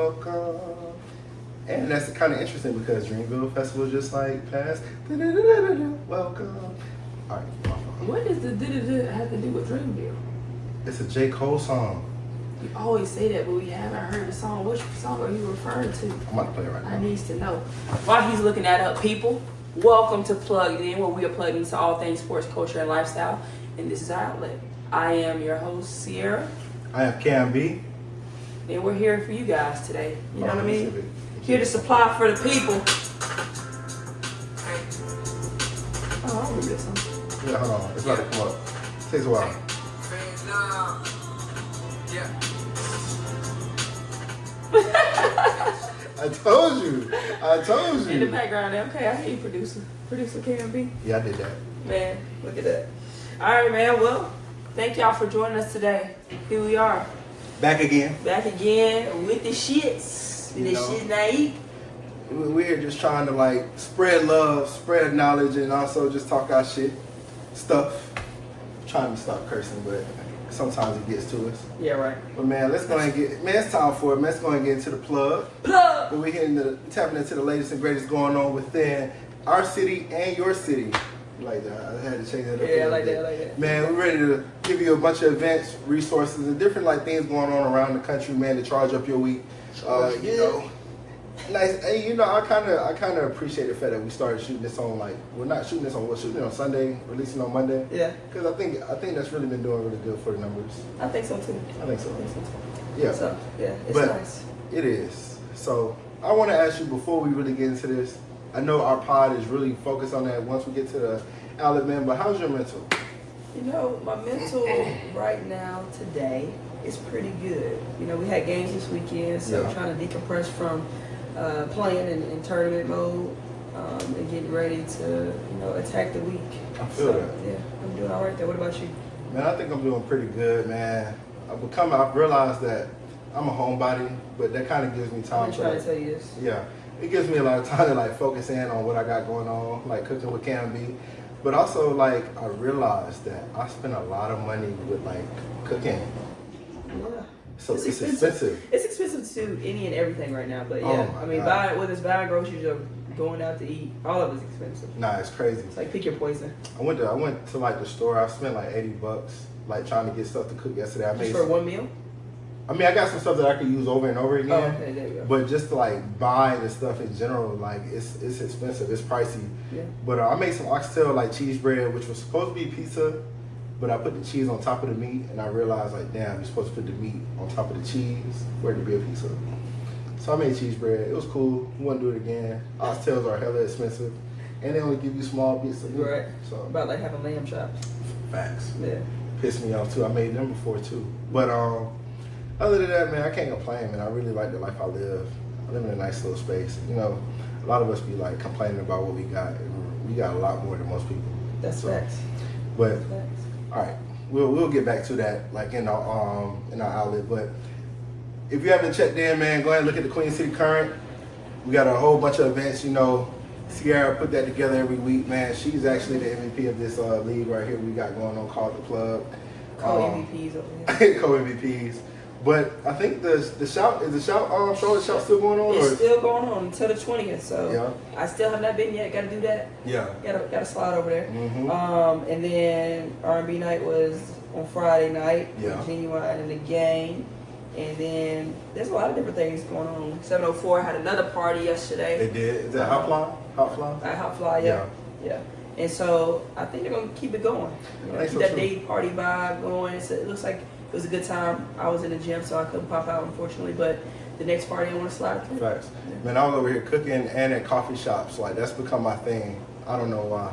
welcome. And that's kind of interesting because Dreamville Festival just like passed. Welcome. All right. What does the have to do with Dreamville? It's a J. Cole song. You always say that, but we haven't heard the song. Which song are you referring to? I'm about to play it right now. I need to know. While he's looking that up, people, welcome to Plugged In, where we are plugged into all things sports, culture, and lifestyle. And this is our outlet. I am your host, Sierra. I am Cam B. And we're here for you guys today. You know what I mean? Here to supply for the people. Oh, I'll read this one. Yeah, hold on. It's about to come up. It takes a while. I told you. In the background, okay, I hear you, producer KMB. Yeah, I did that. Man, look at that. All right, man. Well, thank y'all for joining us today. Here we are. Back again with the shits. Shit naive. We're here just trying to like spread love, spread knowledge, and also just talk our stuff. Trying to stop cursing, but sometimes it gets to us. Yeah, right. But man, let's go and it's time for it. Let's go and get into the plug. But we're tapping into the latest and greatest going on within our city and your city. Like that. I had to change that up. Yeah, like that. Man, we're ready to give you a bunch of events, resources, and different like things going on around the country, man, to charge up your week. You know, nice. Hey, you know, I kind of appreciate the fact that we started shooting this on shooting it on Sunday, releasing on Monday. Yeah. Because I think that's really been doing really good for the numbers. I think so too. Yeah. So yeah, it's nice. It is. So I want to ask you before we really get into this. I know our pod is really focused on that once we get to the outlet, man. But how's your mental? You know, my mental right now today is pretty good. You know, we had games this weekend, so I'm trying to decompress from playing in tournament mode and getting ready to, attack the week. I feel that. Yeah, I'm doing all right there. What about you? Man, I think I'm doing pretty good, man. I've realized that I'm a homebody, but that kind of gives me time. I've been trying to tell you this. Yeah, it gives me a lot of time to like focus in on what I got going on, like cooking with Cam B. But also, like, I realized that I spend a lot of money with like cooking. Yeah. So it's expensive. It's expensive to any and everything right now, but yeah, I mean, whether it's buying groceries or going out to eat, all of it's expensive. Nah, it's crazy. It's like pick your poison. I went to like the store. I spent like $80, like trying to get stuff to cook yesterday. Just for one meal? I mean, I got some stuff that I could use over and over again. Oh, okay, there you go. But just to like buy the stuff in general, like it's expensive. It's pricey. Yeah. But I made some oxtail like cheese bread, which was supposed to be pizza. But I put the cheese on top of the meat, and I realized, like, damn, you're supposed to put the meat on top of the cheese for it to be a pizza. So I made cheese bread. It was cool. Wouldn't do it again. Oxtails are hella expensive, and they only give you small bits of meat. Right. So about like having lamb chops. Facts. Yeah. Pissed me off too. I made them before too. But other than that, man, I can't complain, man. I really like the life I live. I live in a nice little space. You know, a lot of us be like complaining about what we got. We got a lot more than most people. That's facts. But That's facts. all right, we'll get back to that like in our outlet. But if you haven't checked in, man, go ahead and look at the Queen City Current. We got a whole bunch of events. You know, Sierra put that together every week, man. She's actually the MVP of this league right here we got going on called the Plug. Co-MVPs over here. Co-MVPs. But I think the shout still going on? It's still going on until the 20th. So yeah. I still have not been yet. Got to do that. Yeah. Got to slide over there. Mm-hmm. And then R&B night was on Friday night. Yeah. Genuine in the game. And then there's a lot of different things going on. 704 had another party yesterday. They did. Is that Hot Fly? At Hot Fly, yeah. And so I think they're gonna keep it going. Keep that day party vibe going. It looks like it was a good time. I was in the gym, so I couldn't pop out, unfortunately. But the next party, I want to slide through. Facts. Yeah. Man, I was over here cooking and at coffee shops. Like, that's become my thing. I don't know why.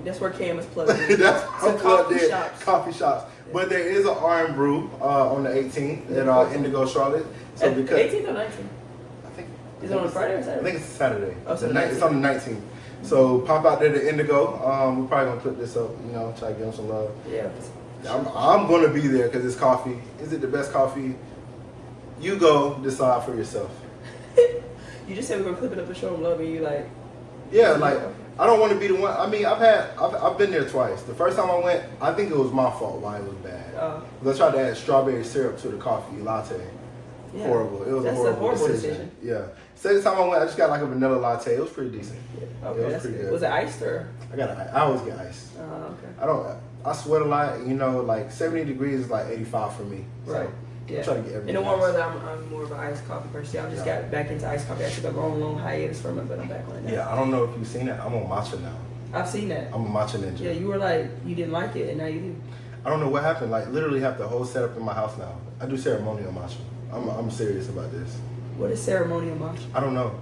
That's where Cam is plugged in. That's so coffee shops. Coffee shops. Yeah. But there is an R&Brew on the 18th at Indigo Charlotte. So because 18th or 19th? I think. Is it on a Friday or Saturday? I think it's Saturday. Oh, so it's on the 19th. So pop out there to Indigo. We're probably gonna clip this up. Try to give them some love. Yeah. I'm gonna be there because it's coffee. Is it the best coffee? You go decide for yourself. You just said we're gonna clip it up and show them love, and you like. Yeah, like I don't want to be the one. I mean, I've been there twice. The first time I went, I think it was my fault why it was bad. Because I tried to add strawberry syrup to the coffee latte. Yeah. Horrible. It was That's a horrible decision. Yeah. Second time I went, I just got like a vanilla latte. It was pretty decent. Yeah. Okay, it was that's pretty good. good. Was it iced or? I always get iced. Okay. I sweat a lot. You know, like 70 degrees is like 85 for me. So Right. Yeah. I'm trying to get everything. In the warm iced. weather, I'm more of an iced coffee person. I just got back into iced coffee. I took a long hiatus from it, but I'm back on it now. Yeah, I don't know if you've seen it. I'm on matcha now. I've seen that. I'm a matcha ninja. Yeah, you were like, you didn't like it, and now you do. I don't know what happened. Like, literally have the whole setup in my house now. I do ceremonial matcha. I'm serious about this. What is ceremonial matcha? I don't know.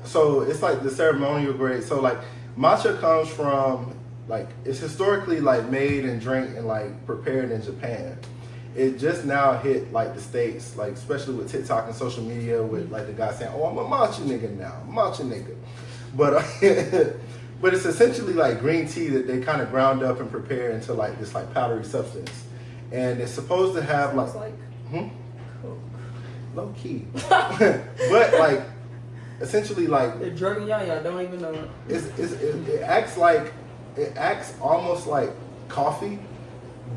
So it's like the ceremonial grade. So like matcha comes from like, it's historically like made and drank and like prepared in Japan. It just now hit like the States, like especially with TikTok and social media with like the guy saying, oh, I'm a matcha nigga now, matcha nigga. But but it's essentially like green tea that they kind of ground up and prepare into like this like powdery substance. And it's supposed to have like Coke. Low key. But like essentially like They're drugging y'all don't even know it. it acts almost like coffee,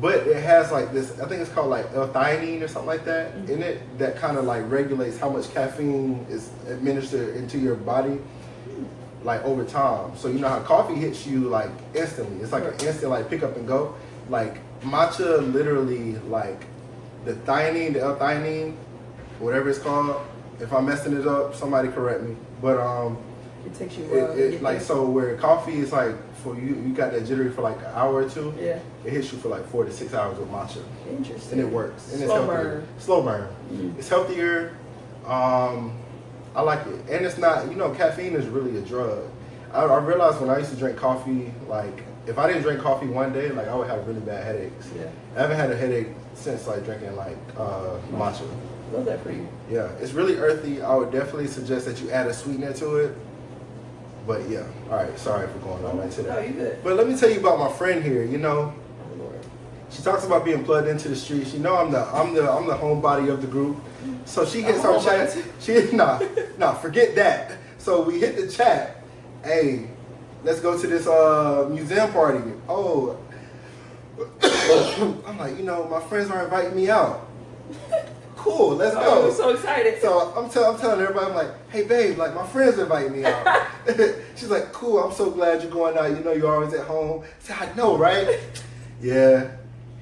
but it has like this, I think it's called like L-theanine or something like that in it, that kind of like regulates how much caffeine is administered into your body like over time. So you know how coffee hits you like instantly. It's like an instant like pick up and go. Like matcha literally like the theanine, the L-theanine, whatever it's called. If I'm messing it up, somebody correct me. But it takes you a while to get like there. so where coffee is like for you got that jittery for like an hour or two. Yeah. It hits you for like 4 to 6 hours with matcha. Interesting. And it works. And Slow it's healthier. burn. Slow burn. Mm-hmm. It's healthier. I like it. And it's not, you know, caffeine is really a drug. I realized when I used to drink coffee, like if I didn't drink coffee one day, like I would have really bad headaches. Yeah. I haven't had a headache since like drinking like matcha. Love that for you. Yeah, it's really earthy. I would definitely suggest that you add a sweetener to it. But yeah, all right. Sorry for going on into that. No, you good. But let me tell you about my friend here. You know, she talks about being plugged into the streets. You know, I'm the homebody of the group. So she hits our chat. Forget that. So we hit the chat. Hey, let's go to this museum party. Oh, I'm like, you know, my friends are inviting me out. Cool, let's go. I'm so excited. So I'm telling everybody, I'm like, hey babe, like my friends inviting me out. She's like, cool, I'm so glad you're going out. You know you're always at home. I said, I know, right? Yeah.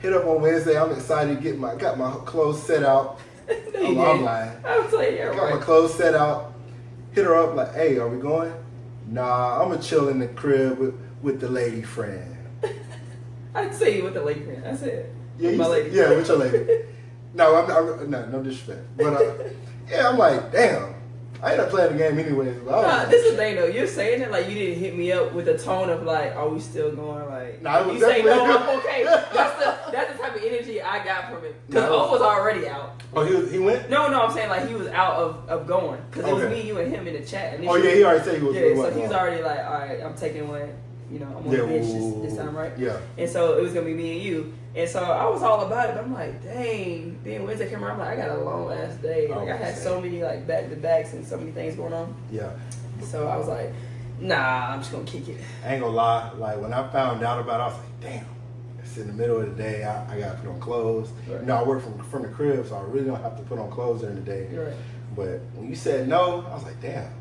Hit up on Wednesday. I'm excited to got my clothes set out. I'm lying. I was like, yeah, Got my clothes set out. Hit her up like, hey, are we going? Nah, I'm gonna chill in the crib with the lady friend. I didn't say you with the lady friend. I said, Yeah, my lady. Yeah, with your lady. No, no disrespect. But yeah, I'm like, damn. I ended up playing the game anyways. But This is the thing though. You're saying it like you didn't hit me up with a tone of like, are we still going? Like, nah, you say no, I'm okay. That's the type of energy I got from it. Because O was already out. Oh, he went? No, I'm saying like he was out of going. Because it was me, you, and him in the chat. Oh yeah, he already said he was. Yeah, so he was already like, all right, I'm taking one. You know, I'm on the bench this time, right? Yeah. And so it was gonna be me and you. And so I was all about it. But I'm like, dang. Then Wednesday came around, I'm like, I got a long ass day. Like I had so many like back to backs and so many things going on. Yeah. So I was like, nah, I'm just gonna kick it. I ain't gonna lie. Like when I found out about it, I was like, damn. It's in the middle of the day. I gotta put on clothes. Right. You know, I work from the crib, so I really don't have to put on clothes during the day. Right. But when you said no, I was like, damn.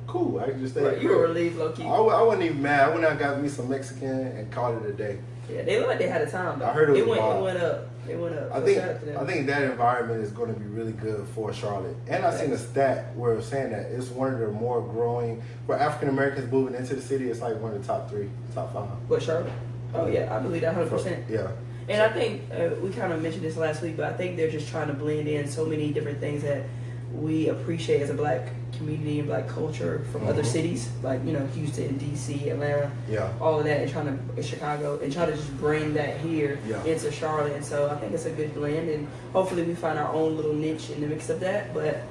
Cool. I can just stay. Right, you were relieved, low key. I wasn't even mad. I went out and got me some Mexican and called it a day. Yeah, they look like they had a time though. I heard it went wild. up. It went up. I think that environment is going to be really good for Charlotte. And I seen a stat where it was saying that it's one of the more growing, for African Americans moving into the city, it's like one of the top 3, top 5. What, Charlotte? Oh yeah, I believe that 100%. Yeah. And I think we kind of mentioned this last week, but I think they're just trying to blend in so many different things that we appreciate as a black community and black culture from other cities, like, you know, Houston, DC, Atlanta, all of that, and trying to Chicago, and try to just bring that here into Charlotte. And so I think it's a good blend, and hopefully we find our own little niche in the mix of that. But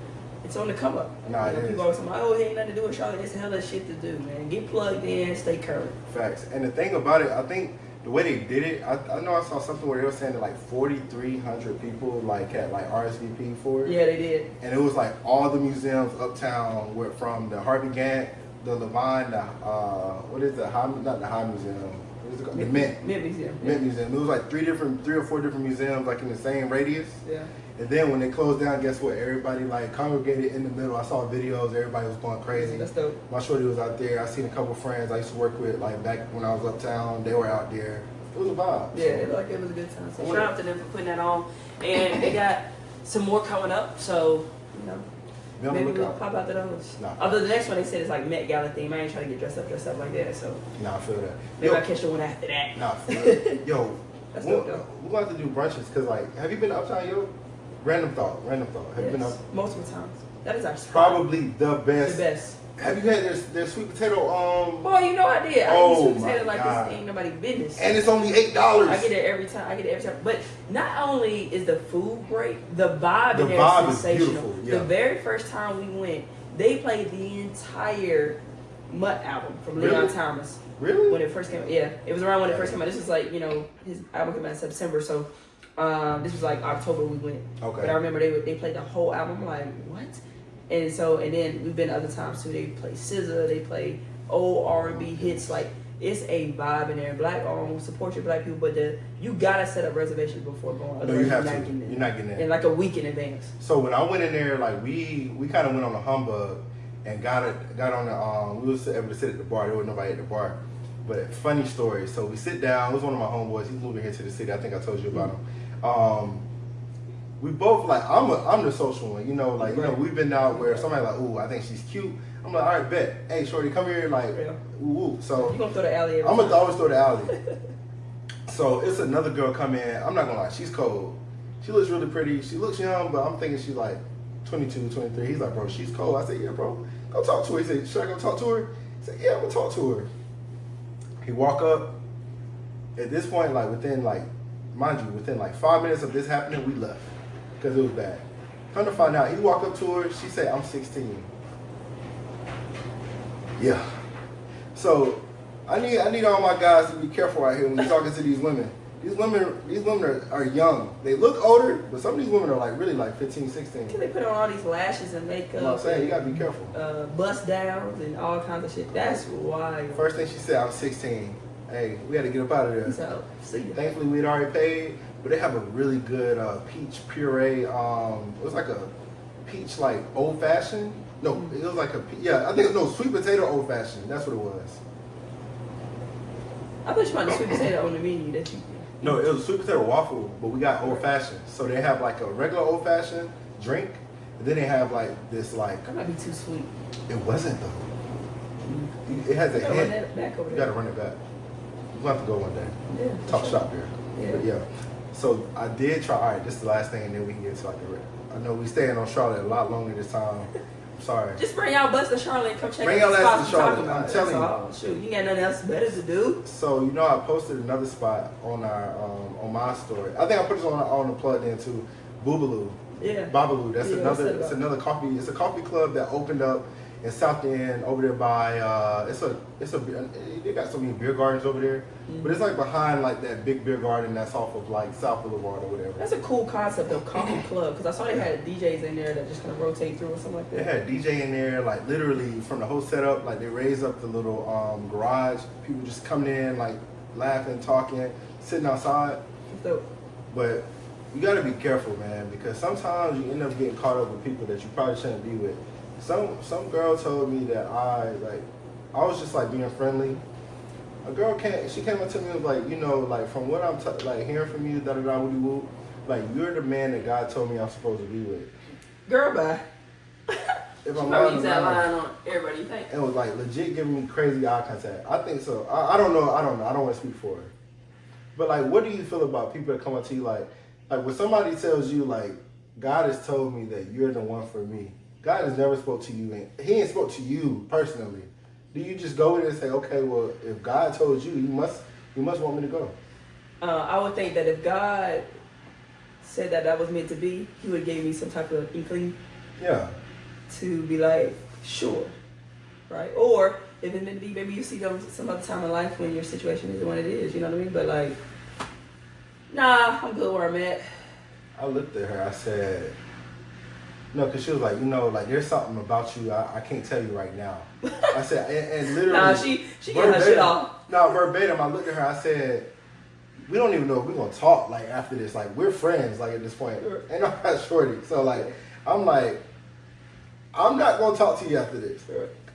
it's on the come up. Nah, you know, people always say, "Oh, it ain't nothing to do with Charlotte." It's hella shit to do, man. Get plugged in, stay current. Facts. And the thing about it, I think the way they did it, I know I saw something where they were saying that like 4,300 people like had like RSVP for it. Yeah, they did. And it was like all the museums uptown were from the Harvey Gantt, the Levine, the what is the High, not the High Museum, what is it called? The Mint Museum. Mint Museum. It was like 3 or 4 different museums like in the same radius. Yeah. And then when they closed down, guess what? Everybody like congregated in the middle. I saw videos. Everybody was going crazy. That's dope. My shorty was out there. I seen a couple friends I used to work with like back when I was uptown. They were out there. It was a vibe. Yeah, it looked like it was a good time. So shout out to them for putting that on. And they got some more coming up, so You know, Be on the maybe we'll lookout. pop out to those. Nah. Although the next one they said is like Met Gala theme. I ain't trying to get dressed up like that. So Nah, I feel that. maybe I'll catch the one after that. Nah, for real. Yo, That's we're dope, though. going to have to do brunches because, like, have you been to Uptown, yo? Random thought. Have you been up? Multiple times. That is our spot. Probably the best. The best. Have you had their sweet potato? Boy, you know I did. I Oh, eat sweet potato my like God. this ain't nobody business. And it's only $8. I get it every time. But not only is the food great, the vibe The in there vibe is is sensational. beautiful, yeah. The very first time we went, they played the entire Mutt album from Really? Leon Thomas. Really? When it first came out. Yeah, it was around when it first came out. This was like, his album came out in September, so this was like October we went. Okay. But I remember they played the whole album. I'm like, what? And then we've been other times too. They play SZA, they play old R&B hits. Like, it's a vibe in there. Black owned, support your black people, but you gotta set up reservations before going. No, Otherwise you have you're to. not getting in. You're not getting in. In like a week in advance. So when I went in there, like we kind of went on a humbug and got on the we was able to sit at the bar. There was nobody at the bar. But funny story. So we sit down. It was one of my homeboys. He's moving here to the city. I think I told you about him. We both like I'm the social one. Like we've been out where somebody like, ooh, I think she's cute. I'm like, all right, bet. Hey, shorty, come here. Like, Yeah. ooh. So You gonna throw the alley every I'm time. gonna always throw the alley. So it's another girl come in. I'm not gonna lie, she's cold. She looks really pretty. She looks young, but I'm thinking she's like 22, 23. He's like, bro, she's cold. I said, yeah, bro, go talk to her. He said, should I go talk to her? He said, yeah, I'm gonna talk to her. He walk up. At this point, like within 5 minutes of this happening, we left because it was bad. Come to find out, he walked up to her. She said, I'm 16. Yeah. So I need all my guys to be careful out here when you're talking to these women. These women are young. They look older, but some of these women are like really like 15, 16. Cause they put on all these lashes and makeup. You know what I'm saying? You gotta be careful. Bust downs and all kinds of shit. That's wild. First thing she said, I'm 16. Hey, we had to get up out of there. So, see ya. Thankfully, we'd already paid, but they have a really good peach puree. It was like a peach like old fashioned. No, it was like sweet potato old fashioned. That's what it was. I thought you wanted sweet potato on the menu that you. No, it was sweet potato waffle, but we got old fashioned. So they have like a regular old fashioned drink, and then they have like this like. That might be too sweet. It wasn't though. It has a You gotta run hint. that back over You there. gotta run it back. We'll have to go one day. Yeah, for Talk sure. shop there. Yeah. But yeah. So I did try. All right, this is the last thing, and then we can get into like the rest. I know we staying on Charlotte a lot longer this time. I'm sorry. Just bring y'all butts to Charlotte and come check Bring out y'all the ass spots to we're talking Charlotte, about. I'm telling That's all. Shoot, you got nothing else better to do. So I posted another spot on our on my story. I think I put this on the plug in too. Boobaloo. Yeah. Babalu. That's Yeah, what's that about? another coffee. It's a coffee club that opened up in South End over there by they got so many beer gardens over there, but it's like behind like that big beer garden that's off of like South Boulevard or whatever. That's a cool concept of coffee club because I saw they had DJs in there that just kind of rotate through or something like They that. had a DJ in there, like literally from the whole setup. Like they raised up the little garage. People just coming in, like laughing, talking, sitting outside. So, But you got to be careful, man, because sometimes you end up getting caught up with people that you probably shouldn't be with. Some girl told me that I was just like being friendly. A girl came up to me and was like, like from what I'm like hearing from you, da da da woody woo, like you're the man that God told me I'm supposed to be with. girl, bye. If She I'm probably lying, use I'm that lying. line on everybody. You think? It was like legit giving me crazy eye contact. I think so. I don't know. I don't want to speak for her. But like, what do you feel about people that come up to you like when somebody tells you like, God has told me that you're the one for me. God has never spoke to you, and He ain't spoke to you personally. Do you just go in and say, okay, well, if God told you, He must want me to go? I would think that if God said that was meant to be, He would give me some type of inkling Yeah. to be like, sure, right? Or if it's meant to be, maybe you see them some other time in life when your situation isn't what it is. You know what I mean? But like, nah, I'm good where I'm at. I looked at her. I said, no, because she was like, like there's something about you I can't tell you right now. I said, and literally. Nah, she got her shit off. No, verbatim. I looked at her. I said, we don't even know if we're gonna talk like after this. Like we're friends like at this point, and I'm not shorty. So like I'm not gonna talk to you after this.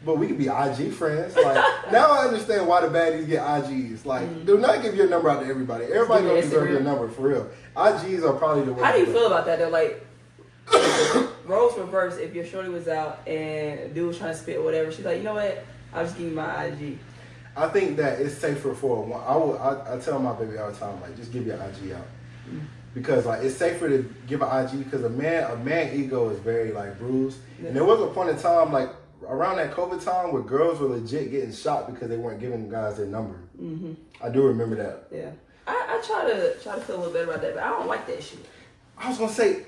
But we can be IG friends. Like now I understand why the baddies get IGs. Like do not give your number out to everybody. Everybody don't deserve your number for real. IGs are probably the worst. How do you feel about that though? Like roles reverse. If your shorty was out and a dude was trying to spit or whatever, she's like, you know what? I'll just give you my IG. I think that it's safer for a one. I tell my baby all the time, like, just give your IG out. Because like it's safer to give an IG because a man ego is very like bruised. And there was a point in time like around that COVID time where girls were legit getting shot because they weren't giving guys their number. I do remember that. Yeah. I try to feel a little better about that, but I don't like that shit. I was gonna say,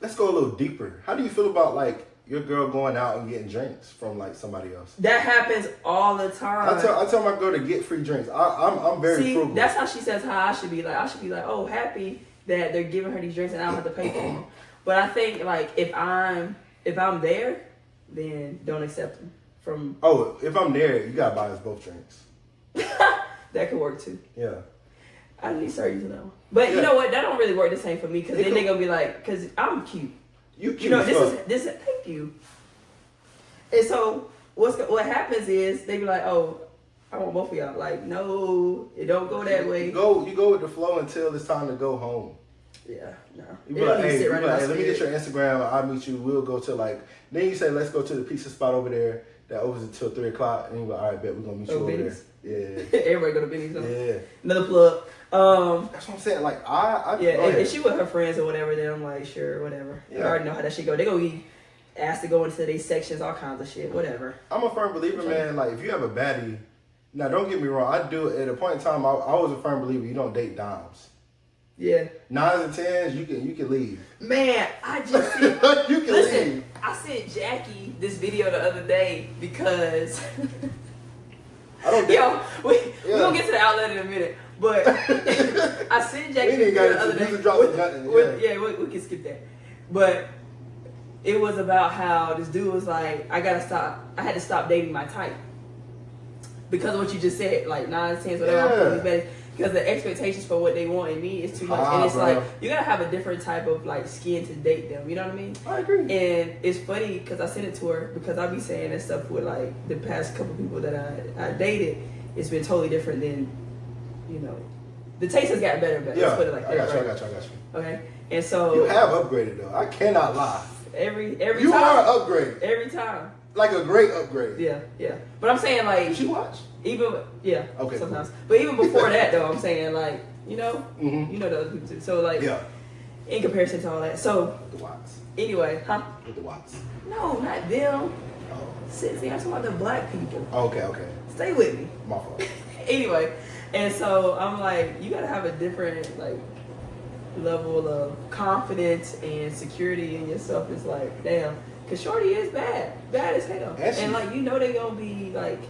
let's go a little deeper. How do you feel about like your girl going out and getting drinks from like somebody else? That happens all the time. I tell my girl to get free drinks. I'm very frugal. That's how she says how I should be. Like I should be like, oh, happy that they're giving her these drinks and I don't have to pay for them. But I think like if I'm there, then don't accept them from. Oh, if I'm there, you gotta buy us both drinks. That could work too. Yeah. I need to start using that one. But you know what? That don't really work the same for me because then they're gonna be like, because I'm cute. You cute. You know, this is thank you. And so what happens is they be like, oh, I want both of y'all. Like, no, it don't go that way. You go with the flow until it's time to go home. Yeah, no. You be like, hey, let me get your Instagram. I'll meet you. We'll go to like. Then you say, let's go to the pizza spot over there that opens until 3:00. And you be like, all right, bet we're gonna meet you over there. Yeah. Everybody go to Benny's. Yeah. Another plug. That's what I'm saying. Like if she with her friends or whatever, then I'm like, sure, whatever. Yeah. I already know how that shit go. They gonna be asked to go into these sections, all kinds of shit, whatever. I'm a firm believer, man. Like if you have a baddie, now don't get me wrong. I do at a point in time. I was a firm believer. You don't date dimes. Yeah. 9s and 10s, you can leave. Man, I just see, you can listen. leave. I sent Jackie this video the other day because I don't date. yo, we gonna get to the outlet in a minute. But I sent Jackie We this ain't video the got other day. nothing. We can skip that. But it was about how this dude was like, I had to stop dating my type. Because of what you just said, like 9s, 10s, whatever. Yeah. Because the expectations for what they want in me is too much. And it's like, you gotta have a different type of like skin to date them. You know what I mean? I agree. And it's funny because I sent it to her because I be saying that stuff with like the past couple people that I dated. It's been totally different than, you know, the taste has gotten better and better. Yeah, Let's put it like that. I got you. Okay? And so. You have upgraded though. I cannot lie. Every you time. are upgraded. Every time. Like a great upgrade. Yeah. But I'm saying like. Did you watch? Okay, sometimes. Cool. But even before that though, I'm saying like, you know, Mm-hmm. you know the other people too. So like, in comparison to all that. So. With the Watts. Anyway, huh? With the Watts. No, not them. Oh. See, I'm talking about the black people. Okay. Stay with me. My fault. Anyway, and so I'm like, you gotta have a different like level of confidence and security in yourself. It's like, damn, cause shorty is bad as hell, and like you know they gonna be like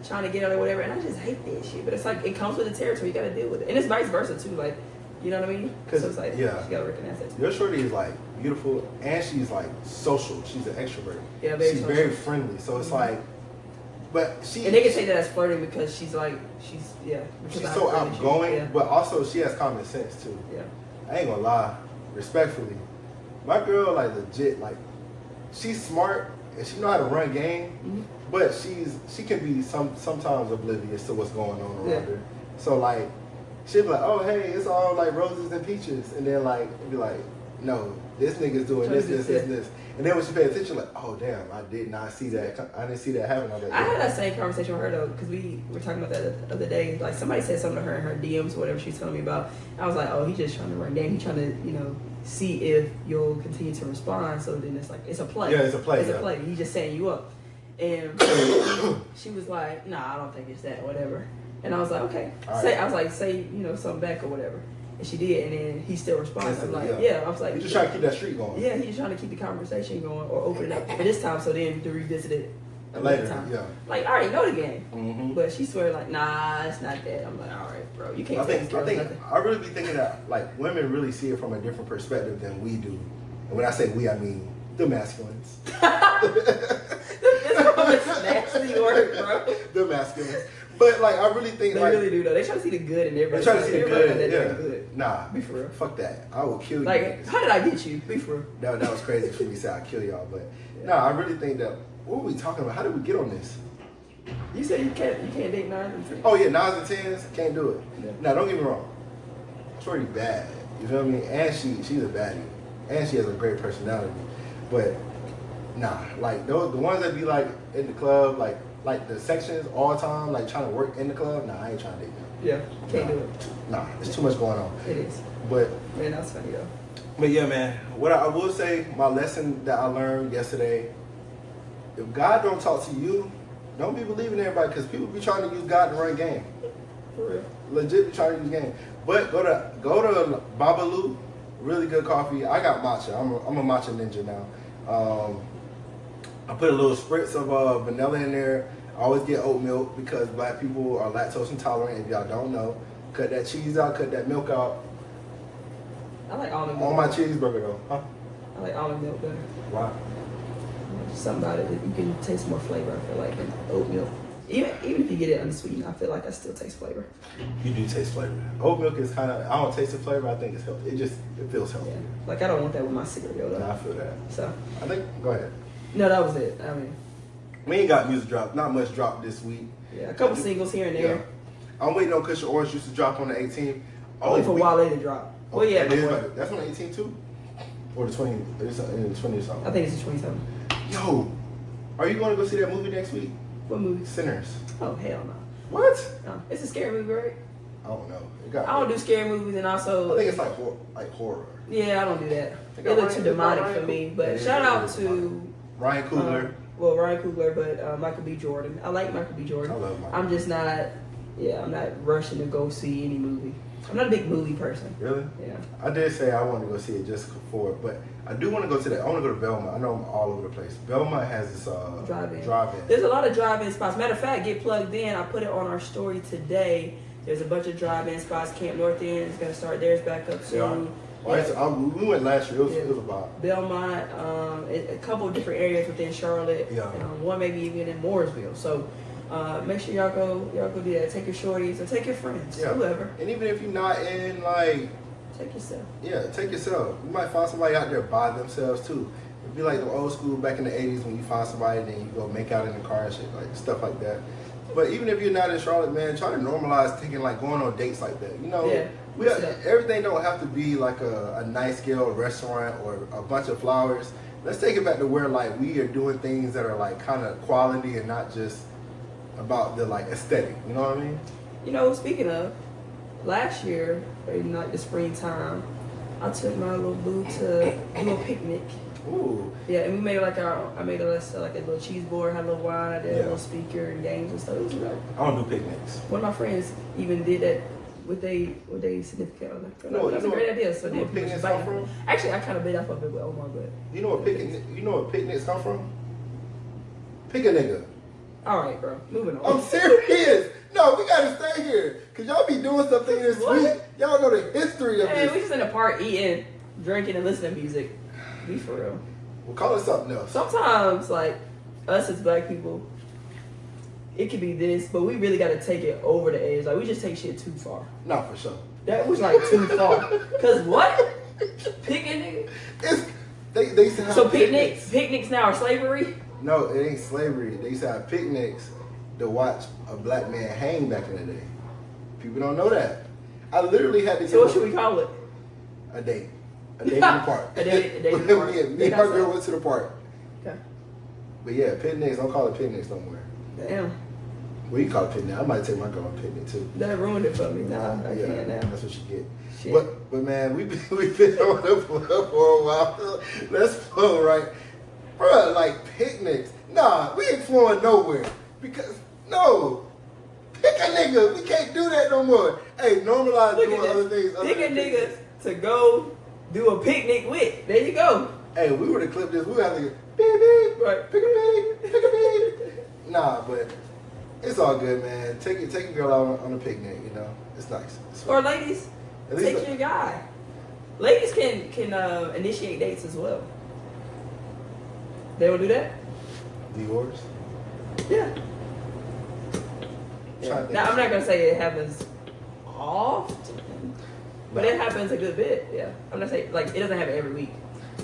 trying to get out or whatever, and I just hate that shit. But it's like it comes with the territory. You gotta deal with it, and it's vice versa too. Like, you know what I mean? Cause so it's like, you gotta recognize that too. Your shorty is like beautiful, and she's like social. She's an extrovert. Yeah, she's very friendly. So it's like. But and they can say that as flirting because she's so outgoing, but also she has common sense too. Yeah. I ain't gonna lie, respectfully, my girl like legit like she's smart and she know how to run game, but she can be sometimes oblivious to what's going on around her. So like she'll be like, oh hey, it's all like roses and peaches, and then like it'd be like, no, this nigga's doing this. And then when she paid attention, like, oh damn, I did not see that. I didn't see that happen. I had that same conversation with her though, because we were talking about that the other day. Like somebody said something to her in her DMs or whatever she's telling me about. I was like, oh, he's just trying to run game. He's trying to, see if you'll continue to respond. So then it's like it's a play. Yeah, it's a play. It's a play. He's just setting you up. And she was like, nah, I don't think it's that, whatever. And I was like, okay. Say something back or whatever. And she did, and then he still responded. I'm like, I was like, he's just trying to keep that streak going. Yeah, he's trying to keep the conversation going or open it up. And this time, so then to revisit it later time. Yeah. Like, I already know the game. Mm-hmm. But she swear like, nah, it's not that. I'm like, all right, bro, you can't. I really be thinking that like women really see it from a different perspective than we do. And when I say we, I mean the masculines. It's a nasty word, bro. The masculines. But like, I really think They like really do though. They try to see the good in everybody. they try to see the Everybody good. that Yeah. they're good. Nah, Be for real. fuck that. I will kill you. Like, niggas. how did I get you? Be for real. That was crazy for me to say I'll kill y'all, but Yeah. nah, I really think that. What were we talking about? How did we get on this? You said you can't date 9 and 10. Oh yeah, 9s and 10s, can't do it. Yeah. Now don't get me wrong, Shorty bad. You feel me? And she's a baddie, and she has a great personality. But nah, like those the ones that be like in the club, like the sections all the time, like trying to work in the club. Nah, I ain't trying to date them. Yeah, can't Nah. do it. Nah, there's too much going on. It is. But Man, that's funny though. yeah, man. What I will say, my lesson that I learned yesterday: if God don't talk to you, don't be believing everybody, because people be trying to use God to run game. For real. Legit be trying to use game. But go to Babalu, really good coffee. I got matcha. I'm a matcha ninja now. I put a little spritz of vanilla in there. I always get oat milk because black people are lactose intolerant. If y'all don't know, cut that cheese out, cut that milk out. I like almond milk. On my cheeseburger though. Huh? I like almond milk better. Why? Something about it that you can taste more flavor. I feel like in oat milk. Even if you get it unsweetened, I feel like I still taste flavor. You do taste flavor. Oat milk is kind of, I don't taste the flavor. I think it's healthy. It feels healthy. Yeah. Like I don't want that with my cereal though. And I feel that. So I think, go ahead. no, that was it. I mean, We ain't got music drop. Not much drop this week. yeah, a couple singles here and there. Yeah. I'm waiting on Cushion Orange Juice to drop on the 18th. Only for Wale to drop. Oh, Well, yeah, that is before. right. That's on the 18th too? Or the 20, it's in the 20 or something. I think it's the 27th. Yo, are you going to go see that movie next week? What movie? Sinners. Oh hell no. What? No, it's a scary movie, right? I don't know. It got, I don't do scary movies, and also I think it's like horror. yeah, I don't do that. They It got looks too Ryan- demonic Ryan for me. Coogler. But Yeah, shout yeah, out it's to Ryan Coogler. Ryan Coogler, but Michael B. Jordan. I like Michael B. Jordan. I love Michael. I'm just not. Yeah, I'm not rushing to go see any movie. I'm not a big movie person. Really? Yeah. I did say I wanted to go see it just for it, but I do want to go to that. I want to go to Belmont. I know I'm all over the place. Belmont has this Drive-in. drive-in. There's a lot of drive-in spots. Matter of fact, get plugged in. I put it on our story today. There's a bunch of drive-in spots. Camp North End is going to start theirs back up soon. Yeah. We went last year. It was Yeah. it was about. Belmont, a couple of different areas within Charlotte. Yeah. One maybe even in Mooresville. So make sure y'all go do that. Take your shorties or take your friends, Yeah. whoever. And even if you're not in like, Take yourself. yeah, take yourself. You might find somebody out there by themselves too. It'd be like the old school back in the 80s when you find somebody and then you go make out in the car and shit, like stuff like that. But even if you're not in Charlotte, man, try to normalize going on dates like that. You know, Yeah. everything don't have to be like a nice scale restaurant or a bunch of flowers. Let's take it back to where like we are doing things that are like kind of quality and not just about the like aesthetic. You know what I mean? You know, speaking of, last year, in like the springtime, I took my little boo to do a picnic. Ooh. Yeah, and we made I made like a little cheese board, had a little wine, I did a little speaker and games and stuff. It was great. I don't do picnics. One of my friends even did that with they significant other. No, That's you a know- great idea. So you know then what people just picnics bite come it. from? Actually, I kind of bit off of it with Omar, but You know what picnics come from? Pick a nigga. all right, bro. Moving on. I'm serious. No, we gotta stay here. Cause y'all be doing something this What? week. Y'all know the history of Man, we this. just in the park eating, drinking, and listening to music. Be for real. We'll call it something else. Sometimes, like us as black people, it could be this, but we really got to take it over the edge. Like we just take shit too far. Not for sure. That was like too far. Cause what? Picking nigga? They used to have So picnics now are slavery? No, it ain't slavery. They used to have picnics to watch a black man hang back in the day. People don't know that. I literally had to So what should we call it? a date. A date in the park. A date in the park. Me and my girl went to the park. Okay. But yeah, picnics, don't call it picnics no more. Damn. Well, you call it picnic. I might take my girl on a picnic too. That ruined it for me. Nah, I can't now. That's what you get. Shit. But man, we've been on the floor for a while. Let's flow, right? Bruh, like picnics. Nah, we ain't flowing nowhere. Because, no. Pick a nigga. We can't do that no more. Hey, normalize Look doing at other this. things. other Pick a than nigga picnics. to go do a picnic with. There you go. Hey, we were to clip this, we would have to go, beep, beep, Right. pick a beep, pick a beep. Nah, but it's all good, man. Take your girl out on a picnic, you know. It's nice. It's Or fun. ladies, At least take your guy. Ladies can initiate dates as well. They will do that? Yours? Yeah. Yeah. Now, I'm not gonna say it happens often, but it happens a good bit. Yeah, I'm not saying like it doesn't happen every week,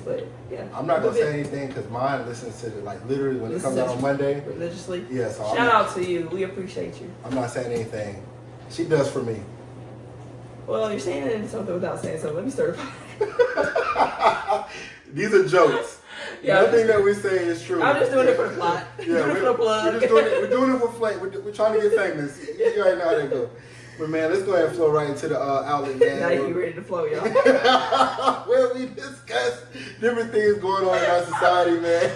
but yeah. I'm not gonna say anything because mine listens to it like literally when it comes out on Monday religiously. Yeah, so shout out to you. We appreciate you. I'm not saying anything. She does for me. Well, you're saying something without saying something. Let me start. These are jokes. Yeah, nothing that we say is true. I'm just doing it for the plot. Yeah, we're just doing it. We're doing it for flame. We're trying to get famous. You already know how that go. But man, let's go ahead and flow right into the outlet, man. Now you ready to flow, y'all. Where we discuss different things going on in our society, man.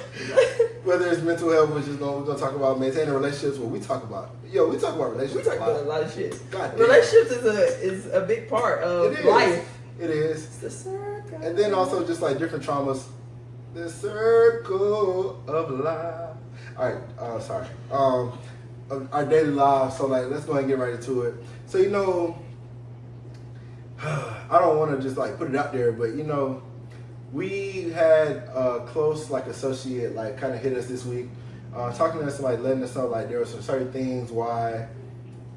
Whether it's mental health, we're gonna talk about maintaining relationships. What we talk about, we talk about relationships. We talk about a lot of shit. God damn. Relationships is a big part of life. It is. It's the circle. And then also just like different traumas. The circle of life. All right, sorry. Our daily lives. So like, let's go ahead and get right into it. So I don't want to just like put it out there, but we had a close like associate like kind of hit us this week, talking to us and like letting us know like there were some certain things why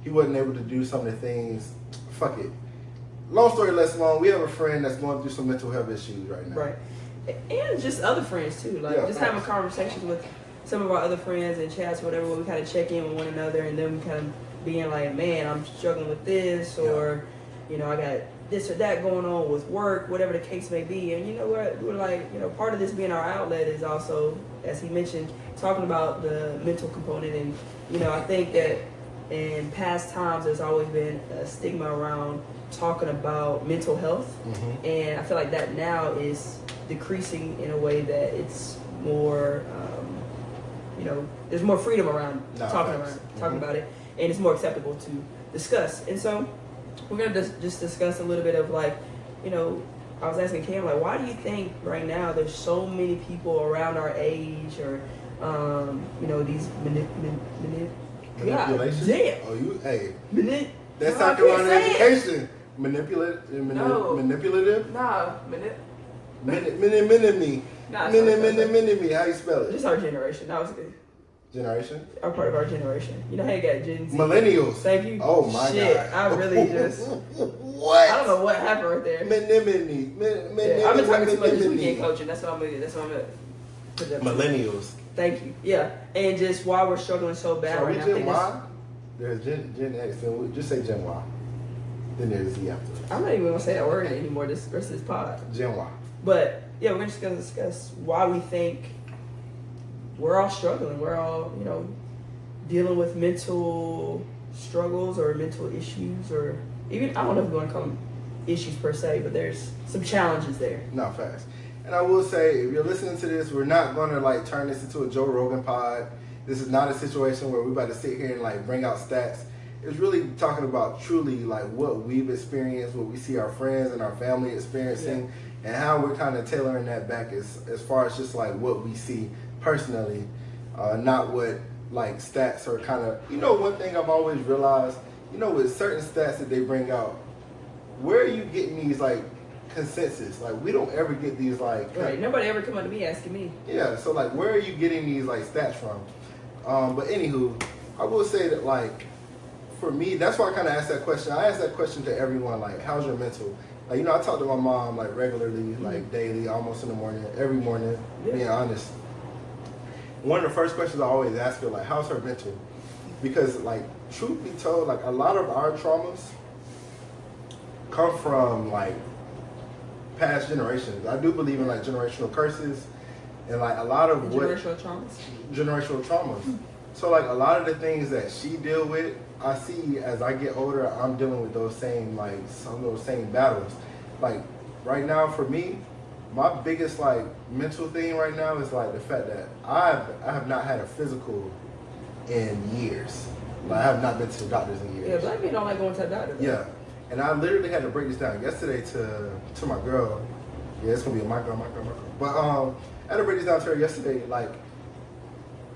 he wasn't able to do some of the things. Fuck it. Long story less long. We have a friend that's going through some mental health issues right now. Right. And just other friends too, like just having conversations with some of our other friends and chats or whatever, where we kind of check in with one another and then we kind of being like, man, I'm struggling with this, or I got this or that going on with work, whatever the case may be. And you know what, we're like, part of this being our outlet is also, as he mentioned, talking about the mental component. And I think that in past times there's always been a stigma around talking about mental health, and I feel like that now is decreasing in a way that it's more, there's more freedom around talking about it, and it's more acceptable to discuss. And so we're gonna just discuss a little bit of like, I was asking Cam, like, why do you think right now there's so many people around our age, or these manipulation? Damn. Oh, hey. That's not around education. Manipulative? Nah, Mini-me. Mini-me. How you spell it? Just our generation. That was good. Generation? Our part of our generation. You know how you got Gen Z? Millennials. Thank you. Oh my Shit, God. I really just... What? I don't know what happened right there. Mini-me. I've been talking too much this weekend coaching. That's what I'm going to put that. Millennials. Thank you. Yeah. And just why we're struggling so bad right now. Gen Y? There's Gen X. Then just say Gen Y. Then there's Z after. I'm not even going to say that word anymore this rest of this pod. Gen Y. But yeah, we're just going to discuss why we think we're all struggling. We're all, dealing with mental struggles or mental issues, or even, I don't know if we want to call them issues per se, but there's some challenges there. Not fast. And I will say, if you're listening to this, we're not going to like turn this into a Joe Rogan pod. This is not a situation where we're about to sit here and like bring out stats. It's really talking about truly like what we've experienced, what we see our friends and our family experiencing, and how we're kind of tailoring that back as far as just like what we see personally, not what like stats are kind of, one thing I've always realized, with certain stats that they bring out, where are you getting these like consensus? Like we don't ever get these like... Right, nobody ever come up to me asking me. Yeah, so like where are you getting these like stats from? But anywho, I will say that like, for me, that's why I kind of asked that question. I asked that question to everyone, like, how's your mental? Like, I talk to my mom, like, regularly, like, daily, almost in the morning, every morning, being honest. One of the first questions I always ask her, like, how's her mental? Because, like, truth be told, like, a lot of our traumas come from, like, past generations. I do believe in, like, generational curses and, like, a lot of generational traumas. Generational traumas. So, like, a lot of the things that she deal with, I see as I get older, I'm dealing with those same, like, some of those same battles. Like, right now for me, my biggest, like, mental thing right now is, like, the fact that I have not had a physical in years. Like, I have not been to the doctors in years. Yeah, black men don't like going to the doctor. Yeah. And I literally had to break this down yesterday to my girl. Yeah, it's going to be my girl. But I had to break this down to her yesterday. Like,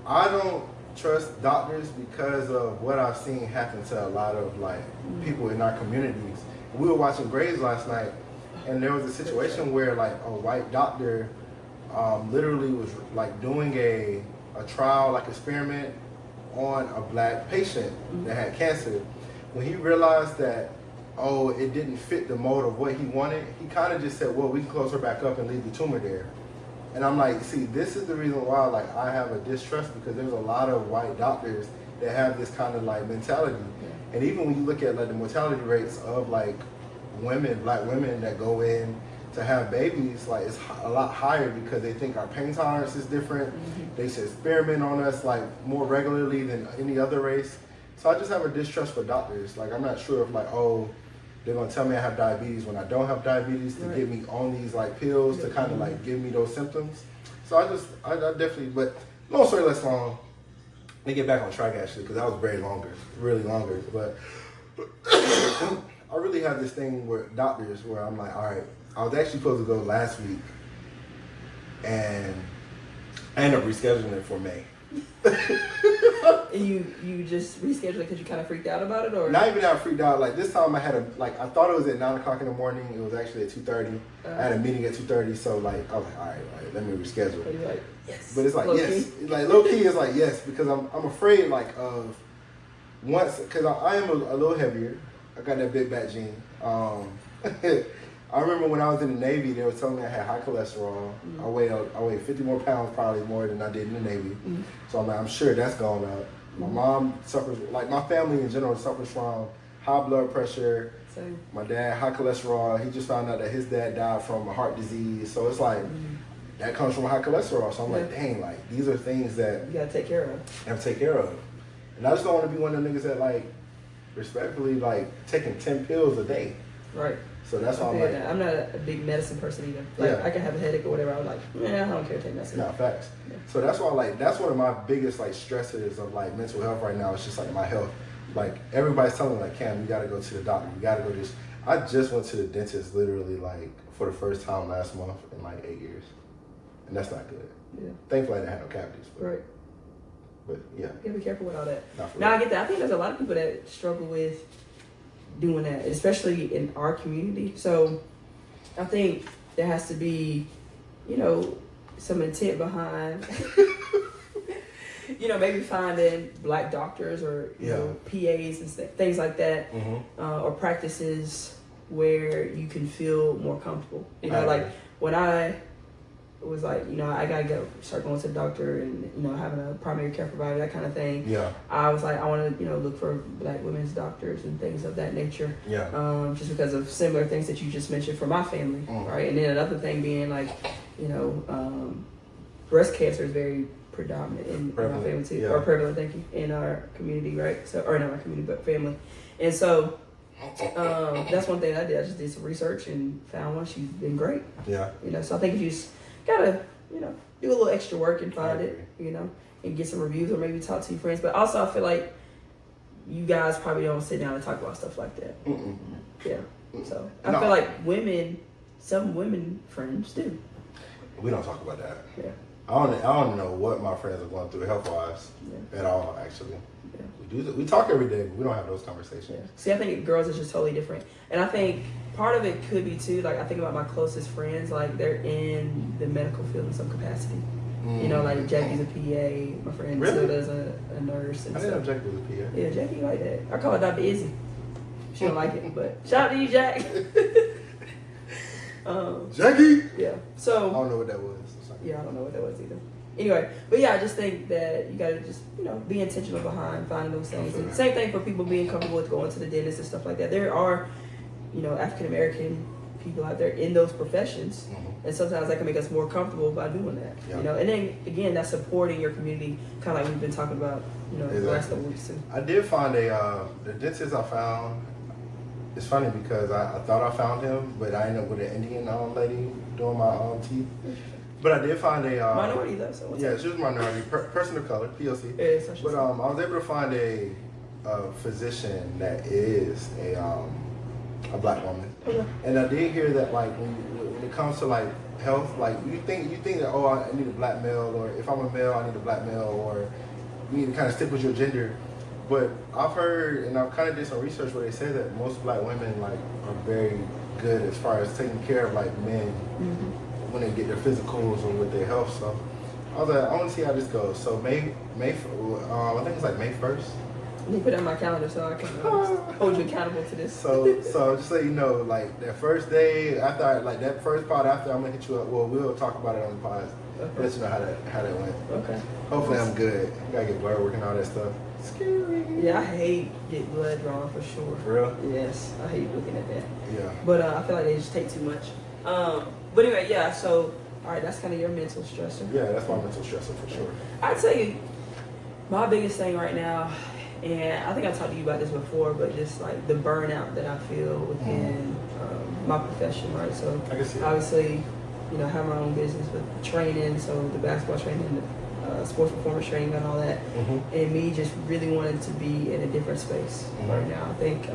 I don't trust doctors because of what I've seen happen to a lot of like people in our communities. We were watching Graves last night, and there was a situation where like a white doctor literally was like doing a trial, like experiment on a black patient that had cancer. When he realized that, oh, it didn't fit the mold of what he wanted, he kind of just said, well, we can close her back up and leave the tumor there. And I'm like, see, this is the reason why, like, I have a distrust, because there's a lot of white doctors that have this kind of, like, mentality. And even when you look at, like, the mortality rates of, like, women, black women that go in to have babies, like, it's a lot higher because they think our pain tolerance is different. They should experiment on us, like, more regularly than any other race. So I just have a distrust for doctors. Like, I'm not sure if, like, oh, they're gonna tell me I have diabetes when I don't have diabetes, to get me on these, like, pills to kind of, like, give me those symptoms. So I definitely, but long story less long, let me get back on track actually, because that was really longer. But I really have this thing with doctors where I'm like, all right, I was actually supposed to go last week, and I ended up rescheduling it for May. And you just rescheduled it because you kind of freaked out about it, or not even that freaked out. Like, this time I had I thought it was at 9 o'clock in the morning. It was actually at 2:30. I had a meeting at 2:30, so like I was like, all right, let me reschedule. You're like, yes. But it's like, low yes, key. like low key is like yes, because I'm afraid like of once, because I am a little heavier. I got that big back gene. I remember when I was in the Navy, they were telling me I had high cholesterol. I weigh 50 more pounds, probably more than I did in the Navy. So I'm like, I'm sure that's gone up. My mom suffers, like my family in general suffers from high blood pressure. Same. My dad, high cholesterol. He just found out that his dad died from a heart disease. So it's like, that comes from high cholesterol. So I'm like, dang, like these are things that you gotta take care of. I have to take care of. And I just don't want to be one of the niggas that like, respectfully, like taking 10 pills a day. Right. So that's why I'm like, I'm not a big medicine person either. Like I can have a headache or whatever. I'm like, I don't care to take medicine. No, facts. Yeah. So that's why, like, that's one of my biggest like stressors of like mental health right now. It's just like my health. Like everybody's telling me like, Cam, you gotta go to the doctor. You gotta go to this. I just went to the dentist literally like for the first time last month in like 8 years, and that's not good. Yeah. Thankfully, I didn't have no cavities. But, right. But yeah. You gotta be careful with all that. Now I get that. I think there's a lot of people that struggle with doing that, especially in our community. So I think there has to be, some intent behind, maybe finding black doctors or PAs and things like that, or practices where you can feel more comfortable. Like when I was like, I gotta start going to the doctor and, having a primary care provider, that kind of thing. Yeah. I was like, I want to, look for black women's doctors and things of that nature. Yeah. Just because of similar things that you just mentioned for my family, right? And then another thing being like, breast cancer is very predominant in our family too, or prevalent, thank you, in our community, right? So, or not our community, but family. And so, that's one thing I did. I just did some research and found one. She's been great. Yeah. So I think if you just gotta, do a little extra work and find it, and get some reviews or maybe talk to your friends. But also I feel like you guys probably don't sit down and talk about stuff like that. Yeah. So I feel like some women friends do. We don't talk about that. Yeah. I don't know what my friends are going through health-wise at all, actually. Yeah. We talk every day, but we don't have those conversations. Yeah. See, I think girls is just totally different. And I think part of it could be, too, like, I think about my closest friends, like, they're in the medical field in some capacity. Like, Jackie's a PA, my friend Tilda's a nurse. And I didn't know Jackie was a PA. Yeah, Jackie like that. I call her Dr. Izzy. She don't like it, but shout out to you, Jack. Jackie? Yeah. So I don't know what that was. Yeah, I don't know what that was either. Anyway, but yeah, I just think that you gotta just, be intentional behind finding those things. And same thing for people being comfortable with going to the dentist and stuff like that. There are, African American people out there in those professions, and sometimes that can make us more comfortable by doing that. Yeah. And then again, that's supporting your community, kind of like we've been talking about, the last couple weeks too. I did find the dentist I found. It's funny because I thought I found him, but I ended up with an Indian lady doing my teeth. But I did find a minority though. So she was a minority, person of color, POC. Yeah, but I was able to find a physician that is a black woman. Okay. And I did hear that like when it comes to like health, like you think that I need a black male, or if I'm a male I need a black male, or you need to kind of stick with your gender. But I've heard, and I've kind of did some research where they say that most black women like are very good as far as taking care of like men when they get their physicals or with their health. So I was like, I want to see how this goes. So I think it's like May 1st. You put it on my calendar so I can hold you accountable to this. So just so you know, like that first day after, that first pod after, I'm gonna hit you up. Well, we'll talk about it on the pod. Okay. Let you know how that went. Okay. Hopefully I'm good. You gotta get blood working all that stuff. Scary. Yeah, I hate get blood drawn for sure. For real? Yes, I hate looking at that. Yeah. But I feel like they just take too much. But anyway, yeah. So all right, that's kind of your mental stressor. Yeah, that's my mental stressor for sure. I'd tell you, my biggest thing right now, and I think I talked to you about this before, but just like the burnout that I feel within my profession, right? So I can see that. obviously, I have my own business with training, so the basketball training, the sports performance training, and all that, and me just really wanted to be in a different space right now. I think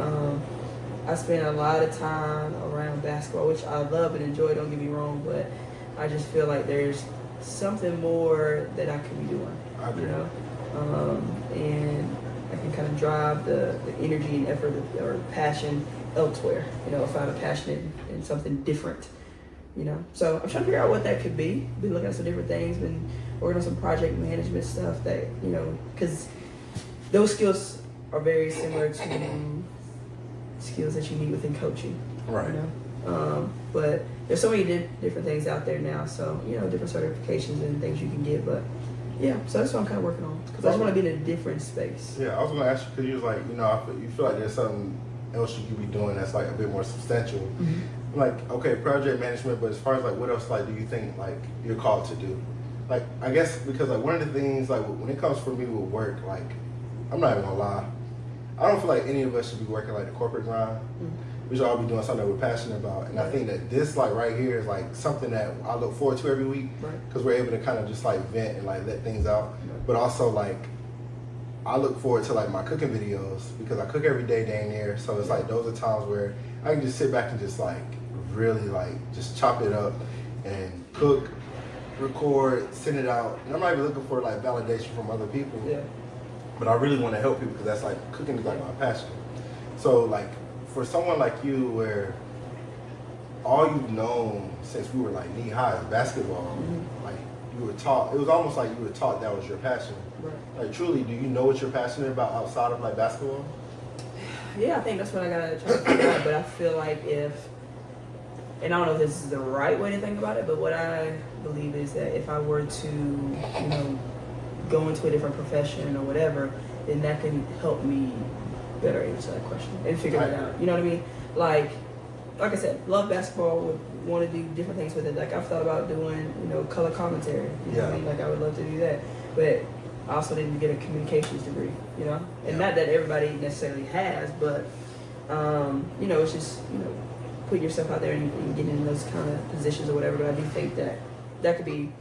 I spend a lot of time around basketball, which I love and enjoy. Don't get me wrong, but I just feel like there's something more that I could be doing. I agree. And I can kind of drive the energy and effort or passion elsewhere. Find a passion in something different. So I'm trying to figure out what that could be. Been looking at some different things. Been working on some project management stuff that because those skills are very similar to skills that you need within coaching. Right. But there's so many different things out there now. So different certifications and things you can get. But yeah, so that's what I'm kind of working on because I just want to be in a different space. Yeah, I was going to ask you because you was like, you feel like there's something else you could be doing that's like a bit more substantial. Like, okay, project management, but as far as like what else do you think like you're called to do? Like, I guess because like one of the things like when it comes for me with work, like I'm not even gonna lie, I don't feel like any of us should be working like the corporate grind. We should all be doing something that we're passionate about, and I think that this like right here is like something that I look forward to every week because we're able to kind of just like vent and like let things out. But also like I look forward to like my cooking videos because I cook every day dang near, so it's like those are times where I can just sit back and just like really like just chop it up and cook, record, send it out. And I'm not even looking for like validation from other people. Yeah. But I really want to help people because that's like cooking is like my passion. So like for someone like you where all you've known since we were like knee high is basketball, like you were taught, it was almost like you were taught that was your passion. Right. Like truly, do you know what you're passionate about outside of like basketball? Yeah, I think that's what I gotta try to figure out. But I feel like and I don't know if this is the right way to think about it, but what I believe is that if I were to, go into a different profession or whatever, then that can help me better answer that question and figure it out. You know what I mean? Like I said, love basketball, would want to do different things with it. Like I've thought about doing, color commentary. You know what I mean? Like I would love to do that. But I also didn't get a communications degree, And not that everybody necessarily has, but it's just, putting yourself out there and getting in those kind of positions or whatever. But I do think that could be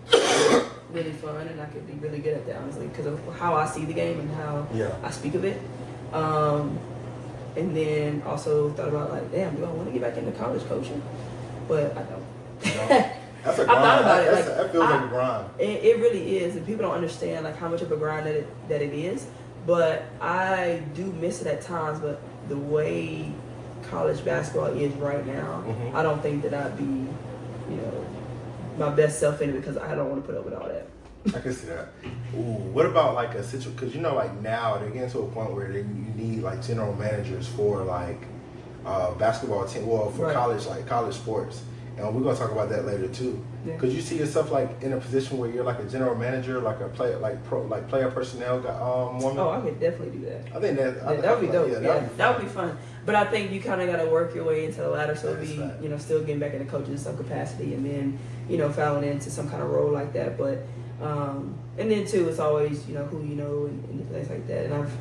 really fun, and I could be really good at that, honestly, because of how I see the game and how I speak of it. And then also thought about like, damn, do I want to get back into college coaching? But I don't. That's a grind. I thought about it. That feels like a grind. It really is, and people don't understand like how much of a grind that it is. But I do miss it at times. But the way college basketball is right now, I don't think that I'd be, my best self in it because I don't want to put up with all that. I can see that. Ooh, what about like a situation? Because like now they're getting to a point where you need like general managers for like basketball team, well for college sports, and we're gonna talk about that later too. Could you see yourself like in a position where you're like a general manager, like a player, like player personnel woman? Oh, I could definitely do that. I think that would be dope. That would be fun. But I think you kind of got to work your way into the ladder, so it'd be still getting back into coaching in some capacity, and then falling into some kind of role like that. But and then too, it's always who you know and things like that. And I've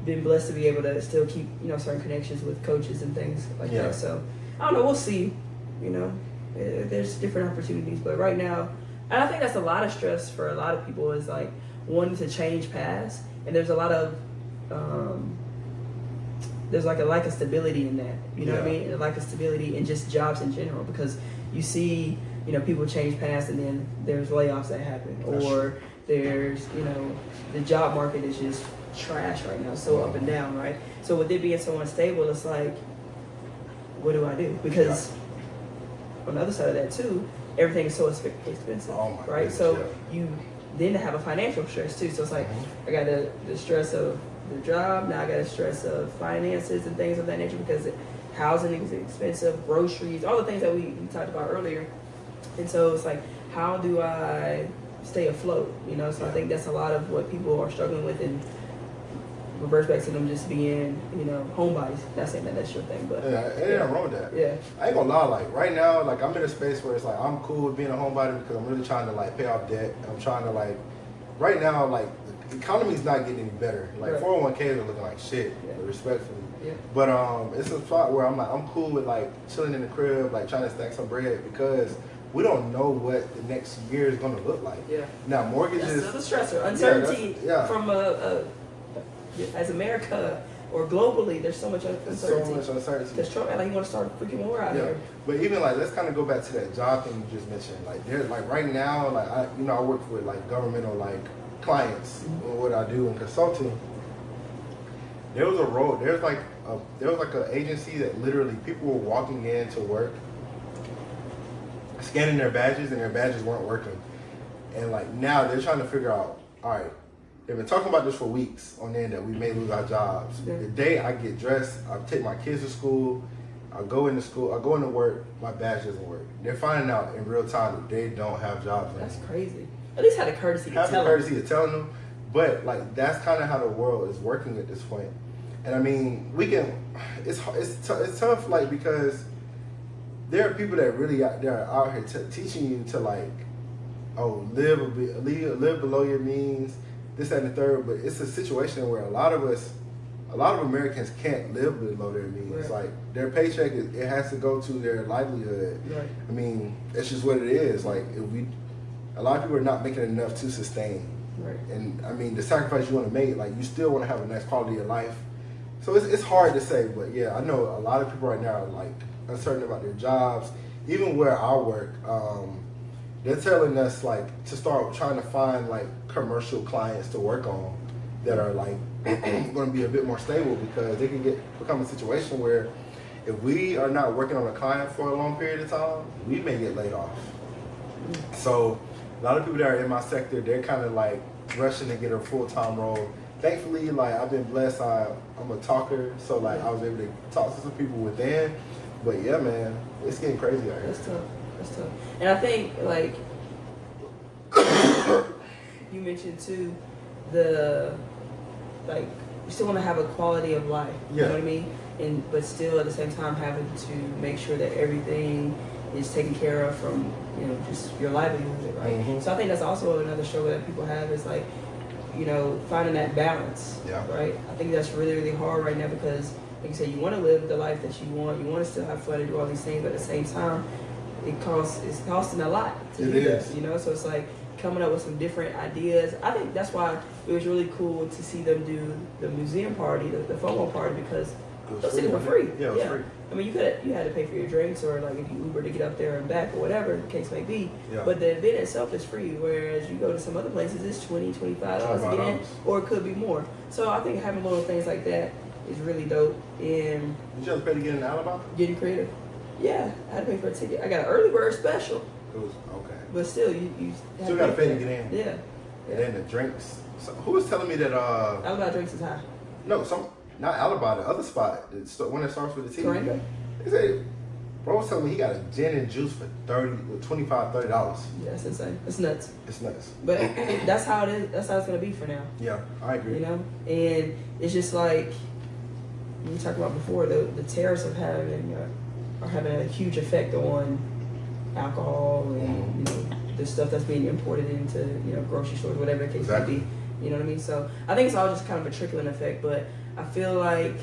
been blessed to be able to still keep certain connections with coaches and things like that. So I don't know. We'll see. There's different opportunities, but right now, and I think that's a lot of stress for a lot of people is like wanting to change paths, and there's a lot of there's like a lack of stability in that, you know what I mean? A lack of stability in just jobs in general, because you see, people change paths and then there's layoffs that happen, or there's, the job market is just trash right now, so up and down, right? So with it being so unstable, it's like, what do I do? Because on the other side of that too, everything is so expensive, Oh my right? goodness, So yeah. you then have a financial stress too. So it's like I got the stress of the job, now I got the stress of finances and things of that nature because housing is expensive, groceries, all the things that we talked about earlier. And so it's like, how do I stay afloat? You know, so I think that's a lot of what people are struggling with, and reverse back to them just being, you know, homebodies. Not saying that that's your thing, but Yeah, ain't nothing wrong with that. yeah. I ain't gonna lie, like right now, like I'm in a space where it's like I'm cool with being a homebody because I'm really trying to like pay off debt. I'm trying to like, right now, like the economy's not getting any better. Like Right. 401ks are looking like shit, Yeah. respectfully. Yeah. But it's a spot where I'm like, I'm cool with like chilling in the crib, like trying to stack some bread because we don't know what the next year is gonna look like. Yeah. Now mortgages. That's the stressor. Uncertainty yeah. from as America or globally, there's so much uncertainty. So much uncertainty. Because Trump, like, he want to start a freaking war out Yeah, here. but even like let's kind of go back to that job thing you just mentioned. Like there's like right now, like I work with like governmental like clients or what I do in consulting. There was a role. There was like an agency that literally people were walking in to work, scanning their badges, and their badges weren't working. And like now they're trying to figure out, all right, they've been talking about this for weeks on end that we may lose our jobs. Yeah. The day I get dressed, I take my kids to school, I go into school, I go into work, my badge doesn't work. They're finding out in real time that they don't have jobs anymore. That's crazy. At least had a courtesy to Have the tell them. courtesy of telling them, but like that's kind of how the world is working at this point. And I mean, we can. It's tough, like because there are people that really out there are out here teaching you to like, oh, live below your means, this that, and the third. But it's a situation where a lot of Americans can't live below their means. Right. Like their paycheck, it has to go to their livelihood. Right. I mean, it's just what it is. Like a lot of people are not making enough to sustain. Right. And I mean, the sacrifice you want to make, like you still want to have a nice quality of life. So it's hard to say, but yeah, I know a lot of people right now are like uncertain about their jobs. Even where I work, they're telling us like to start trying to find like commercial clients to work on that are like going to be a bit more stable because they can become a situation where if we are not working on a client for a long period of time, we may get laid off. So a lot of people that are in my sector, they're kind of like rushing to get a full-time role. Thankfully, like I've been blessed. I'm a talker, so like I was able to talk to some people within. But yeah, man, it's getting crazy out here. That's tough. And I think like you mentioned too, you still want to have a quality of life. You know what I mean? But still at the same time having to make sure that everything is taken care of from, you know, just your livelihood, right? Mm-hmm. So I think that's also another struggle that people have is like, you know, finding that balance, right? I think that's really, really hard right now because, like you said, you want to live the life that you want to still have fun and do all these things, but at the same time, it's costing a lot to do that, you know? So it's like coming up with some different ideas. I think that's why it was really cool to see them do the museum party, the FOMO party, because those things were free. Yeah, it was free. I mean, you had to pay for your drinks or like if you Uber to get up there and back or whatever the case may be. Yeah. But the event itself is free, whereas you go to some other places, it's $20, $25 to get in, or it could be more. So I think having little things like that is really dope. And did you have to pay to get in Alabama? Getting creative. Yeah, I had to pay for a ticket. I got an early bird special. It was okay. But still, you still got to pay to get in. Yeah. And then the drinks. So, who was telling me that? Alabama drinks is high. No, not Alabama. The other spot, the one that starts with the T. Correct. They say, bro was telling me he got a gin and juice for $25, $30. Yeah, that's insane. It's nuts. It's nuts. But that's how it is. That's how it's gonna be for now. Yeah, I agree. You know, and it's just like we talked about before. The tariffs are having a huge effect on alcohol and you know the stuff that's being imported into grocery stores, whatever the case may be. You know what I mean? So I think it's all just kind of a trickling effect. But I feel like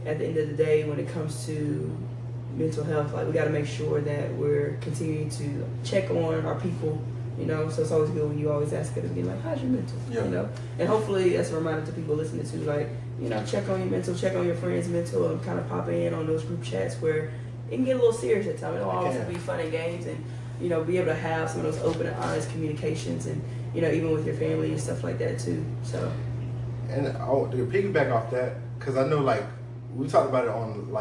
at the end of the day, when it comes to mental health, like we got to make sure that we're continuing to check on our people. You know, so it's always good when you always ask us again, like, how's your mental? Yeah. You know, and hopefully that's a reminder to people listening to, like, check on your mental, check on your friends' mental, and kind of pop in on those group chats where it can get a little serious at times. It don't always have to be fun and games, and be able to have some of those open and honest communications, and even with your family and stuff like that too. So, and to piggyback off that, because I know like we talked about it on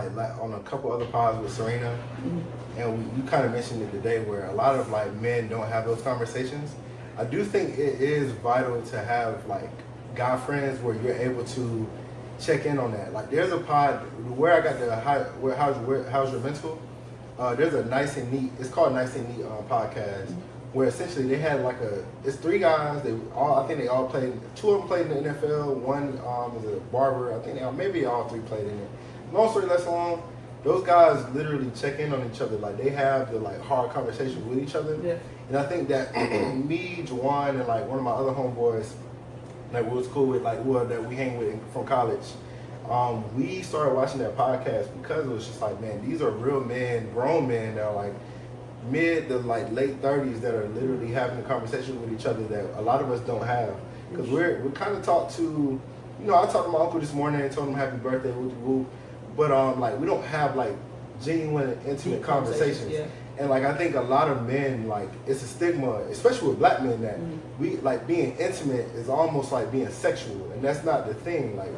on a couple other pods with Serena, and you kind of mentioned it today, where a lot of like men don't have those conversations. I do think it is vital to have like guy friends where you're able to check in on that. Like there's a pod where I got the how's your mental. There's a Nice and Neat. It's called Nice and Neat podcast, where essentially they had like it's 3 guys. I think they all played. 2 of them played in the NFL. One is a barber. I think maybe all 3 played in it. Long story less long, those guys literally check in on each other. Like they have the like hard conversations with each other. Yeah. And I think that me, Juwan, and like one of my other homeboys, like we was cool with, like that we hang with from college. We started watching that podcast because it was just like, man, these are real men, grown men that are like mid to like late 30s that are literally having a conversation with each other that a lot of us don't have. Because we're kind of taught to, I talked to my uncle this morning and told him happy birthday, woo. But like we don't have like genuine, intimate conversations. Yeah. And like I think a lot of men, like it's a stigma, especially with black men, that we like being intimate is almost like being sexual, and that's not the thing. Like,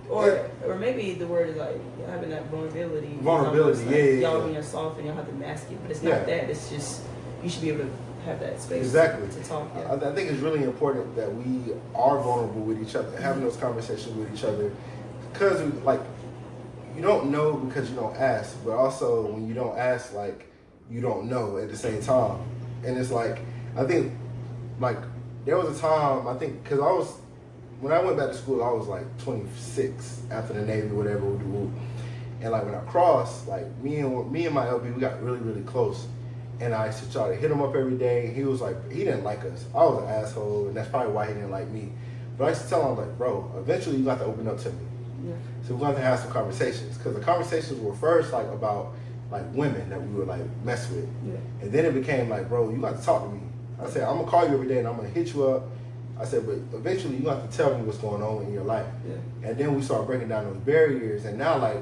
or maybe the word is like having that vulnerability. Vulnerability, like, y'all being soft and y'all have to mask it, but it's not that. It's just you should be able to have that space to talk. Yeah. I think it's really important that we are vulnerable with each other, having those conversations with each other, because like you don't know because you don't ask, but also when you don't ask, like you don't know at the same time. And it's like, I think, like, there was a time, I think, because when I went back to school, I was like 26 after the Navy, whatever. And like when I crossed, like me and my LB, we got really, really close. And I used to try to hit him up every day. He was like, he didn't like us. I was an asshole, and that's probably why he didn't like me. But I used to tell him, like, bro, eventually you got to open up to me. Yeah. So we're going to have some conversations. Because the conversations were first like about like women that we would like mess with. Yeah. And then it became like, bro, you got to talk to me. I said, I'm gonna call you every day and I'm gonna hit you up. I said, but eventually you have to tell me what's going on in your life. Yeah. And then we started breaking down those barriers. And now like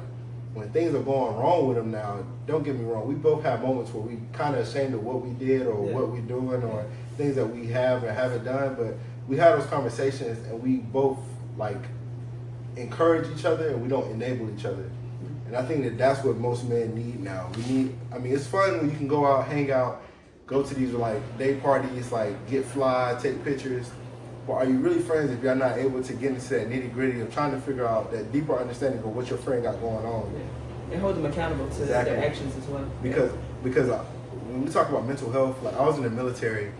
when things are going wrong with them now, don't get me wrong, we both have moments where we kind of ashamed of what we did or what we're doing or things that we have or haven't done. But we have those conversations and we both like encourage each other and we don't enable each other. And I think that that's what most men need now. It's fun when you can go out, hang out, go to these like day parties, like get fly, take pictures. But are you really friends if you're not able to get into that nitty gritty of trying to figure out that deeper understanding of what your friend got going on? Yeah. And hold them accountable to their actions as well. Because when we talk about mental health, like I was in the military,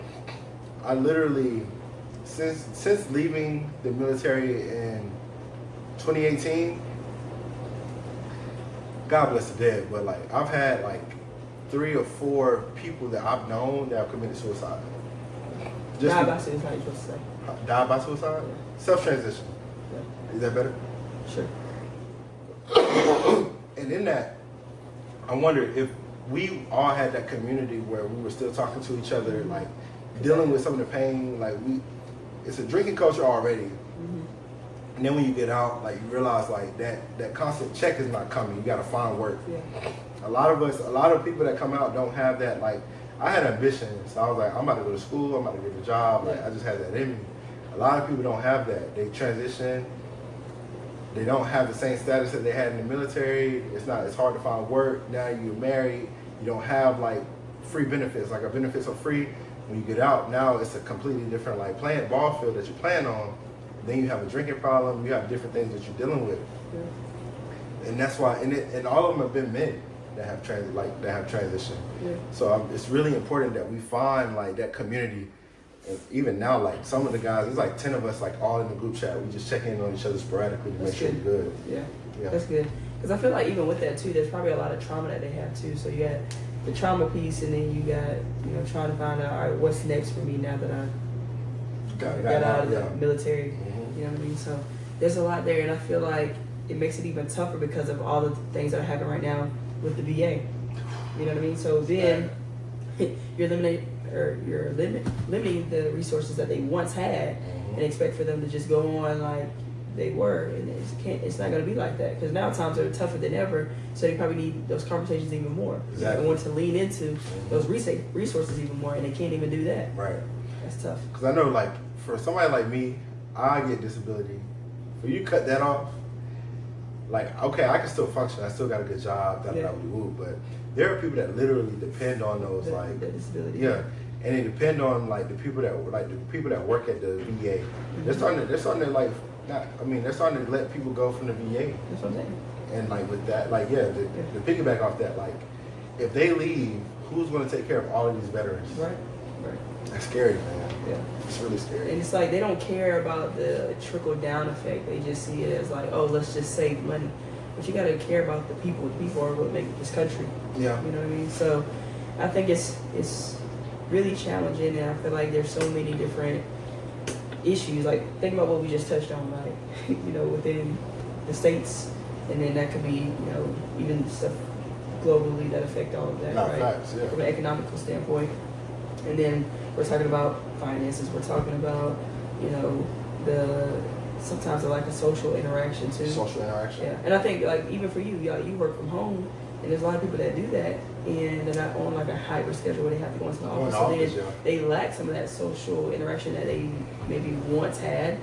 I literally, since leaving the military in 2018, God bless the dead, but like I've had like 3 or 4 people that I've known that have committed suicide. Died by suicide, you're supposed to say. Died by suicide? Yeah. Self-transition. Yeah. Is that better? Sure. And in that, I wonder if we all had that community where we were still talking to each other, like dealing with some of the pain, like it's a drinking culture already. And then when you get out, like you realize like that constant check is not coming. You gotta find work. Yeah. A lot of people that come out don't have that. Like I had ambitions. So I was like, I'm about to go to school, I'm about to get a job. Like I just had that in me. A lot of people don't have that. They transition. They don't have the same status that they had in the military. It's hard to find work. Now you're married. You don't have like free benefits. Like our benefits are free. When you get out, now it's a completely different like ball field that you're playing on. Then you have a drinking problem. You have different things that you're dealing with, and that's why. And all of them have been men that have transitioned. Yeah. So it's really important that we find like that community. And even now, like some of the guys, there's like 10 of us, like all in the group chat. We just check in on each other sporadically to make sure we're good. Yeah, that's good. Because I feel like even with that too, there's probably a lot of trauma that they have too. So you got the trauma piece, and then you got trying to find out, all right, what's next for me now that I got out of the military. Mm-hmm. You know what I mean? So there's a lot there, and I feel like it makes it even tougher because of all the things that are happening right now with the VA. You know what I mean? So then you're limiting the resources that they once had, and expect for them to just go on like they were, and it's not going to be like that, because now times are tougher than ever, so they probably need those conversations even more. Exactly. They want to lean into those resources even more, and they can't even do that. Right. That's tough. Because I know, like, for somebody like me, I get disability. For you cut that off, like, okay, I can still function. I still got a good job, Yeah. but there are people that literally depend on those, like, the disability. yeah, and they depend on like the people that work at the VA. They're starting to like, they're starting to let people go from the VA. That's what I'm saying. And like with that, like the piggyback off that, like if they leave, who's going to take care of all of these veterans? Right. That's scary, man. Yeah. It's really scary. And it's like they don't care about the trickle down effect. They just see it as like, oh, let's just save money. But you got to care about the people. The people are what make this country. Yeah. You know what I mean? So I think it's really challenging, and I feel like there's so many different issues. Like think about what we just touched on, like within the states, and then that could be even stuff globally that affect all of that, right? Facts, yeah. From an economical standpoint, and then we're talking about finances. We're talking about sometimes the lack of social interaction too. Social interaction. Yeah, and I think like even for you, you work from home, and there's a lot of people that do that, and they're not on like a hybrid schedule where they have to go into the office. So then they lack some of that social interaction that they maybe once had,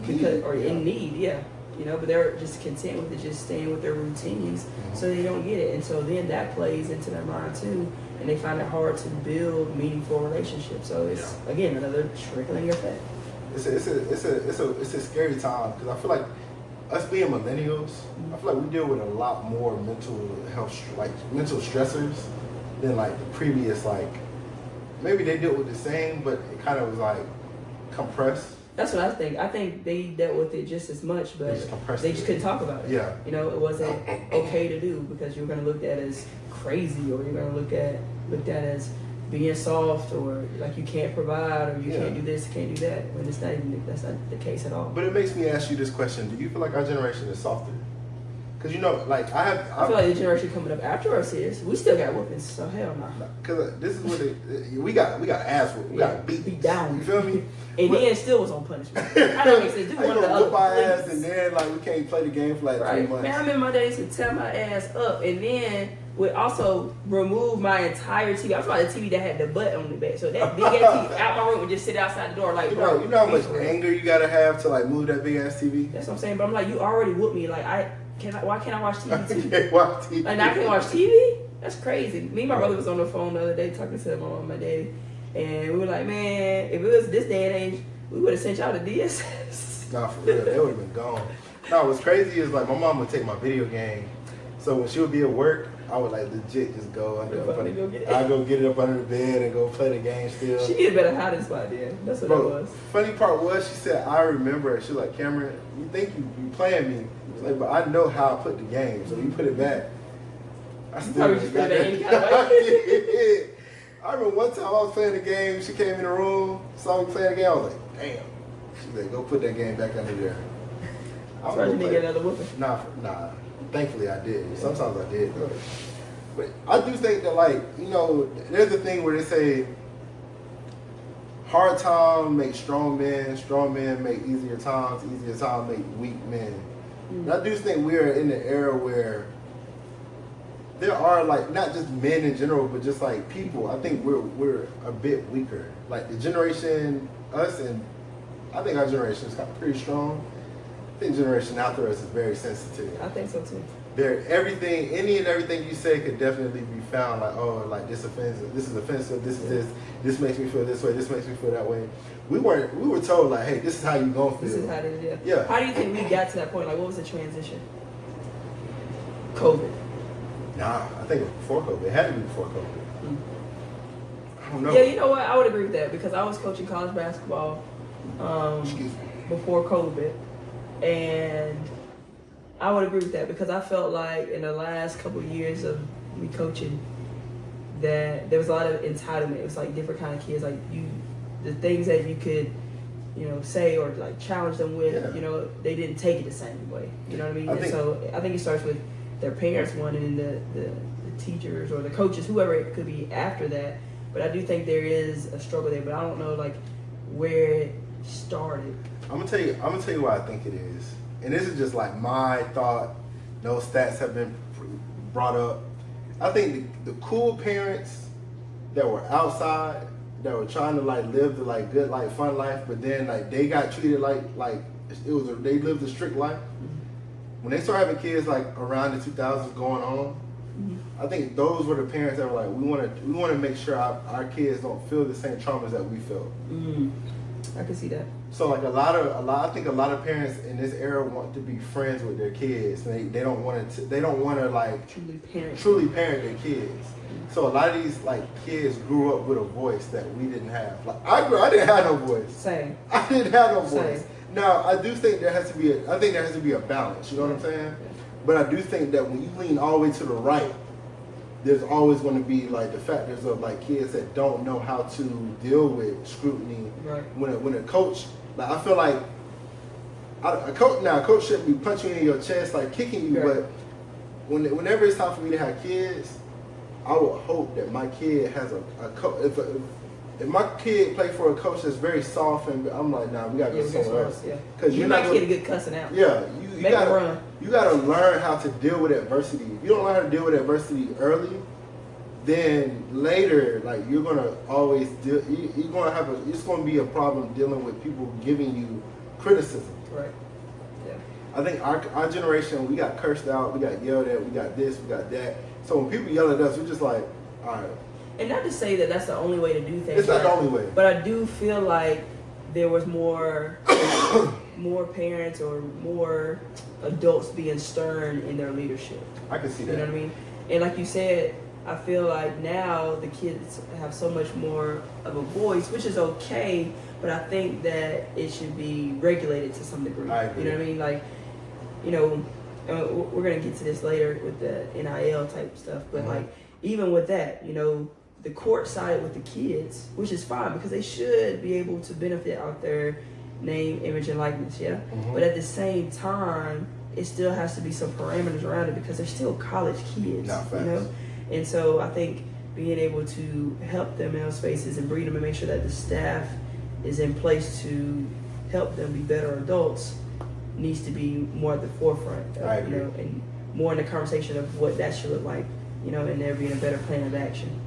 in need, yeah. But they're just content with it, just staying with their routines, so they don't get it, and so then that plays into their mind too, and they find it hard to build meaningful relationships. So it's again another trickling effect. It's a scary time because I feel like us being millennials, I feel like we deal with a lot more mental health, like mental stressors than like the previous, like maybe they dealt with the same, but it kind of was like compressed. That's what I think. I think they dealt with it just as much, but they just couldn't talk about it. Yeah. It wasn't okay to do because you're going to look at it as crazy, or you're going to looked at as being soft, or like you can't provide, or you can't do this, can't do that. When that's not the case at all. But it makes me ask you this question: do you feel like our generation is softer? Because I feel like the generation coming up after us we still got whoopings, so hell no. Because this is what we got ass whooped, we got beat down. You feel me? And then still was on punishment. I don't make sense. Do one of the other whoop our ass, and then like we can't play the game for like 3 months. Man, I remember my days to tear my ass up, and then would also remove my entire TV. I was like the TV that had the butt on the back, so that big ass TV out my room would just sit outside the door like, you know how much anger you gotta have to like move that big ass TV. That's what I'm saying. But I'm like, you already whooped me. Like why can't I watch TV too? Can't watch TV. Like I can watch TV? That's crazy. Me and my brother was on the phone the other day talking to my mom and my daddy, and we were like, man, if it was this day and age, we would have sent y'all to DSS. Nah, for real, they would have been gone. No, what's crazy is like my mom would take my video game, so when she would be at work, I would like legit just go I'd go get it up under the bed and go play the game still. She need a better hiding spot then. That's what it was. Funny part was she said, I remember, she was like, Cameron, you think you playing me? Like, but I know how I put the game, so you put it back. I still probably just put it back any kind of way. I remember one time I was playing the game, she came in the room, saw me playing the game, I was like, damn. She's like, go put that game back under there. I'm surprised you didn't get another whooping. Nah. Thankfully I did. Sometimes I did. But I do think that like, there's a thing where they say hard time make strong men make easier times make weak men. And I do think we're in the era where there are like not just men in general, but just like people. I think we're a bit weaker. Like the generation, us, and I think our generation is pretty strong. I think the generation after us is very sensitive. I think so too. Any and everything you say could definitely be found like, oh, like this offensive, this is offensive, this is this makes me feel this way, this makes me feel that way. We were told like, hey, this is how you gonna feel. This is how it is, yeah. How do you think we got to that point? Like, what was the transition? COVID. Nah, I think it was before COVID. It had to be before COVID. I don't know. Yeah, you know what? I would agree with that because I was coaching college basketball before COVID, and I would agree with that because I felt like in the last couple of years of me coaching that there was a lot of entitlement. It was like different kind of kids, like the things that you could, say or like challenge them with, they didn't take it the same way. You know what I mean? So I think it starts with their parents one and then the teachers or the coaches, whoever it could be after that. But I do think there is a struggle there, but I don't know like where it started. I'm gonna tell you why I think it is. And this is just like my thought. No stats have been brought up. I think the cool parents that were outside, that were trying to like live the like good like fun life, but then like they got treated like they lived a strict life. when they start having kids like around the 2000s going on, I think those were the parents that were like, we want to make sure our kids don't feel the same traumas that we felt. I can see that. So like I think a lot of parents in this era want to be friends with their kids. They don't want to like truly parent their kids. So a lot of these like kids grew up with a voice that we didn't have. Like I didn't have no voice. Same. I didn't have no voice. Same. Now I do think there has to be a balance. You know what I'm saying? Yeah. But I do think that when you lean all the way to the right, there's always going to be like the factors of like kids that don't know how to deal with scrutiny. Right. When a coach, like I feel like a coach shouldn't be punching you in your chest like kicking you, right. But whenever it's time for me to have kids, I would hope that my kid has a coach. If my kid play for a coach that's very soft, and I'm like, nah, we gotta go somewhere else. Yeah. Because you're not kid a good cussing out. Yeah, you gotta run. You gotta learn how to deal with adversity. If you don't learn how to deal with adversity early, then later, like you're gonna always deal. You're gonna have it's gonna be a problem dealing with people giving you criticism. Right. Yeah. I think our generation, we got cursed out, we got yelled at, we got this, we got that. So when people yell at us, we're just like, all right. And not to say that that's the only way to do things. It's not the only way. But I do feel like there was more parents or more adults being stern in their leadership. I can see that. You know what I mean? And like you said, I feel like now the kids have so much more of a voice, which is okay, but I think that it should be regulated to some degree. I agree. You know what I mean? Like, you know, we're going to get to this later with the NIL type stuff, but like, even with that, you know, the court side with the kids, which is fine because they should be able to benefit out their name, image, and likeness, yeah? But at the same time, it still has to be some parameters around it because they're still college kids, you know? And so I think being able to help them in those spaces and breed them and make sure that the staff is in place to help them be better adults needs to be more at the forefront of, you know, and more in the conversation of what that should look like, you know, and there being a better plan of action.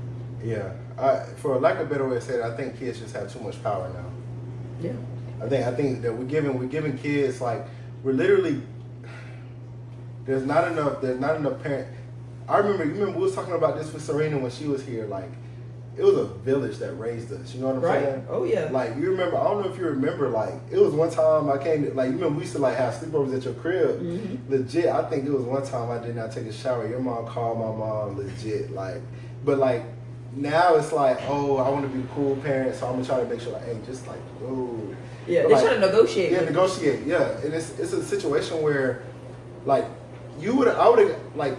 Yeah, for lack of a better way to say it, I think kids just have too much power now. Yeah, I think that we're giving kids like we're literally there's not enough parent. You remember we was talking about this with Serena when she was here. Like it was a village that raised us. You know what I'm saying? Oh yeah. Like you remember? I don't know if you remember. Like it was one time I came to, like you remember we used to like have sleepovers at your crib. Legit, I think it was one time I did not take a shower. Your mom called my mom. Legit, like, but like. Now it's like, oh, I want to be a cool parent, so I'm gonna try to make sure, like, hey, just like, oh, yeah, but they're like, trying to negotiate. Yeah, negotiate, yeah, and it's a situation where, like, I would have, like,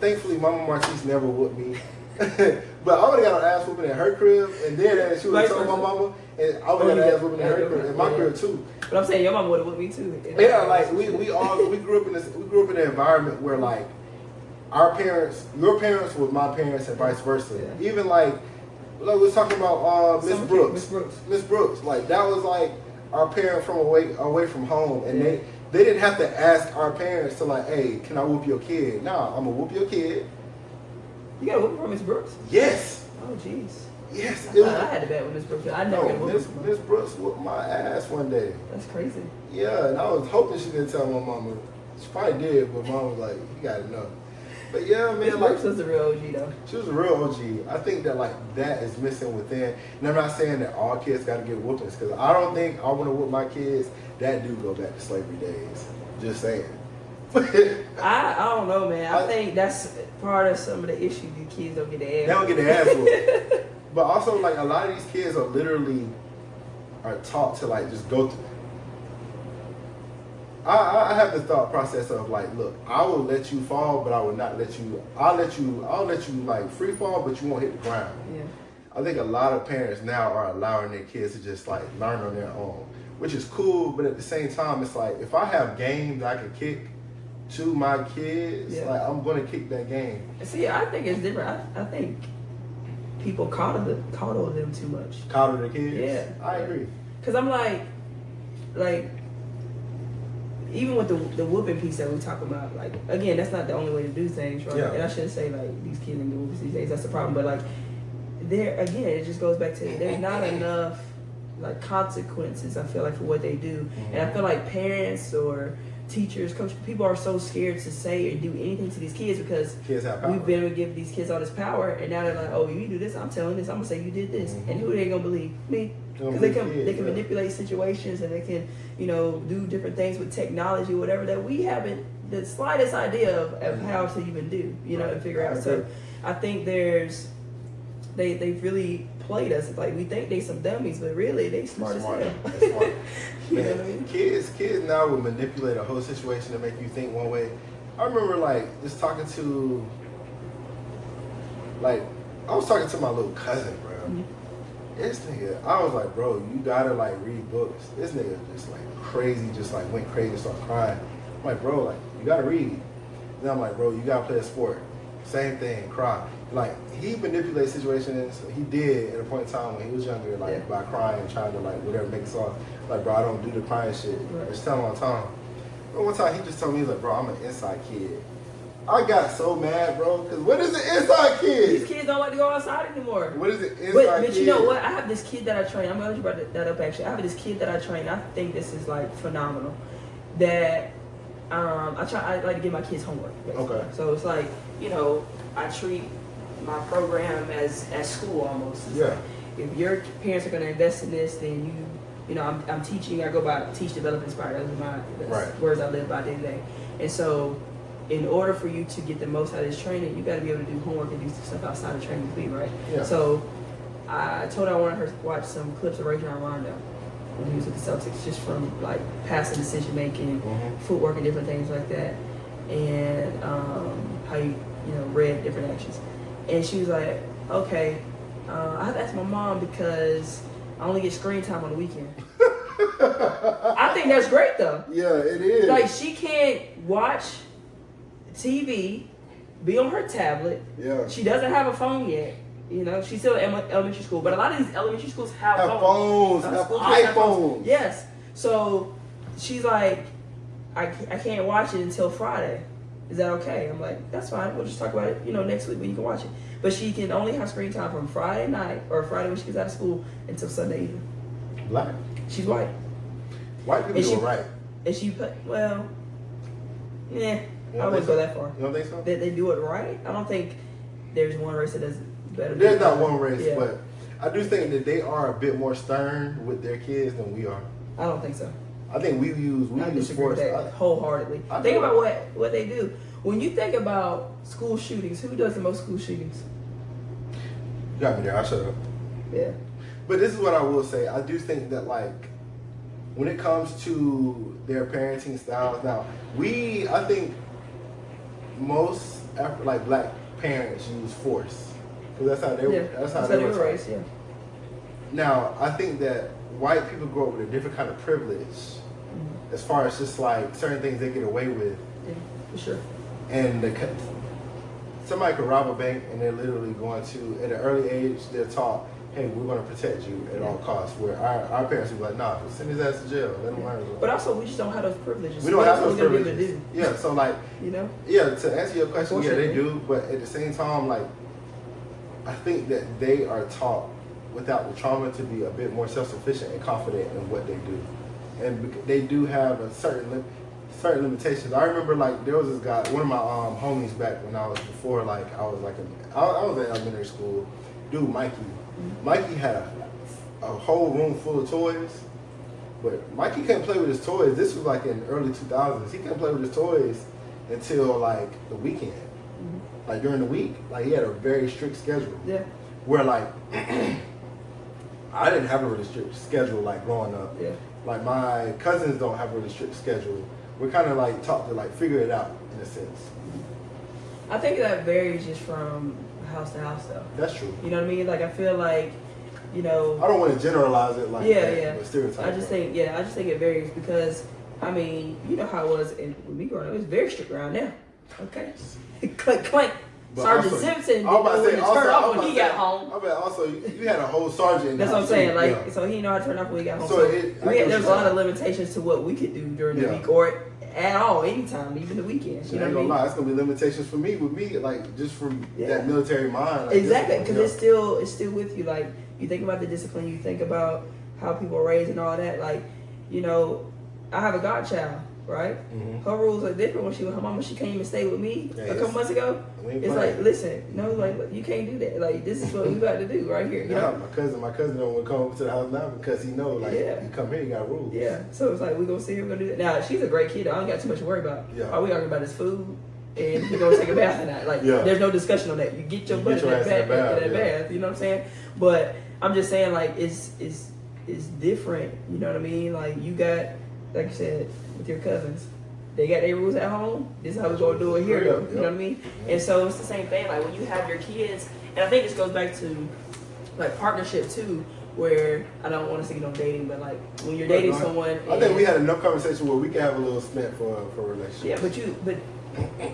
thankfully, Mama Martise never whooped me, but I would have got an ass whooping at her crib, and then she would have told my mama, and I would have got an ass whooping at her crib, and my crib too. But I'm saying your mama would have whooped me too. Yeah, like we grew up in an environment where like. Your parents were my parents, and vice versa. Yeah. Even like we was talking about Miss Brooks. Like that was like our parent from away from home, and they didn't have to ask our parents to like, hey, can I whoop your kid? Nah, I'm gonna whoop your kid. You got a whooping from Miss Brooks? Yes. Oh jeez. Yes. I had a bet with Miss Brooks. I never got a whooping from her. Miss Brooks whooped my ass one day. That's crazy. Yeah, and I was hoping she didn't tell my mama. She probably did, but mom was like, you gotta know. But yeah, man, Miss Brooks was the real OG though. She was a real OG. I think that like that is missing within. And I'm not saying that all kids got to get whoopings because I don't think I want to whoop my kids. That do go back to slavery days. Just saying. I don't know, man. I think that's part of some of the issues. The kids don't get their ass. They don't get their ass whooped. But also like a lot of these kids are literally taught to like just go through. I have the thought process of like, look, I will let you fall, but I will not let you. I'll let you like free fall, but you won't hit the ground. Yeah. I think a lot of parents now are allowing their kids to just like learn on their own, which is cool. But at the same time, it's like if I have games I can kick to my kids, like I'm gonna kick that game. See, I think it's different. I think people coddle them too much. Coddle the kids. Yeah, I agree. Cause I'm like. Even with the whooping piece that we talk about, like again, that's not the only way to do things, right? Yeah. And I shouldn't say like these kids and whoopings these days. That's the problem. But like, there again, it just goes back to there's not enough like consequences. I feel like for what they do, and I feel like parents or teachers, coaches, people are so scared to say or do anything to these kids because Kids have power. we've been able to give these kids all this power, and now they're like, oh, you do this, I'm telling this, I'm gonna say you did this, and who they gonna believe? Me, because they can manipulate situations and they can, you know, do different things with technology, whatever that we haven't the slightest idea of how to even do, you know, and figure out. So I think they've really played us. It's like we think they some dummies, but really they smart as hell. Smart. You know what I mean? Kids now will manipulate a whole situation to make you think one way. I remember like just talking to, like, I was talking to my little cousin, bro. Mm-hmm. This nigga, I was like, bro, you gotta like read books. This nigga just like crazy, just like went crazy and started crying. I'm like, bro, like you gotta read. Then I'm like, bro, you gotta play a sport. Same thing, cry. Like he manipulates situations. He did at a point in time when he was younger, like by crying and trying to like whatever make it soft. Like, bro, I don't do the crying shit. Right. Just tell him all the time. But one time he just told me, he's like, bro, I'm an inside kid. I got so mad, bro, because what is an inside kid? These kids don't like to go outside anymore. What is an inside but kid? you know what? I have this kid that I train. I'm glad you brought that up, actually. I have this kid that I train. I think this is like phenomenal. That I like to give my kids homework. Basically. Okay. So it's like, you know, I treat my program as school almost. It's like, if your parents are going to invest in this, then you know, I'm teaching. I go by teach, develop, inspire. Those are my words I live by day to day. And so, in order for you to get the most out of this training, you got to be able to do homework and do stuff outside of training with me, right? Yeah. So I told her I wanted her to watch some clips of Rajon Rondo when he was with the Celtics, just from like passive decision making, footwork, and different things like that, and how you know read different actions. And she was like, okay, I have to ask my mom because I only get screen time on the weekend. I think that's great though. Yeah, it is. Like she can't watch TV, be on her tablet. Yeah. She doesn't have a phone yet. You know, she's still in elementary school, but a lot of these elementary schools have phones. Have iPhones. Yes. So she's like, I can't watch it until Friday. Is that okay? I'm like, that's fine. We'll just talk about it, you know, next week when you can watch it. But she can only have screen time from Friday night or Friday when she gets out of school until Sunday evening. Black. She's white. White people do it right. And she put, well, yeah, I wouldn't go that far. You don't think so? They do it right. I don't think there's one race that does it better. There's not one race, but I do think that they are a bit more stern with their kids than we are. I don't think so. I think we use force wholeheartedly. Think about what they do. When you think about school shootings, who does the most school shootings? You got me there. I shut up. Yeah. But this is what I will say. I do think that like when it comes to their parenting styles, now I think most like black parents use force because that's how they were raised. Yeah. Now I think that white people grow up with a different kind of privilege, as far as just like certain things they get away with. Yeah, for sure. And somebody could rob a bank, and they're literally going to, at an early age, they're taught, hey, we're going to protect you at all costs. Where our parents would be like, nah, send his ass to jail. Let him learn. But also, we just don't have those privileges. We don't have those privileges. Yeah, so like, you know? Yeah, to answer your question, yeah, they do. But at the same time, like, I think that they are taught without the trauma to be a bit more self-sufficient and confident in what they do. And they do have a certain limitations. I remember like there was this guy, one of my homies back when I was in elementary school, dude Mikey. Mikey had a whole room full of toys, but Mikey couldn't play with his toys. This was like in the early 2000s. He couldn't play with his toys until like the weekend. Like during the week, like he had a very strict schedule. Yeah. Where like I didn't have a really strict schedule like growing up. Yeah. Like my cousins don't have a really strict schedule. We're kind of like taught to like figure it out in a sense. I think that varies just from house to house though. That's true. You know what I mean? Like I feel like, you know, I don't want to generalize it like that, but stereotype. I just think it varies because I mean, you know how it was when we growing up. It was very strict around there. Okay. Clink clink. But Sergeant also, Simpson didn't know when to turn off when he got home. I bet also you had a whole sergeant. That's what I'm saying. Like, so he didn't know how to turn off when he got home. So there's a lot of limitations to what we could do during the week or at all, anytime, even the weekends. You know what I mean? It's gonna be limitations for me with me, like just from that military mind. Like, exactly, because it's still with you. Like you think about the discipline, you think about how people are raised and all that. Like, you know, I have a godchild. right? Mhm. Her rules are different when she with her mama. She can't even stay with me Yeah, a couple months ago. It's like, listen, no, like you can't do that. Like this is what we about to do right here. You know? My cousin don't want to come over to the house now because he know like you come here, you got rules. Yeah. So it's like we gonna see her, we're gonna do that. Now she's a great kid. I don't got too much to worry about. Yeah. All we arguing about is food. And we're gonna take a bath tonight. Like, there's no discussion on that. You get your butt in that bath. You know what I'm saying? But I'm just saying, like, it's different. You know what I mean? Like, you got, like you said, with your cousins, they got their rules at home. This is how we're gonna do it here, though. You know what I mean? And so it's the same thing. Like when you have your kids, and I think this goes back to like partnership too. Where I don't want to say dating, but like when you're dating someone. I think we had enough conversation where we can have a little stint for a relationship. Yeah, but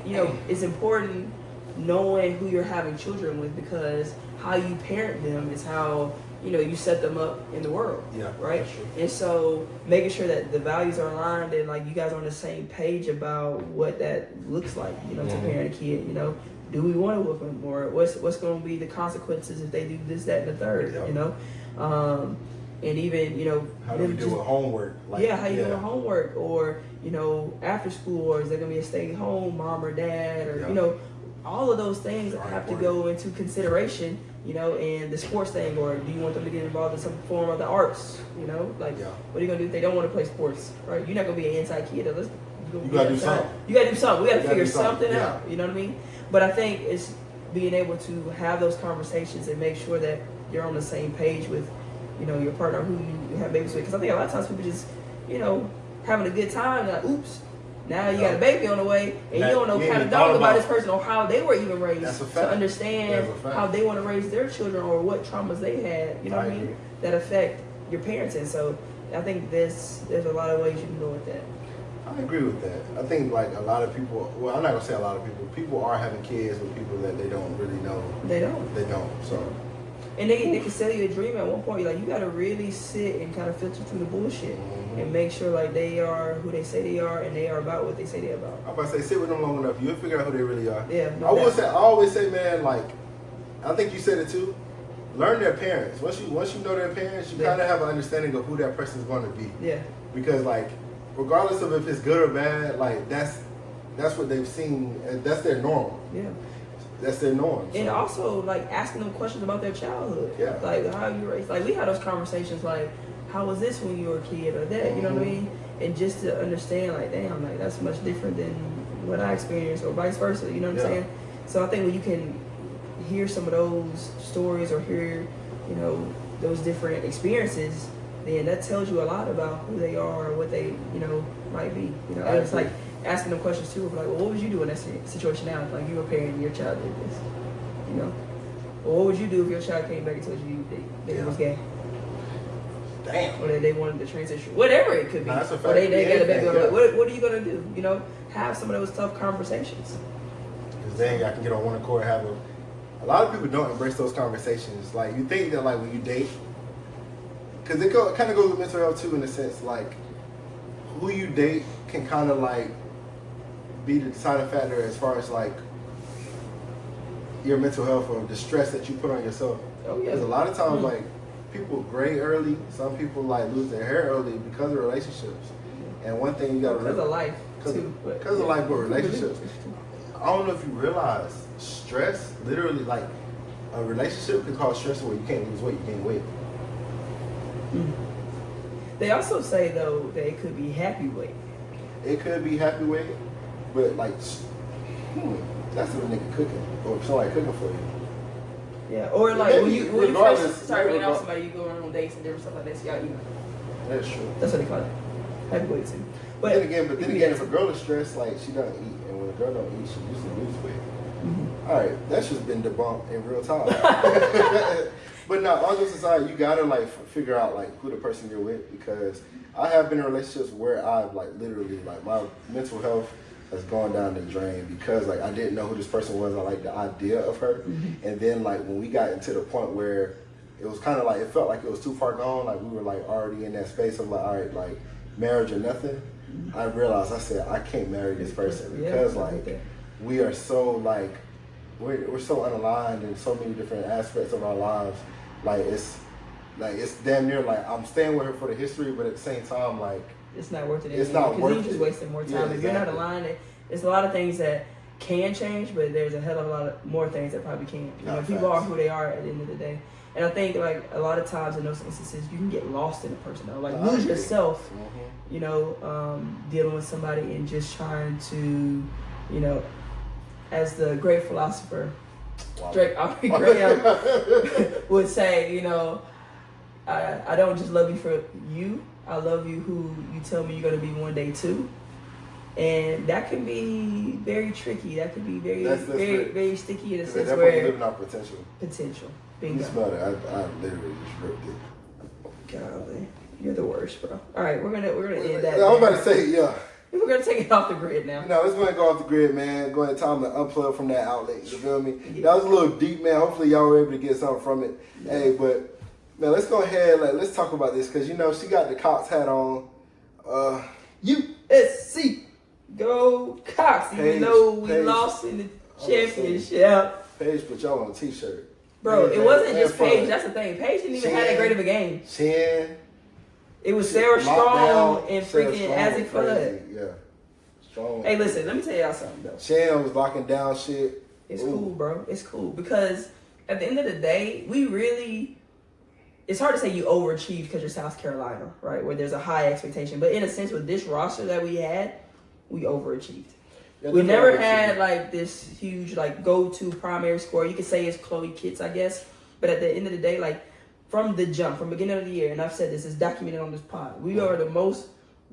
you know, it's important knowing who you're having children with, because how you parent them is how, you know, you set them up in the world. Yeah, right. That's true. And so making sure that the values are aligned and like you guys are on the same page about what that looks like, you know, to parent a kid. You know, do we want to whoop them, or what's going to be the consequences if they do this, that, and the third? Yeah. You know. And even, you know, how do we do with homework? Like, how you doing homework, or you know, after school, or is there gonna be a stay home mom or dad, or you know, all of those things have to go into consideration. You know, and the sports thing, or do you want them to get involved in some form of the arts? You know, like what are you gonna do if they don't want to play sports? Right? You're not gonna be an inside kid. You gotta do something. You gotta do something. We gotta figure something out. You know what I mean? But I think it's being able to have those conversations and make sure that you're on the same page with, you know, your partner who you have babies with. Because I think a lot of times people just, you know, having a good time, like, oops, now you got a baby on the way, and you don't know kind of dog about this person or how they were even raised to understand how they want to raise their children or what traumas they had, you know what I mean, that affect your parents. And so I think there's a lot of ways you can go with that. I agree with that. I think like a lot of people, well, I'm not gonna say a lot of people are having kids with people that they don't really know. They don't. So. And they can sell you a dream at one point. Like, you got to really sit and kind of filter through the bullshit and make sure like they are who they say they are and they are about what they say they're about. I'm about to say, sit with them long enough, you'll figure out who they really are. Yeah. I always say, man, like, I think you said it too. Learn their parents. Once you know their parents, you kind of have an understanding of who that person is going to be. Yeah. Because like, regardless of if it's good or bad, like that's what they've seen. That's their norm. Yeah. That's their norm. And also, like, asking them questions about their childhood. Yeah. Like, how you raised. Like, we had those conversations, like, how was this when you were a kid or that, you know what I mean? And just to understand, like, damn, like, that's much different than what I experienced or vice versa, you know what I'm saying? So I think when you can hear some of those stories or hear, you know, those different experiences, then that tells you a lot about who they are or what they, you know, might be. You know, and it's like asking them questions too, like, well, what would you do in that situation now? Like, you were a parent and your child did this, you know? Or what would you do if your child came back and told you they was gay? Damn. Or that they wanted to transition, whatever it could be. That's a fact. Or they got a baby. Like, what are you gonna do? You know, have some of those tough conversations. Because then I can get on one accord, have a lot of people don't embrace those conversations. Like, you think that like when you date, because it kind of goes with mental health too, in a sense, like who you date can kind of like be the deciding factor as far as like your mental health or the stress that you put on yourself. Oh yeah. Because a lot of times like people gray early, some people like lose their hair early because of relationships. And one thing you got to because of life too. Because of life, but relationships. I don't know if you realize stress, literally, like a relationship can cause stress where you can't lose weight, you gain weight. They also say though that it could be happy weight. It could be happy weight, but like, that's if a nigga cooking or somebody cooking for you. Yeah, or like when you first start meeting out somebody, you go on dates and different stuff like that. So y'all eat. That's true. That's what they call it. Happy weight too. But then again, if a girl is stressed, like she doesn't eat, and when a girl don't eat, she usually lose weight. All right, that's just been debunked in real time. But no, all jokes aside, you gotta like figure out like who the person you're with, because I have been in relationships where I've like literally like my mental health has gone down the drain because like I didn't know who this person was. I like the idea of her, and then like when we got into the point where it was kind of like it felt like it was too far gone, like we were like already in that space of like, all right, like marriage or nothing. I realized, I said, I can't marry this person because like we are so like we're so unaligned in so many different aspects of our lives. Like it's damn near like I'm staying with her for the history, but at the same time like it's not worth it. It's not worth because you're just wasting more time. If you're not aligned, it's a lot of things that can change, but there's a hell of a lot of more things that probably can't. You know, people are who they are at the end of the day. And I think like a lot of times in those instances, you can get lost in a person, like lose yourself. You know, dealing with somebody and just trying to, you know, as the great philosopher Drake Graham would say, you know, I don't just love you for you. I love you who you tell me you're going to be one day too. And that can be very tricky. That can be very sticky in a sense where living out potential. Bingo. You smelled it. I literally just ripped it. Golly, you're the worst, bro. All right, we're gonna end that. I was about to say, yeah. We're gonna take it off the grid now. No, let's go and go off the grid, man. Go ahead, time to unplug from that outlet. You feel me? Yeah. That was a little deep, man. Hopefully, y'all were able to get something from it. Yeah. Hey, but man, let's go ahead. Let's talk about this because you know she got the Cox hat on. USC. Go Cox, even though we lost in the championship. Paige put y'all on a t-shirt. Bro, it wasn't just Paige. That's the thing. Paige didn't even have that great of a game. It was Sarah Strong and freaking Azzy Flood. Yeah. Strong. Hey, listen, let me tell y'all something, though. Shan was locking down shit. It's cool, bro. It's cool. Because at the end of the day, it's hard to say you overachieved because you're South Carolina, right? Where there's a high expectation. But in a sense, with this roster that we had, we overachieved. Yeah, we never had like this huge like go-to primary scorer. You could say it's Chloe Kitts, I guess. But at the end of the day, like from the jump, from beginning of the year, and I've said this, it's documented on this pod. We are the most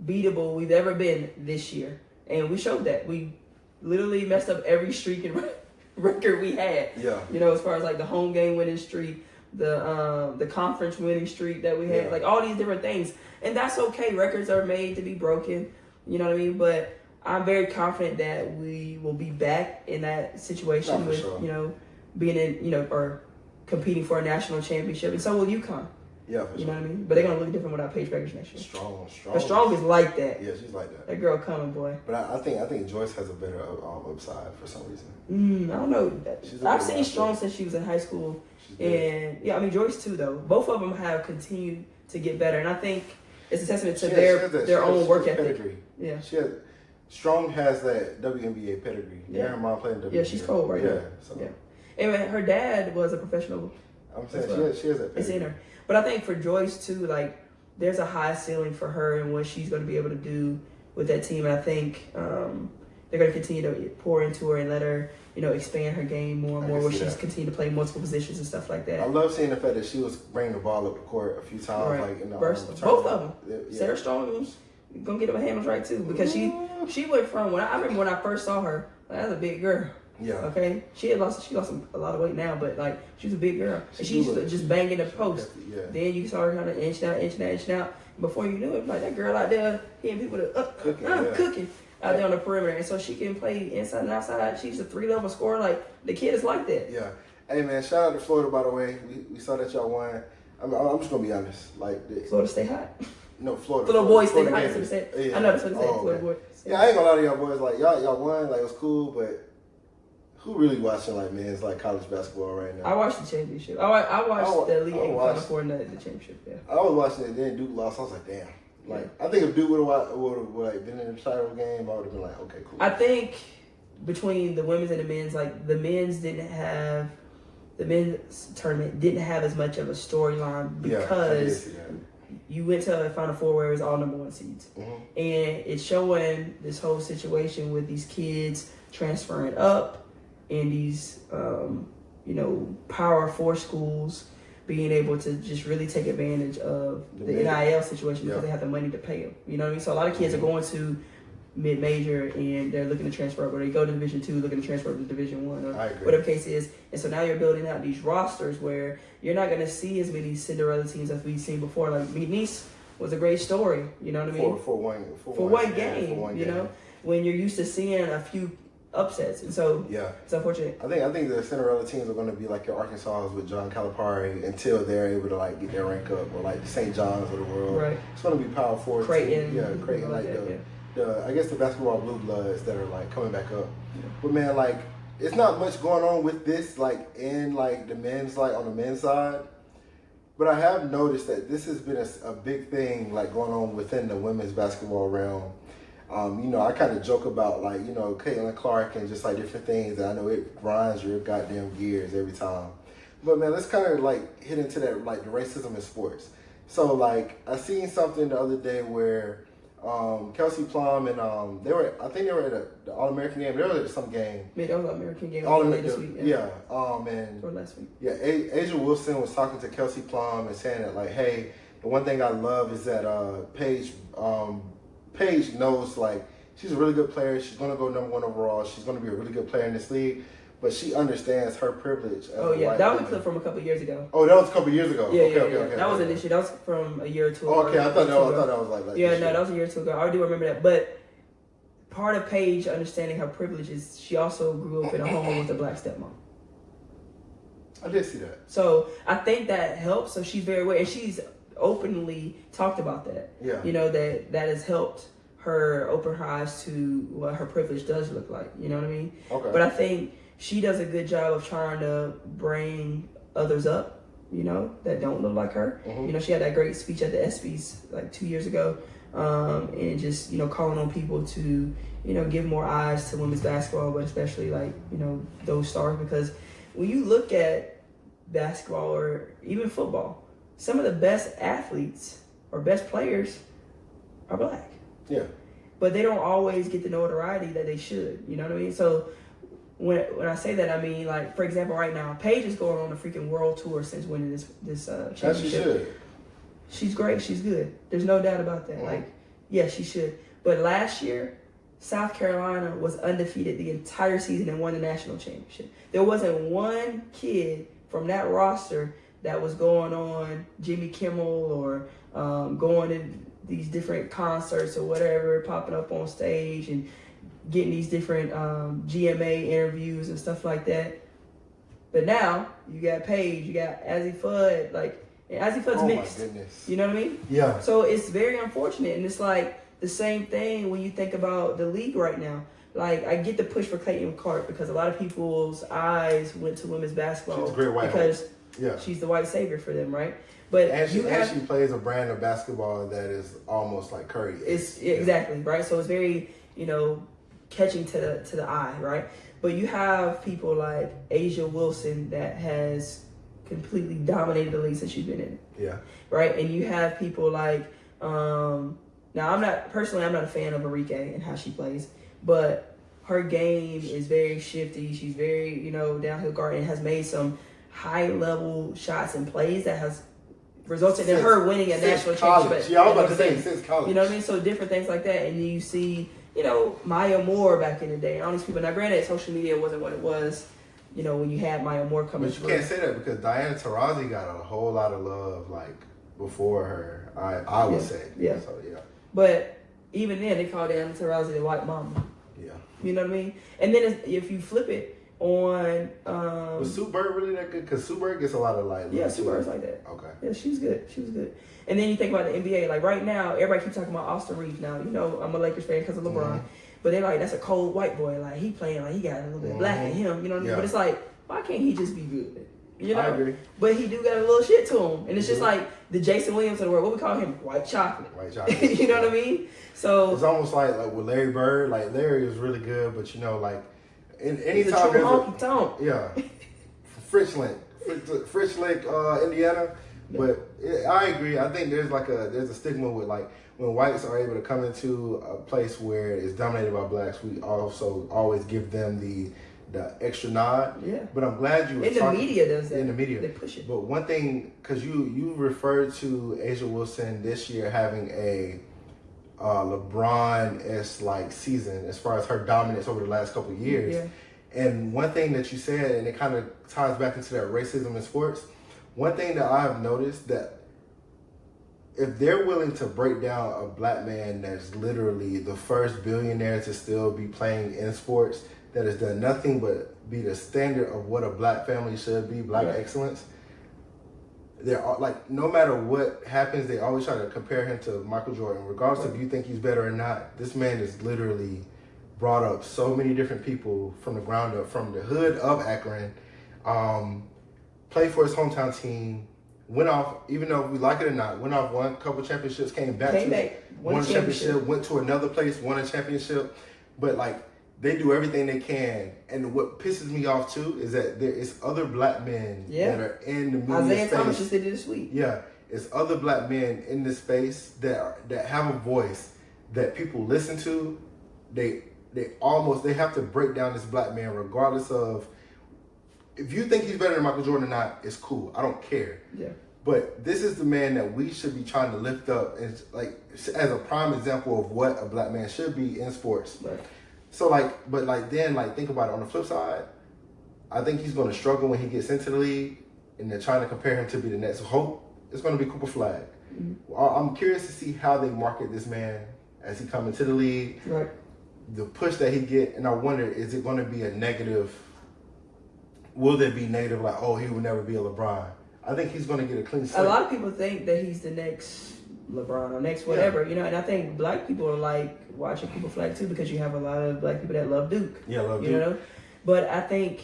beatable we've ever been this year, and we showed that. We literally messed up every streak and record we had. Yeah. You know, as far as like the home game winning streak, the conference winning streak that we had, like all these different things, and that's okay. Records are made to be broken. You know what I mean? But I'm very confident that we will be back in that situation with, you know, being in, you know, or competing for a national championship. And so will UConn. Yeah, for sure. You know what I mean? But they're going to look different without Paige Bueckers next year. Strong. But Strong is like that. Yeah, she's like that. That girl coming, boy. But I think Joyce has a better upside for some reason. I don't know. I've seen Strong since she was in high school. And, yeah, I mean, Joyce too, though. Both of them have continued to get better. And I think it's a testament to their own work ethic. Pedigree. Yeah. Strong has that WNBA pedigree. Yeah, her mom played in WNBA. Yeah, she's cold right now. So. Yeah. And her dad was a professional. I'm saying she has that pedigree. It's in her. But I think for Joyce too, like there's a high ceiling for her and what she's going to be able to do with that team. And I think they're going to continue to pour into her and let her, you know, expand her game more and more, where she's continued to play multiple positions and stuff like that. I love seeing the fact that she was bringing the ball up the court a few times, like in the both of them. Yeah. Sarah Strong gonna get her handles right too, because she went from I remember when I first saw her, like, that was a big girl. Yeah. Okay. She lost a lot of weight now, but like she was a big girl. And she used to just bang in the post. Yeah. Then you saw her kind of inching out. Before you knew it, like that girl out there hitting people cooking out there on the perimeter. And so she can play inside and outside. She's a 3-level scorer. Like the kid is like that. Yeah. Hey man, shout out to Florida, by the way. We saw that y'all won. I'm just gonna be honest. Like Florida stay hot. No, Florida. Florida boys stay hot. That's what I'm saying. Yeah. I know that's what I'm saying. Florida boys. Yeah, I ain't gonna lie to y'all boys. Like y'all won. Like it was cool, but who really watching like men's like college basketball right now? I watched the championship. I watched the Elite Eight Final Four and the championship. Yeah. I was watching it. Then Duke lost. I was like, damn. Like I think if Duke would have like been in the title game, I would have been like, okay, cool. I think between the women's and the men's, like the men's tournament didn't have as much of a storyline because you went to a Final Four where it was all number 1 seeds. Mm-hmm. And it's showing this whole situation with these kids transferring up in these, Power 4 schools being able to just really take advantage of the NIL situation because they have the money to pay them. You know what I mean? So a lot of kids are going to mid-major and they're looking to transfer up, or they go to Division 2 looking to transfer up to Division 1 or whatever the case is. And so now you're building out these rosters where you're not going to see as many Cinderella teams as we've seen before. Like Nice was a great story, you know what I mean? For one game, you know, when you're used to seeing a few upsets. And so it's unfortunate. I think the Cinderella teams are going to be like your Arkansas with John Calipari until they're able to like get their rank up, or like the St. John's of the world. Right. It's going to be Power 4 Creighton. Creighton, like I guess the basketball blue bloods that are like coming back up. Yeah. But man, like it's not much going on with this, like in like the men's, like on the men's side. But I have noticed that this has been a big thing, like going on within the women's basketball realm. I kind of joke about like, Caitlin Clark and just like different things that I know it grinds your goddamn gears every time. But man, let's kind of like hit into that, like the racism in sports. So like I seen something the other day where Kelsey Plum and I think they were at the All-American game. They were at some game. Yeah, that was an American game this week. Or last week. Yeah, Asia Wilson was talking to Kelsey Plum and saying that like, hey, the one thing I love is that Paige knows like she's a really good player. She's gonna go #1 overall. She's gonna be a really good player in this league. But she understands her privilege. That was a clip from a couple of years ago. Oh, that was a couple of years ago. Yeah, okay. That wasn't this year. That was from a year or two ago. Oh, okay, I thought that was like yeah, no, that was a year or two ago. I do remember that. But part of Paige understanding her privileges, she also grew up in a home with a black stepmom. I did see that. So I think that helps. So she's very aware, and she's openly talked about that. Yeah. That has helped her open her eyes to what her privilege does look like. You know what I mean? Okay. But I think she does a good job of trying to bring others up, that don't look like her. Mm-hmm. She had that great speech at the ESPYs like 2 years ago, and just, calling on people to, give more eyes to women's basketball, but especially like, those stars, because when you look at basketball or even football, some of the best athletes or best players are black. Yeah. But they don't always get the notoriety that they should, you know what I mean? So when I say that, I mean, like, for example, right now, Paige is going on a freaking world tour since winning this championship. As she should. She's great. She's good. There's no doubt about that. Mm-hmm. Yeah, she should. But last year, South Carolina was undefeated the entire season and won the national championship. There wasn't one kid from that roster that was going on Jimmy Kimmel or going to these different concerts or whatever, popping up on stage and getting these different GMA interviews and stuff like that. But now you got Paige, you got Azzy Fudd, Azzy Fudd's mixed. My goodness. You know what I mean? Yeah. So it's very unfortunate, and it's like the same thing when you think about the league right now. Like, I get the push for Caitlin Clark because a lot of people's eyes went to women's basketball. She's a great white because yeah. she's the white savior for them, right? But she plays a brand of basketball that is almost like Curry. Exactly, right? So it's very, catching to the eye, right? But you have people like Asia Wilson that has completely dominated the league since she's been in it. Yeah. Right? And you have people like now I'm not a fan of Arike and how she plays, but her game is very shifty. She's very, downhill guard and has made some high level shots and plays that has resulted in her winning a national championship. Yeah, I was about to say since college. You know what I mean? So different things like that. And then you see, Maya Moore back in the day. All these people. Now, granted, social media wasn't what it was, when you had Maya Moore coming through. But you can't say that because Diana Taurasi got a whole lot of love, like, before her, I would say. Yeah. So, yeah. But even then, they called Diana Taurasi the white mama. Yeah. You know what I mean? And then if you flip it on... was Sue Bird really that good? Because Sue Bird gets a lot of, like... Yeah, Sue Bird's like that. Okay. Yeah, she was good. She was good. And then you think about the NBA. Like, right now, everybody keeps talking about Austin Reeves now. I'm a Lakers fan because of LeBron. Mm-hmm. But they're like, that's a cold white boy. Like, he playing like he got a little bit black in him. You know what I mean? But it's like, why can't he just be good? I agree. But he do got a little shit to him. And it's just like the Jason Williams of the world. What we call him? White chocolate. White chocolate. You know what I mean? So it's almost like with Larry Bird. Like, Larry is really good, but like, anytime there's a honky tonk. Yeah. Fritchland, Indiana. But I agree. I think there's a stigma with like when whites are able to come into a place where it's dominated by blacks, we also always give them the extra nod. Yeah. But I'm glad you were in the media does that. In the media. They push it. But one thing, because you referred to Asia Wilson this year having a LeBron-esque like season as far as her dominance over the last couple of years. Yeah. And one thing that you said, and it kind of ties back into that racism in sports, one thing that I have noticed that if they're willing to break down a black man that's literally the first billionaire to still be playing in sports, that has done nothing but be the standard of what a black family should be, black excellence, they're like, no matter what happens, they always try to compare him to Michael Jordan. Regardless if you think he's better or not, this man is literally brought up so many different people from the ground up, from the hood of Akron, played for his hometown team, went off, even though we like it or not, went off, won a couple championships, came back, won a championship, went to another place, won a championship. But like, they do everything they can. And what pisses me off too is that there is other black men that are in the media Isaiah space. Thomas just did it this week. Yeah, it's other black men in this space that have a voice that people listen to. They have to break down this black man regardless of, if you think he's better than Michael Jordan or not, it's cool. I don't care. Yeah. But this is the man that we should be trying to lift up and like as a prime example of what a black man should be in sports. Right. So then think about it on the flip side. I think he's going to struggle when he gets into the league, and they're trying to compare him to be the next hope. It's going to be Cooper Flag. Mm-hmm. I'm curious to see how they market this man as he comes into the league. Right. The push that he get, and I wonder, is it going to be a negative? Will there be negative, like, oh, he will never be a LeBron? I think he's going to get a clean slate. A lot of people think that he's the next LeBron or next whatever, and I think black people are like watching Cooper Flag too, because you have a lot of black people that love Duke. Yeah, love Duke. You know, but I think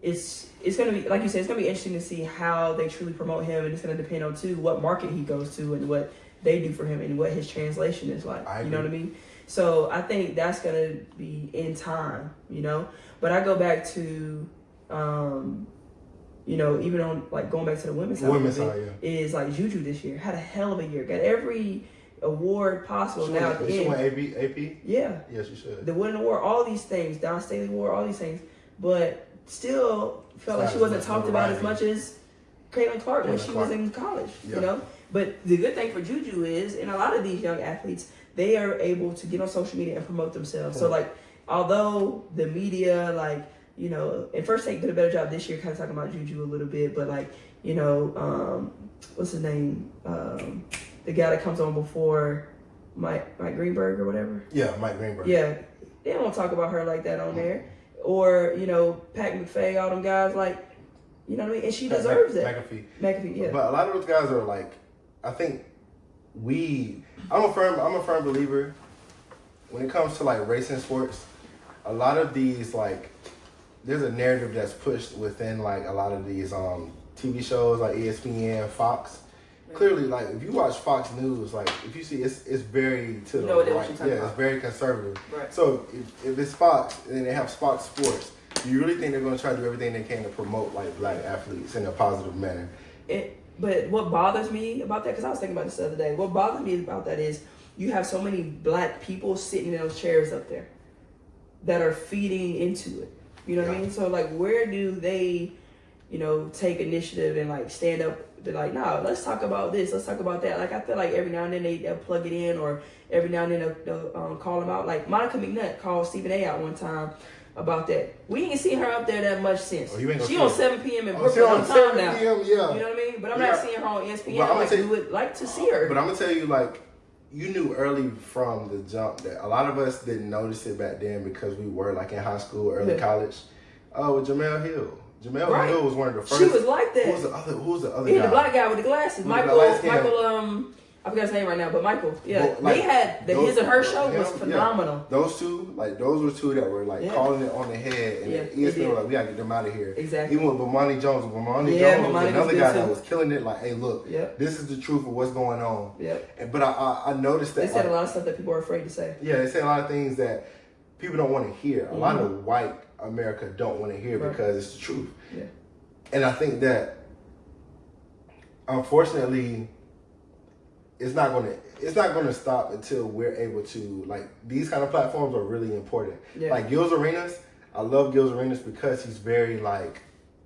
it's going to be, like you said, it's going to be interesting to see how they truly promote him, and it's going to depend on too what market he goes to and what they do for him and what his translation is like. You know what I mean? So I think that's going to be in time, But I go back to, even on like going back to the women's side, is like Juju this year had a hell of a year, got every award possible. Now at the end, she won AP. Yeah, yes, she should. The Wooden Award, all these things, Don Staley Award, all these things, but still felt like she wasn't talked about as much as Caitlin Clark when she was in college. But the good thing for Juju is, and a lot of these young athletes, they are able to get on social media and promote themselves. So like, although the media and First Take did a better job this year kind of talking about Juju a little bit, but what's his name? The guy that comes on before Mike Greenberg or whatever. Yeah, Mike Greenberg. Yeah, they don't talk about her like that on there. Or, Pat McFay, all them guys, you know what I mean? And she deserves it. McAfee, yeah. But a lot of those guys are like, I think I'm a firm believer when it comes to like racing sports. A lot of these there's a narrative that's pushed within like a lot of these TV shows like ESPN, Fox. Yeah. Clearly, like if you watch Fox News, like if you see it's very to the right. Yeah, it's very conservative. Right. So if it's Fox and they have Fox Sports, do you really think they're going to try to do everything they can to promote like black athletes in a positive manner? But what bothers me about that, because I was thinking about this the other day, what bothers me about that is you have so many black people sitting in those chairs up there that are feeding into it. You know what I mean? So like, where do they, take initiative and stand up? They're like, no, let's talk about this. Let's talk about that. Like, I feel like every now and then they'll plug it in, or every now and then they'll call them out. Like Monica McNutt called Stephen A. out one time about that. We ain't seen her up there that much since. She on 7 p.m. in Brooklyn all the time now. You know what I mean? But I'm not seeing her on ESPN. We would like to see her. But I'm going to tell you, you knew early from the jump that a lot of us didn't notice it back then because we were in high school, early college. With Jamel Hill. Jamel Hill was one of the first. She was like that. Who was the other guy? The black guy with the glasses. Michael, I forgot his name right now, but Michael. Yeah. They had his and her show was phenomenal. Yeah. Those two, those were two that were calling it on the head, and ESPN were like, we gotta get them out of here. Exactly. Even with Bomani Jones. Bomani Jones was another guy that was killing it, hey, look, this is the truth of what's going on. But I noticed that they said a lot of stuff that people are afraid to say. Yeah, they said a lot of things that people don't want to hear. A lot of white America don't want to hear because it's the truth. Yeah. And I think that unfortunately it's not going to stop until we're able to these kind of platforms are really important. Yeah. Like Gil's Arenas, I love Gil's Arenas because he's very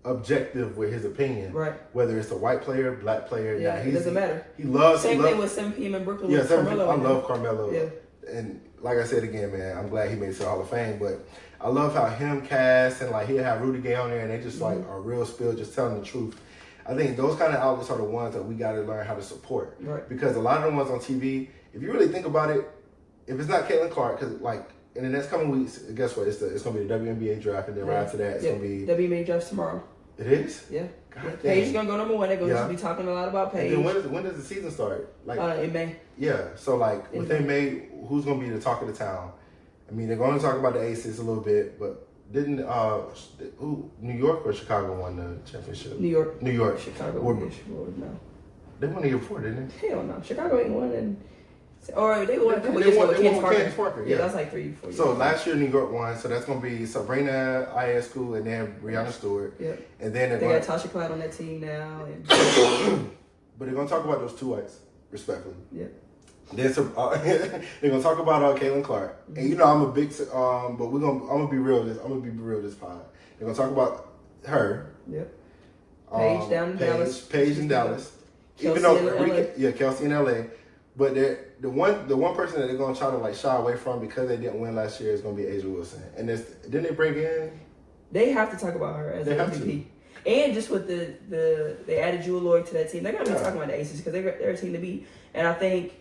objective with his opinion. Right. Whether it's a white player, black player, it doesn't matter. He loves thing with 7 p.m. in Brooklyn. Yeah, 7 p.m. I love Carmelo. Yeah. And like I said again, man, I'm glad he made it to the Hall of Fame, but I love how him, Cass, and he'll have Rudy Gay on there, and they just are real spill, just telling the truth. I think those kind of outlets are the ones that we got to learn how to support. Right. Because a lot of the ones on TV, if you really think about it, if it's not Caitlin Clark, because in the next coming weeks, guess what? It's going to be the WNBA draft, and then right after that, it's going to be WNBA draft tomorrow. It is? Yeah. Paige is going to go number one. They're going to be talking a lot about Paige. And then when does the season start? In May. Yeah. So within May, who's going to be the talk of the town? I mean, they're going to talk about the Aces a little bit, but Didn't New York or Chicago won the championship? New York. New York. Chicago. No. They won the year before, didn't they? Hell no. Chicago ain't won. Or they won a couple They years won ago. with Candace Parker. Yeah, that's like 3-4 years. So last year New York won. So that's going to be Sabrina Ionescu and then Breanna Stewart. Yep. And then they got Tasha Clyde on that team now. And but they're going to talk about those two whites, respectfully. Yeah. They're gonna talk about Caitlin Clark, and you know I'm a big, but I'm gonna be real. I'm gonna be real this pod. They're gonna talk about her. Yep. Paige down in Dallas. Paige in Dallas. Kelsey in LA. Kelsey in LA. But the one person that they're gonna try to like shy away from because they didn't win last year is gonna be Asia Wilson. And didn't they bring in? They have to talk about her as an MVP. And just with they added Jewel Lloyd to that team, they're gonna be talking about the Aces because they're a team to beat. And I think.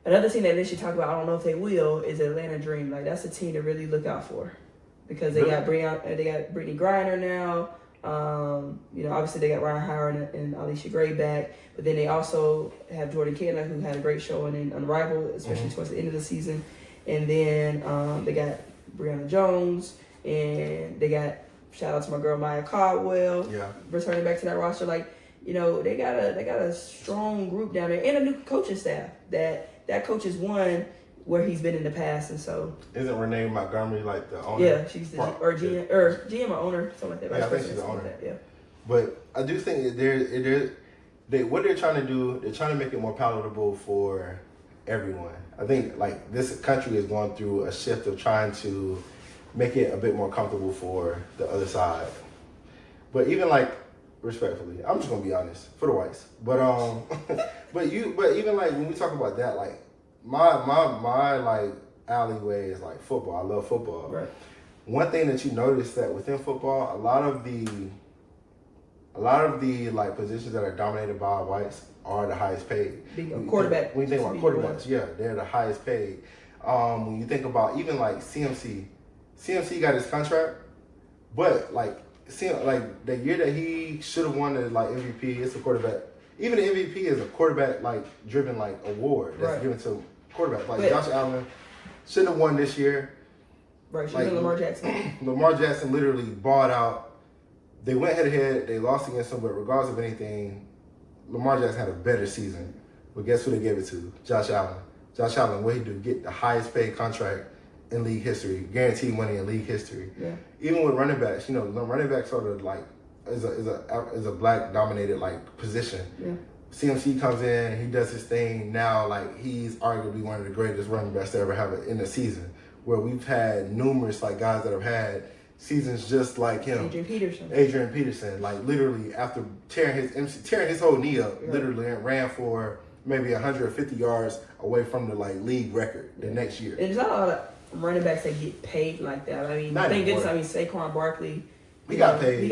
Another team that they should talk about, I don't know if they will, is Atlanta Dream. Like that's a team to really look out for, because they got Brittany Griner now. You know, obviously they got Ryan Howard and Alicia Gray back, but then they also have Jordan Kenna, who had a great showing in Unrivaled, especially towards the end of the season. And then they got Brianna Jones, and they got shout out to my girl Maya Caldwell, returning back to that roster. Like, you know, they got a strong group down there and a new coaching staff that coach has won where he's been in the past, and so isn't Renee Montgomery like the owner? Yeah, she's the GM or owner, something like that. Yeah, I think she's the owner. Yeah, but I do think what they're trying to do, they're trying to make it more palatable for everyone. I think like this country is going through a shift of trying to make it a bit more comfortable for the other side. But even like respectfully, I'm just gonna be honest for the whites. But but even like when we talk about that, like my like alleyway is like football. I love football. Right. One thing that you notice that within football, a lot of the like positions that are dominated by whites are the highest paid. Quarterback. When you think about quarterbacks, yeah, they're the highest paid. When you think about even like CMC got his contract, but like the year that he should have won the like MVP, it's a quarterback. Even the MVP is a quarterback like driven like award that's given to quarterback. Like Josh Allen shouldn't have won this year. Right, should have been Lamar Jackson. Lamar Jackson literally balled out. They went head to head. They lost against him, but regardless of anything, Lamar Jackson had a better season. But guess who they gave it to? Josh Allen. Josh Allen, what he do? Get the highest paid contract in league history, guaranteed money in league history. Yeah. Even with running backs, you know, running back sort of like is a black dominated like position. Yeah. CMC comes in, he does his thing. Now, like he's arguably one of the greatest running backs to ever have it in a season. Where we've had numerous like guys that have had seasons just like him. Adrian Peterson, like literally after tearing his whole knee up, literally and ran for maybe 150 yards away from the like league record the next year. And there's not a lot of running backs that get paid like that. I mean, Saquon Barkley. He got paid.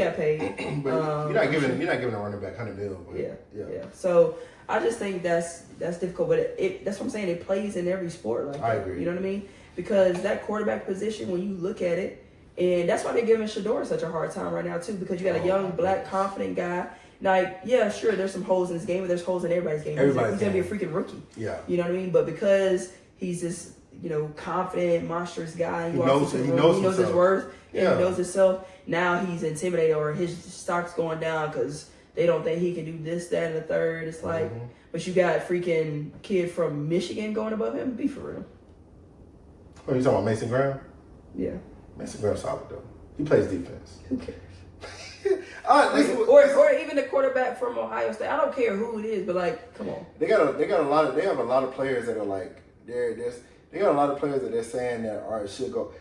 But you're not giving a running back $100 million. Yeah. So I just think that's difficult. But that's what I'm saying. It plays in every sport like that. I agree. You know what I mean? Because that quarterback position, when you look at it, and that's why they're giving Shador such a hard time right now too, because you got a young, black, confident guy. Like, yeah, sure, there's some holes in his game, but there's holes in everybody's game. He's going to be a freaking rookie. Yeah. You know what I mean? But because he's this, you know, confident, monstrous guy, he knows his worth, he knows himself. Now he's intimidated, or his stock's going down because they don't think he can do this, that, and the third. It's like, but you got a freaking kid from Michigan going above him. Be for real. Oh, you talking about Mason Graham? Yeah. Mason Graham's solid though. He plays defense. Who cares? or even the quarterback from Ohio State. I don't care who it is, but like, come on. They have a lot of players that are like they got a lot of players that they're saying that should go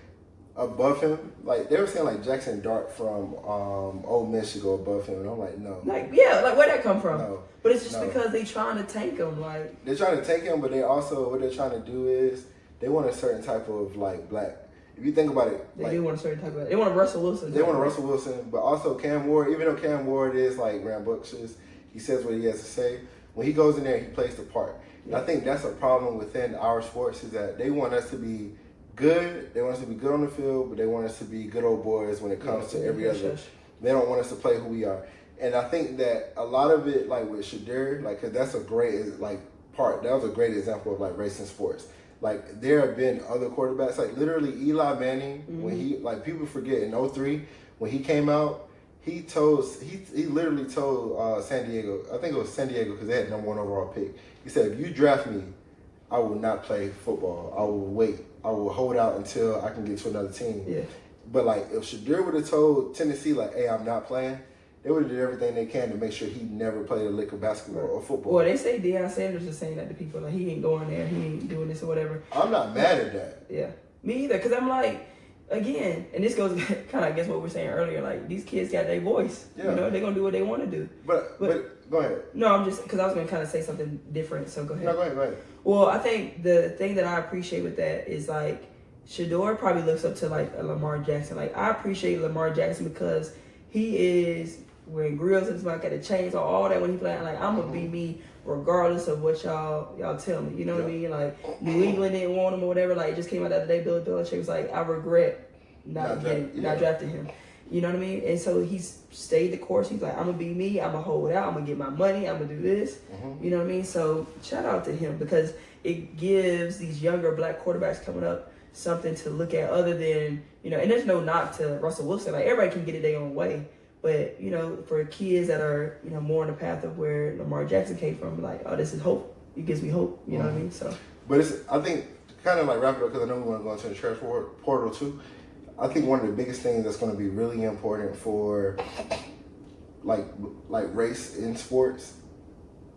above him. Like they were saying like Jackson Dart from Ole Miss should go above him, and I'm like, no. Like where'd that come from? No. But it's just because they trying to tank him. Like they're trying to tank him, but they also what they're trying to do is they want a certain type of like black. If you think about it, they do want a certain type of. They want a Russell Wilson. They want a Russell Wilson, but also Cam Ward. Even though Cam Ward is like rambunctious, he says what he has to say. When he goes in there, he plays the part. And I think that's a problem within our sports is that they want us to be good. They want us to be good on the field, but they want us to be good old boys when it comes to every other. They don't want us to play who we are. And I think that a lot of it, like with Shadir, like, cause that's a great like part. That was a great example of like racing sports. Like, there have been other quarterbacks, like literally Eli Manning, when he, like, people forget in 03, when he came out, he literally told San Diego, I think it was San Diego because they had #1 overall pick. He said, if you draft me, I will not play football. I will wait. I will hold out until I can get to another team. Yeah. But, like, if Shadur would have told Tennessee, like, hey, I'm not playing, they would have did everything they can to make sure he never played a lick of basketball or football. Well, they say Deion Sanders is saying that to people, like, he ain't going there, he ain't doing this or whatever. I'm not mad at that. Yeah, me either, because I'm like, again, and this goes kind of against what we were saying earlier, like, these kids got their voice. Yeah. You know, they're going to do what they want to do. But go ahead. No, I'm just, because I was going to kind of say something different, so go ahead. No, go ahead. Well, I think the thing that I appreciate with that is, like, Shador probably looks up to, like, a Lamar Jackson. Like, I appreciate Lamar Jackson because he is wearing grills in his mouth, got a chainsaw, all that when he playing. Like, I'm going to be me regardless of what y'all tell me. You know what I mean? Like, New England didn't want him or whatever. Like, it just came out the other day, Bill Belichick was like, I regret not drafting him. You know what I mean? And so he's stayed the course. He's like, I'm going to be me. I'm going to hold out. I'm going to get my money. I'm going to do this. You know what I mean? So shout out to him because it gives these younger black quarterbacks coming up something to look at other than, you know, and there's no knock to Russell Wilson. Like, everybody can get it their own way. But, you know, for kids that are, you know, more on the path of where Lamar Jackson came from, like, oh, this is hope. It gives me hope. You know what I mean? So. But I think, kind of like wrap it up, because I know we want to go into the transfer portal too. I think one of the biggest things that's going to be really important for, like race in sports,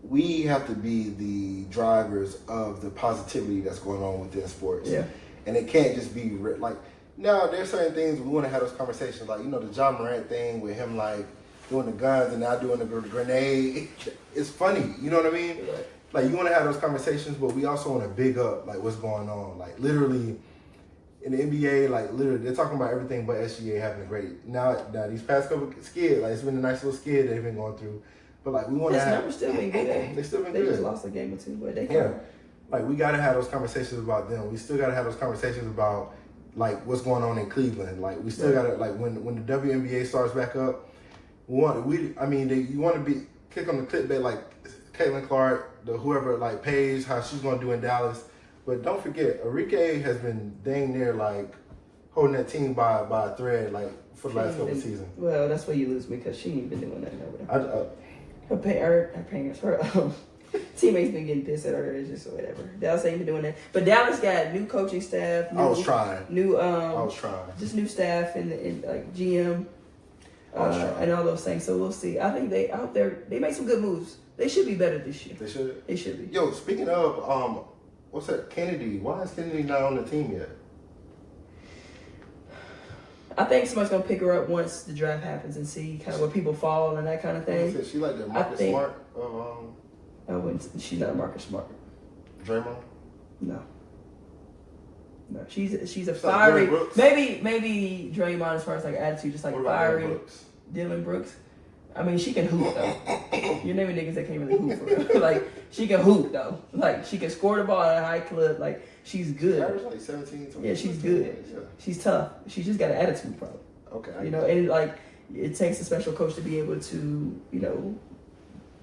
we have to be the drivers of the positivity that's going on within sports. Yeah. And it can't just be, like, now there's certain things we want to have those conversations, like, you know, the John Morant thing with him, like, doing the guns and now doing the grenade. It's funny, you know what I mean? Right. Like, you want to have those conversations, but we also want to big up, like, what's going on. Like, literally, in the NBA, like, literally, they're talking about everything but SGA having a great. Now these past couple skids, like, it's been a nice little skid they've been going through. But, like, we want to have. Numbers still been good. They still been they good. They just lost a game or two, but they yeah. Like, we got to have those conversations about them. We still got to have those conversations about, like, what's going on in Cleveland. Like, we still got to, like, when the WNBA starts back up, you want to be kick on the clickbait, like Caitlin Clark, whoever, like Paige, how she's going to do in Dallas. But don't forget, Enrique has been dang near, like, holding that team by a thread, like, for the last couple of seasons. Well, that's where you lose me because she ain't been doing that over there. Her parents, her teammates been getting pissed at her or just whatever. Dallas ain't been doing that. But Dallas got new coaching staff. I was trying. Just new staff and like GM and all those things. So we'll see. I think they made some good moves. They should be better this year. They should be. Yo, speaking of what's that? Kennedy. Why is Kennedy not on the team yet? I think somebody's gonna pick her up once the draft happens and see kind of where people fall and that kind of thing. She like the Marcus Smart of she's not Marcus Smart. Draymond? No, she's a fiery. Maybe Draymond as far as like attitude, just like fiery. Dylan Brooks. I mean, she can hoop though. You're naming niggas that can't really hoop for real. Like, she can hoop though. Like, she can score the ball at a high clip. Like, she's good. Average like 17. Yeah, she's good. Yeah. She's tough. She's just got an attitude problem. Okay. You know, and like, it takes a special coach to be able to, you know,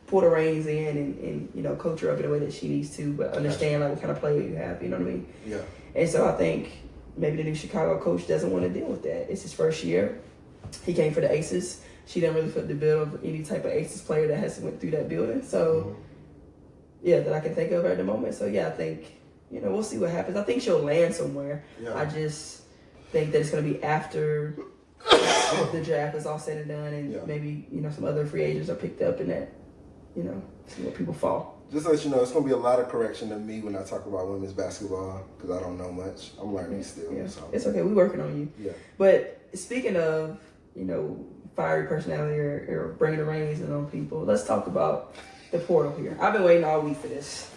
pull the reins in and you know, coach her up in a way that she needs to, but understand like what kind of player you have. You know what I mean? Yeah. And so I think maybe the new Chicago coach doesn't want to deal with that. It's his first year. He came for the Aces. She didn't really fit the bill of any type of Aces player that has went through that building. So, yeah, that I can think of at the moment. So, yeah, I think, you know, we'll see what happens. I think she'll land somewhere. Yeah. I just think that it's going to be after the draft is all said and done and maybe, you know, some other free agents are picked up in that, you know, see where people fall. Just to let you know, it's going to be a lot of correction to me when I talk about women's basketball because I don't know much. I'm learning still. Yeah. So. It's okay. We're working on you. Yeah. But speaking of, you know, fiery personality or bringing the reins in on people, let's talk about the portal here. I've been waiting all week for this.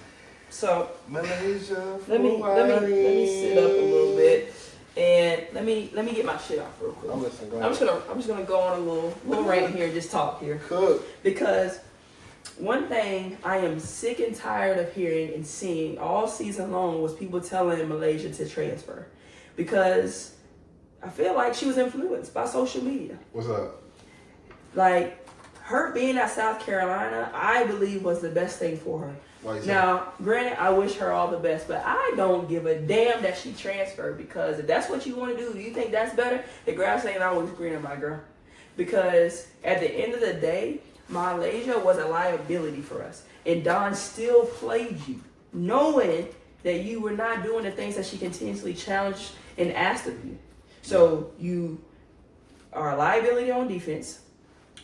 So Malaysia, let me sit up a little bit and let me get my shit off real quick. I'm listening. I'm just gonna go on a little rant here and just talk here. Cook. Because one thing I am sick and tired of hearing and seeing all season long was people telling Malaysia to transfer. Because I feel like she was influenced by social media. What's up? Like, her being at South Carolina, I believe was the best thing for her. Now, granted, I wish her all the best, but I don't give a damn that she transferred, because if that's what you want to do you think that's better? The grass ain't always greener, my girl. Because at the end of the day, Malaysia was a liability for us. And Dawn still played you, knowing that you were not doing the things that she continuously challenged and asked of you. So you are a liability on defense,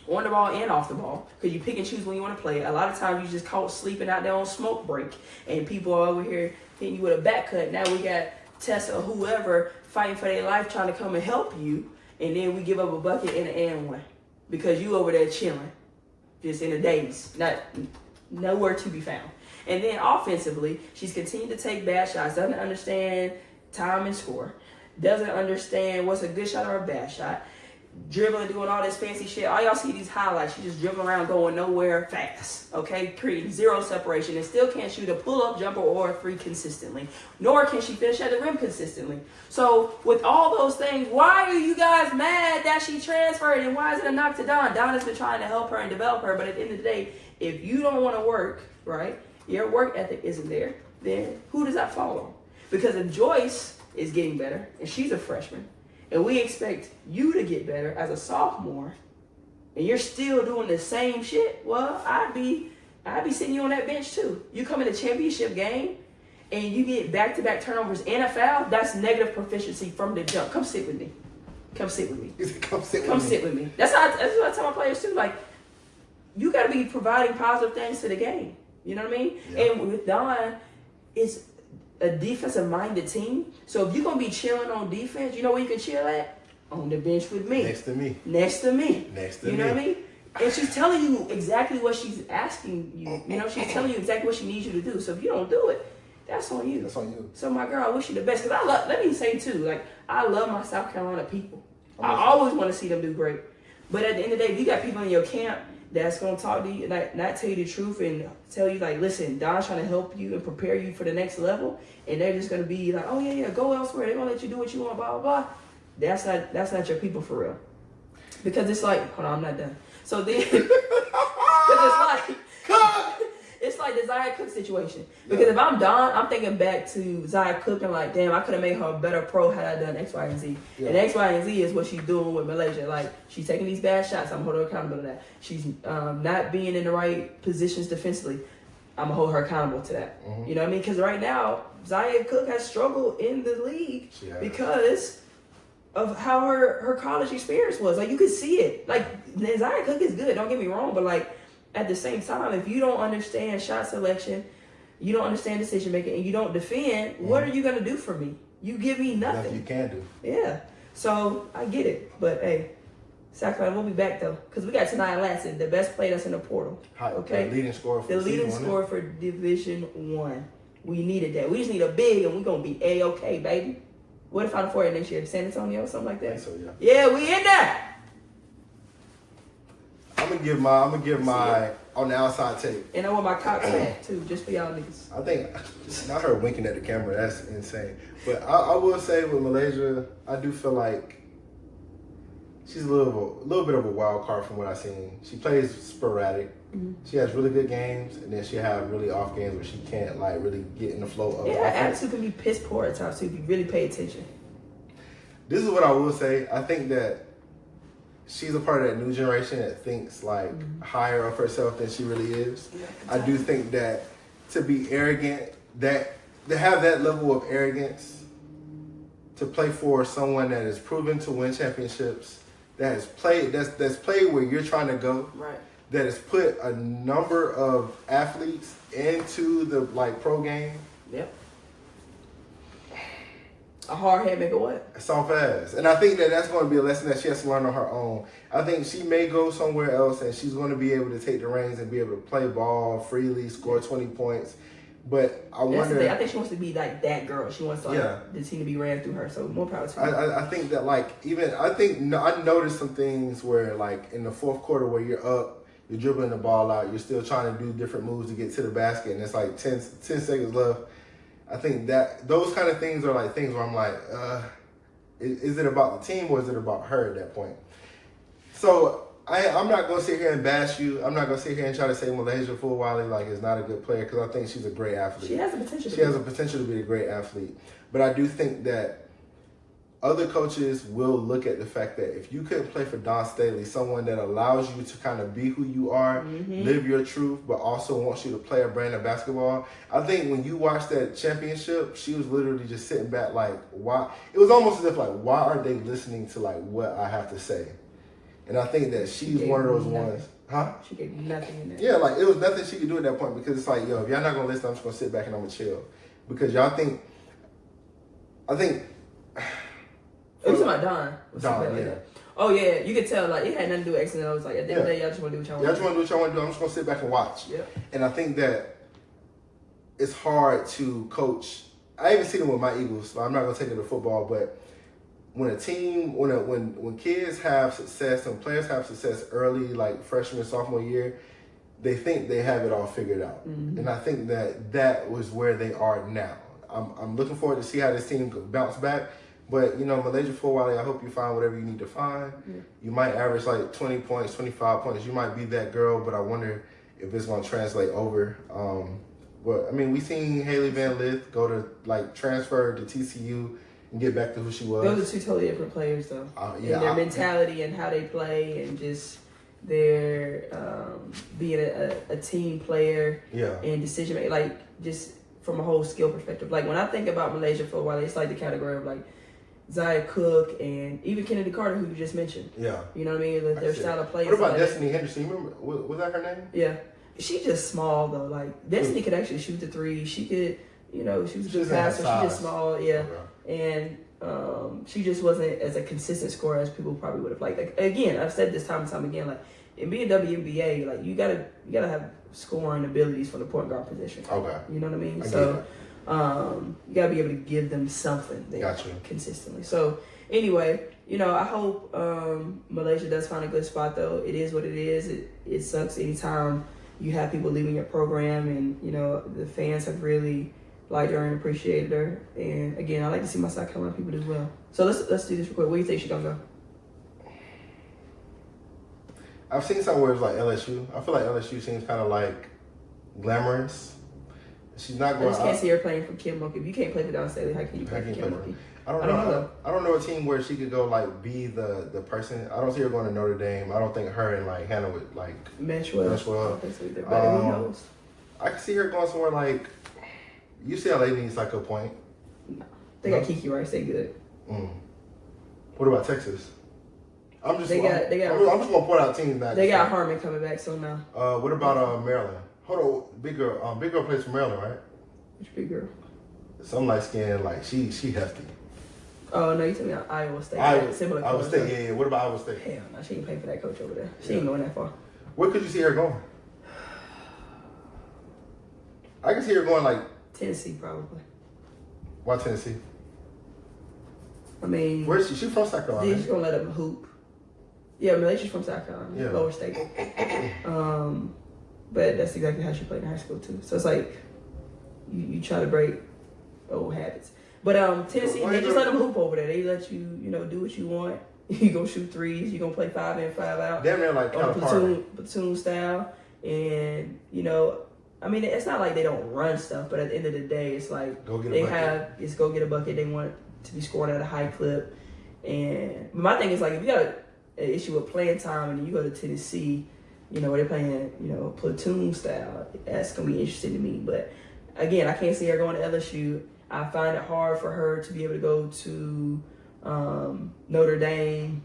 on the ball and off the ball, because you pick and choose when you want to play. A lot of times you just caught sleeping out there on smoke break, and people are over here hitting you with a back cut. Now we got Tessa or whoever fighting for their life trying to come and help you, and then we give up a bucket and an and one because you over there chilling, just in a daze, nowhere to be found. And then offensively, she's continued to take bad shots, doesn't understand time and score, doesn't understand what's a good shot or a bad shot, dribbling, doing all this fancy shit. All y'all see these highlights. She's just dribbling around, going nowhere fast, okay? Creating zero separation, and still can't shoot a pull-up jumper or a three consistently, nor can she finish at the rim consistently. So with all those things, why are you guys mad that she transferred, and why is it a knock to Dawn? Dawn has been trying to help her and develop her, but at the end of the day, if you don't want to work, right, your work ethic isn't there, then who does that fall on? Because if Joyce is getting better, and she's a freshman, and we expect you to get better as a sophomore, and you're still doing the same shit, well, I'd be sitting you on that bench too. You come in a championship game and you get back-to-back turnovers and a foul, that's negative proficiency from the jump. Come sit with me. Come sit with me. Come sit with me. That's what I tell my players too. Like, you got to be providing positive things to the game. You know what I mean? Yeah. And with Dawn, it's a defensive-minded team. So if you're going to be chilling on defense, you know where you can chill at? On the bench with me. Next to me. You know what I mean? And she's telling you exactly what she's asking you. You know, she's telling you exactly what she needs you to do. So if you don't do it, that's on you. That's on you. So my girl, I wish you the best. Because let me say too, like, I love my South Carolina people. I always want to see them do great. But at the end of the day, if you got people in your camp that's going to talk to you, like, not tell you the truth and tell you, like, listen, Don's trying to help you and prepare you for the next level, and they're just going to be like, oh, yeah, go elsewhere. They're going to let you do what you want, blah, blah, blah. That's not your people for real. Because it's like, hold on, I'm not done. So then, because it's like the Zaya Cook situation. Because if I'm Don, I'm thinking back to Zaya Cook and like, damn, I could have made her a better pro had I done X, Y, and Z. Yeah. And X, Y, and Z is what she's doing with Malaysia. Like, she's taking these bad shots. I'm holding her accountable to that. She's not being in the right positions defensively. I'm going to hold her accountable to that. Mm-hmm. You know what I mean? Because right now, Zaya Cook has struggled in the league because of how her college experience was. Like, you could see it. Like, Zaya Cook is good, don't get me wrong, but like, at the same time, if you don't understand shot selection, you don't understand decision making, and you don't defend, what are you gonna do for me? You give me nothing. Nothing you can do. Yeah. So I get it, but hey, South Carolina, we'll be back though, because we got Tanaya Lansing, the best player that's in the portal. Okay. The leading scorer for Division 1. We needed that. We just need a big, and we're gonna be A-okay, baby. What if Final Four next year? San Antonio or something like that? I think so, yeah. Yeah, we in there. I'm gonna give my on the outside take. And I want my cock fat too, just for y'all niggas. I think not her winking at the camera. That's insane. But I will say with Malaysia, I do feel like she's a little bit of a wild card from what I've seen. She plays sporadic. Mm-hmm. She has really good games, and then she have really off games where she can't like really get in the flow of. Yeah, attitude can be piss poor at times too if you really pay attention. This is what I will say. I think that she's a part of that new generation that thinks like higher of herself than she really is. Yeah, I do think that to be arrogant, that to have that level of arrogance, to play for someone that is proven to win championships, that has played that's played where you're trying to go, right? That has put a number of athletes into the like pro game. Yep. A hard head make a what? It's on fast. And I think that that's going to be a lesson that she has to learn on her own. I think she may go somewhere else and she's going to be able to take the reins and be able to play ball freely, score 20 points. But I wonder. I think she wants to be like that girl. She wants to the team to be ran through her. So more power to her. I think that I noticed some things where like in the fourth quarter where you're up, you're dribbling the ball out, you're still trying to do different moves to get to the basket, and it's like 10 seconds left. I think that those kind of things are like things where I'm like, is it about the team or is it about her at that point? So I'm not gonna sit here and bash you. I'm not gonna sit here and try to say Malaysia Fulwale like is not a good player because I think she's a great athlete. She has the potential. She has a potential to be a great athlete, but I do think that other coaches will look at the fact that if you couldn't play for Dawn Staley, someone that allows you to kind of be who you are, live your truth, but also wants you to play a brand of basketball. I think when you watched that championship, she was literally just sitting back like, why? It was almost as if like, why aren't they listening to like what I have to say? And I think that she's one of those ones. Huh? She gave nothing in there. Yeah, like it was nothing she could do at that point because it's like, yo, if y'all not gonna listen, I'm just gonna sit back and I'm gonna chill. Because y'all think, I think. Oh, you talking about Dawn? Dawn, yeah. Oh yeah, you could tell like it had nothing to do with X and O's. Like at the end of the day, y'all just want to do what y'all want. Y'all just want to do what y'all want to do. I'm just gonna sit back and watch. Yeah. And I think that it's hard to coach. I even seen it with my Eagles. So I'm not gonna take it to football, but when a team, when kids have success and players have success early, like freshman, sophomore year, they think they have it all figured out. And I think that was where they are now. I'm looking forward to see how this team bounce back. But, you know, Malaysia Fulwale, I hope you find whatever you need to find. Yeah. You might average like 20 points, 25 points. You might be that girl, but I wonder if it's going to translate over. Well, I mean, we seen Haley Van Lith go to, like, transfer to TCU and get back to who she was. Those are two totally different players, though. Yeah, and their mentality and how they play and just their being a team player and decision making, like, just from a whole skill perspective. Like, when I think about Malaysia Fulwale, it's like the category of, like, Zaya Cook and even Kennedy Carter, who you just mentioned. Yeah. You know what I mean? Their style of play. What about Destiny Henderson? You remember, was that her name? Yeah. She's just small, though. Like, Destiny could actually shoot the three. She could, you know, she was a good passer. She's just small, yeah. Okay. And she just wasn't as a consistent scorer as people probably would have liked. Like, again, I've said this time and time again, like, in being WNBA, like, you gotta have scoring abilities for the point guard position. Okay. You know what I mean? You gotta be able to give them something there consistently. So anyway, you know, I hope Malaysia does find a good spot though. It is what it is. It sucks anytime you have people leaving your program, and you know the fans have really liked her and appreciated her. And again, I like to see my South Carolina people as well. So let's do this real quick. Where do you think she's gonna go? I've seen somewhere it's like LSU. I feel like LSU seems kind of like glamorous. She's not going. I just can't see her playing for Kim Mulkey. If you can't play for Dawn Staley, how can you play for Kim Mulkey? I don't know. I don't know a team where she could go like be the person. I don't see her going to Notre Dame. I don't think her and like Hannah would like mesh well. I don't think so either. But who knows? I can see her going somewhere like UCLA needs like a point. No, they got Kiki Rice. They good. What about Texas? I'm just gonna point out teams that they got Harmon coming back soon now. What about Maryland? Hold on, big girl. Big girl plays for Maryland, right? Which big girl? Some light skin, like she hefty. Oh no, you told me Iowa State. Similar. Iowa State, yeah. What about Iowa State? Hell no, she ain't paying for that coach over there. She ain't going that far. Where could you see her going? I can see her going like Tennessee, probably. Why Tennessee? I mean, where's she? She's from South Carolina. She's gonna let them hoop. Yeah, Malaysia's from South Carolina, Lower State. But that's exactly how she played in high school too. So it's like you try to break old habits. But Tennessee, they just let them hoop over there. They let you, do what you want. You gonna shoot threes. You gonna play 5 in, 5 out. Damn near like kind of platoon style. And I mean, it's not like they don't run stuff, but at the end of the day, it's like go get a bucket. They want to be scoring at a high clip. And my thing is like if you got an issue with playing time and you go to Tennessee, where they're playing, platoon style, that's gonna be interesting to me. But again, I can't see her going to LSU. I find it hard for her to be able to go to Notre Dame.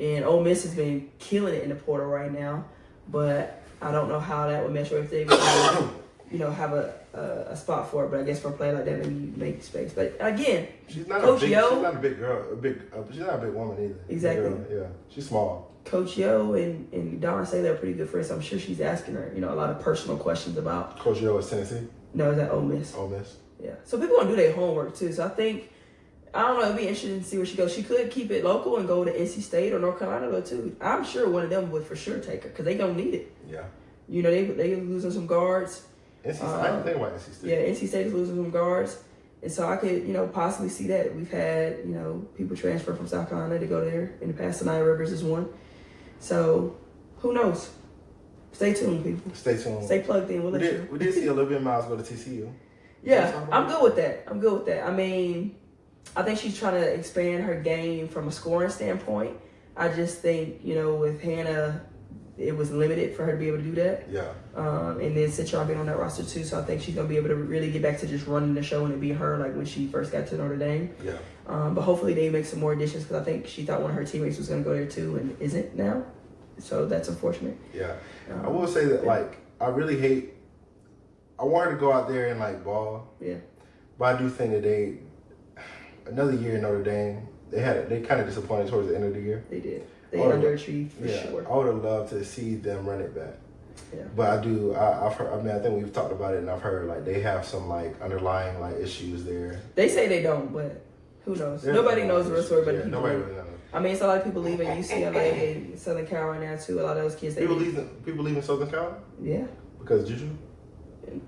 And Ole Miss has been killing it in the portal right now, but I don't know how that would mesh or if they would, have a spot for it. But I guess for a player like that, maybe you make space. But again, she's not Coach she's not a big girl. She's not a big woman either. Exactly. Yeah, she's small. Coach Yo and Dawn say they're pretty good friends. I'm sure she's asking her, a lot of personal questions about. Coach Yo is Tennessee? No, is that Ole Miss? Ole Miss. Yeah. So people gonna do their homework too. So I think, I don't know, it'd be interesting to see where she goes. She could keep it local and go to NC State or North Carolina though too. I'm sure one of them would for sure take her because they gonna need it. Yeah. They losing some guards. NC State. I didn't think about NC State. Yeah, NC State is losing some guards. And so I could, possibly see that. We've had, people transfer from South Carolina to go there in the past. Sanaya Rivers is one. So who knows? Stay tuned, people. Stay tuned. Stay plugged in. We did see Olivia Miles go to TCU. Yeah, I'm good with that. I mean, I think she's trying to expand her game from a scoring standpoint. I just think, with Hannah, it was limited for her to be able to do that. Yeah. And then Citron being on that roster too, so I think she's gonna be able to really get back to just running the show and it be her like when she first got to Notre Dame. Yeah. But hopefully they make some more additions because I think she thought one of her teammates was gonna go there too and isn't now. So that's unfortunate. Yeah. I will say that I really hate. I want her to go out there and ball. Yeah. But I do think that another year in Notre Dame, they kind of disappointed towards the end of the year. They did. They underachieved for sure. I would have loved to see them run it back. Yeah. But I've heard, I think we've talked about it and I've heard they have some underlying issues there. They say they don't, but who knows? Nobody knows the real story but people. Nobody really knows. I mean, it's a lot of people leaving UCLA and Southern Cal right now too. A lot of those kids. People leaving Southern Cal? Yeah. Because Juju?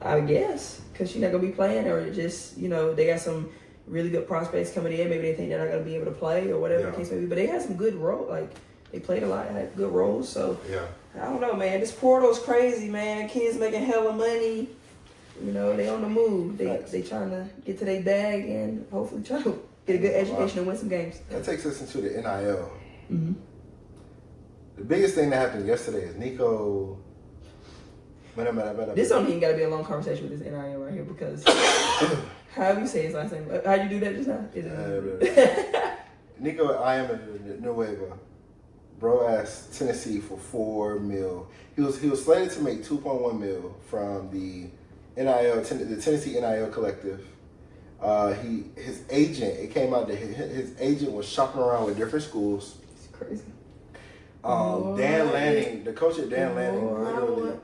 I guess because she's not gonna be playing, or just they got some really good prospects coming in. Maybe they think they're not gonna be able to play or whatever the case may be. But they had some good roles. They played a lot, had good roles. So yeah. I don't know, man. This portal's crazy, man. Kids making hella money. They on the move. They trying to get to their bag and hopefully try to get a good education and win some games. That takes us into the NIL. Mm-hmm. The biggest thing that happened yesterday is Nico. This don't even got to be a long conversation with this NIL right here because however you say his last name, how'd you do that just now? Nico Nueva, bro asked Tennessee for $4 million. He was slated to make $2.1 million from the NIL, the Tennessee NIL collective. His agent, it came out that his agent was shopping around with different schools. It's crazy. Dan Lanning, the coach at Dan Lanning, literally.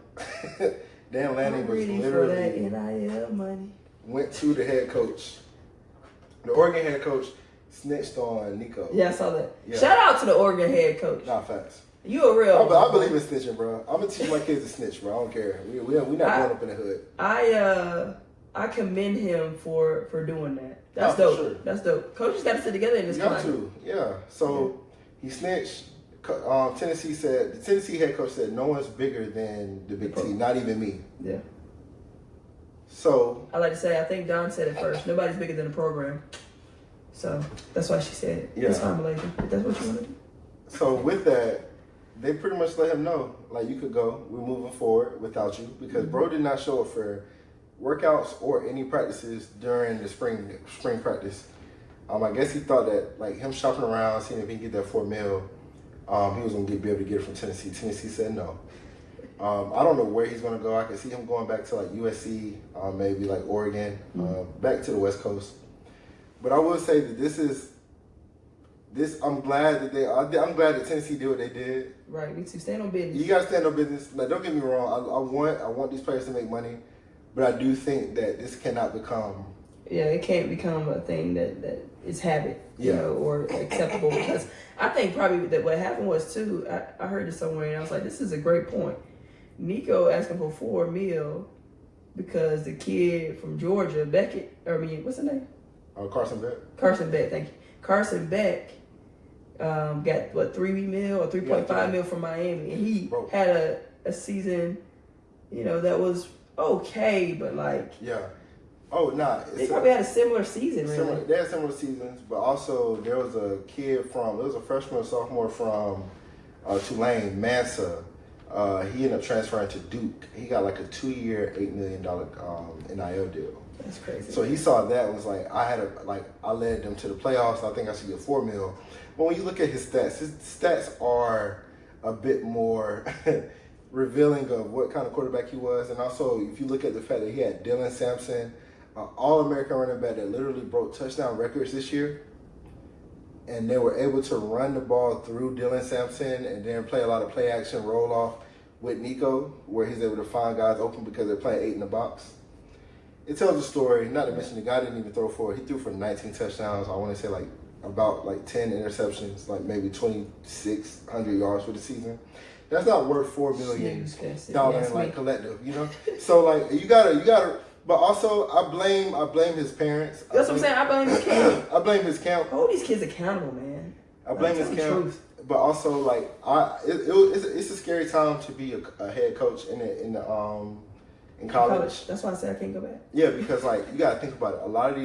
Dan Lanning was literally that NIL money. Went to the head coach. The Oregon head coach snitched on Nico. Yeah, I saw that. Yeah. Shout out to the Oregon head coach. Nah, facts. You a real. I believe in snitching, bro. I'm gonna teach my kids to snitch, bro. I don't care. We not growing up in the hood. I commend him for doing that. That's dope. Sure. That's dope. Coaches got to sit together in this climate. Yeah. So he snitched. Tennessee said the Tennessee head coach said no one's bigger than the Big T, not even me. Yeah. So I like to say I think Don said it first. Nobody's bigger than the program. So that's why she said it. Yeah. It's fine, Malaysia. If that's what you want to do. So with that, they pretty much let him know, you could go. We're moving forward without you because bro did not show up for workouts or any practices during the spring practice. I guess he thought that him shopping around, seeing if he can get that $4 million, he was gonna be able to get it from Tennessee. Tennessee said no. I don't know where he's gonna go. I can see him going back to USC, maybe Oregon, back to the West Coast. But I will say that I'm glad that Tennessee did what they did. Right, me too. Stand on business. You gotta stand on business. Don't get me wrong. I want these players to make money, but I do think that this cannot become. Yeah, it can't become a thing that is habit, or acceptable. Because I think probably that what happened was too. I heard this somewhere and I was like, this is a great point. Nico asking for $4 million because the kid from Georgia, what's his name? Carson Beck. Carson Beck, thank you. Carson Beck got $3 million or $3.5 million from Miami, and he had a season, that was okay, but yeah. Oh, nah. They probably had a similar season, really. They had similar seasons, but also there was a freshman or sophomore from Tulane, Mansa. He ended up transferring to Duke. He got a 2-year, $8 million NIL deal. That's crazy. So he saw that and was I led them to the playoffs. I think I should get $4 million. But when you look at his stats are a bit more revealing of what kind of quarterback he was. And also, if you look at the fact that he had Dylan Sampson, All-American running back that literally broke touchdown records this year. And they were able to run the ball through Dylan Sampson and then play a lot of play action roll off with Nico, where he's able to find guys open because they're playing 8 in the box. It tells a story. Not to mention the guy didn't even throw for it. He threw for 19 touchdowns. I want to say about 10 interceptions, maybe 2,600 yards for the season. That's not worth $4 million collective, So you gotta. But also, I blame his parents. That's what I'm saying. I blame his camp. I blame his camp. Hold these kids accountable, man. I blame his camp. but also like it's a scary time to be a head coach in college. That's why I said I can't go back. Yeah, because like you gotta think about it. A lot of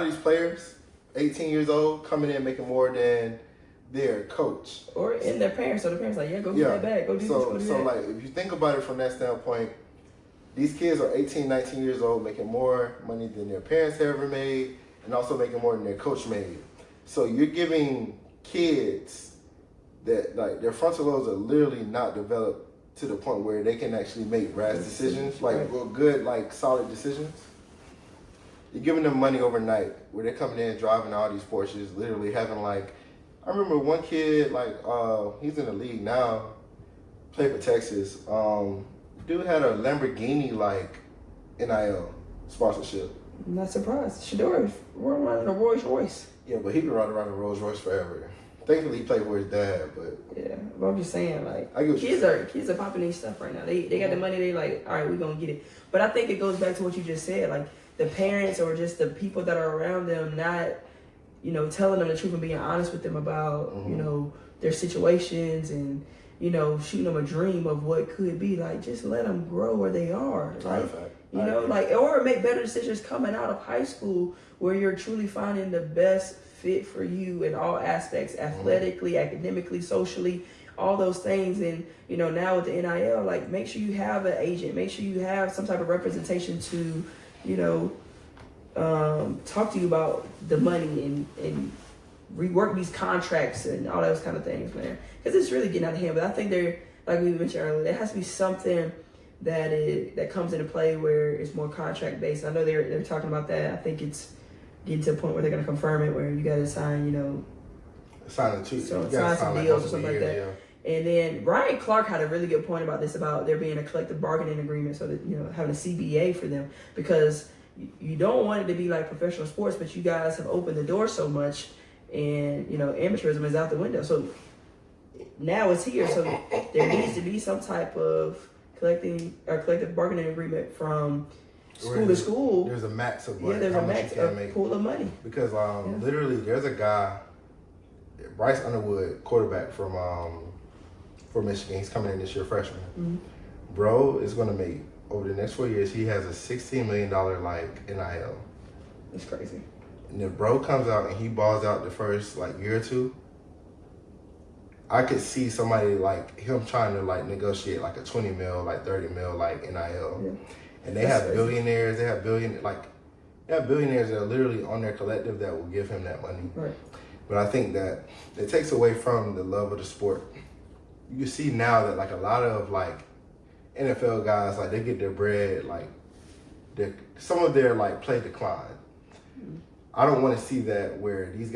these players, 18 years old, coming in making more than their coach or in their parents. So the parents like, yeah, go get that bag, go do this, go do that. So like if you think about it from that standpoint, these kids are 18, 19 years old, making more money than their parents have ever made, and also making more than their coach made. So you're giving kids that like their frontal lobes are literally not developed to the point where they can actually make rash decisions, like good, like solid decisions. You're giving them money overnight where they're coming in driving all these Porsches, literally having like, I remember one kid, like, he's in the league now, played for Texas. Dude had a Lamborghini, like, NIL sponsorship. I'm not surprised. Shador run around in a Rolls Royce. Yeah, but he been riding around a Rolls Royce forever. Thankfully, he played for his dad, but yeah. But I'm just saying, like, kids are popping these stuff right now. They got the money. They like, all right, we're gonna get it. But I think it goes back to what you just said, like the parents or just the people that are around them, not, you know, telling them the truth and being honest with them about, you know, their situations and, you know, shooting them a dream of what could be. Like, just let them grow where they are. Like, you know, like, or make better decisions coming out of high school where you're truly finding the best fit for you in all aspects, athletically, academically, socially, all those things. And, you know, now with the NIL, like, make sure you have an agent, make sure you have some type of representation to, you know, talk to you about the money and rework these contracts and all those kind of things, man. Because it's really getting out of hand. But I think there, like we mentioned earlier, there has to be something that comes into play where it's more contract based. I know they're talking about that. I think it's getting to a point where they're going to confirm it, where you got to sign, you know, sign some deals or something like that. Yeah. And then Ryan Clark had a really good point about this, about there being a collective bargaining agreement, so that, you know, having a CBA for them, because you don't want it to be like professional sports, but you guys have opened the door so much, and, you know, amateurism is out the window. So now it's here. So there needs to be some type of collective bargaining agreement from school to school. There's a max of money. Yeah, there's a max of pool of money. Because literally, there's a guy, Bryce Underwood, quarterback for Michigan. He's coming in this year, freshman. Mm-hmm. Bro is gonna make, over the next 4 years, he has a $16 million like NIL. It's crazy. And if bro comes out and he balls out the first like year or two, I could see somebody like him trying to like negotiate like a 20 mil, like 30 mil, like NIL. Yeah. And they have billionaires. They have billionaires that are literally on their collective that will give him that money. Right. But I think that it takes away from the love of the sport. You can see now that like a lot of like NFL guys, like they get their bread, like some of their like play decline. Mm-hmm. I don't want to see that where these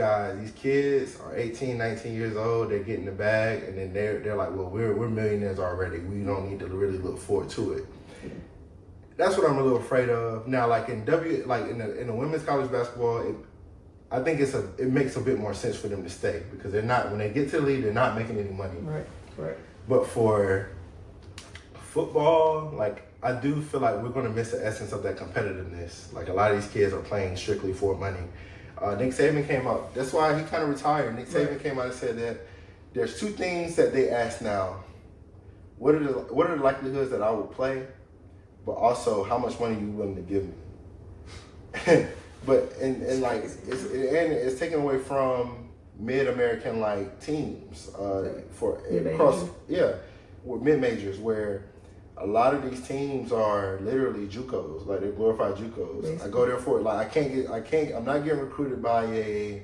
kids are 18, 19 years old, they're getting the bag, and then they're like, well, we're millionaires already. We don't need to really look forward to it. Mm-hmm. That's what I'm a little afraid of. Now, like in the women's college basketball, I think it makes a bit more sense for them to stay, because when they get to the league, they're not making any money. Right. But for football, like, I do feel like we're going to miss the essence of that competitiveness. Like, a lot of these kids are playing strictly for money. Nick Saban came out. That's why he kind of retired. Nick Saban came out and said that there's two things that they ask now. What are the likelihoods that I will play? But also, how much money are you willing to give me? But and like it's taken away from mid-American like teams with mid-majors, where a lot of these teams are literally JUCOs, like they're glorified JUCOs. Basically. I go there for it. Like I'm not getting recruited by a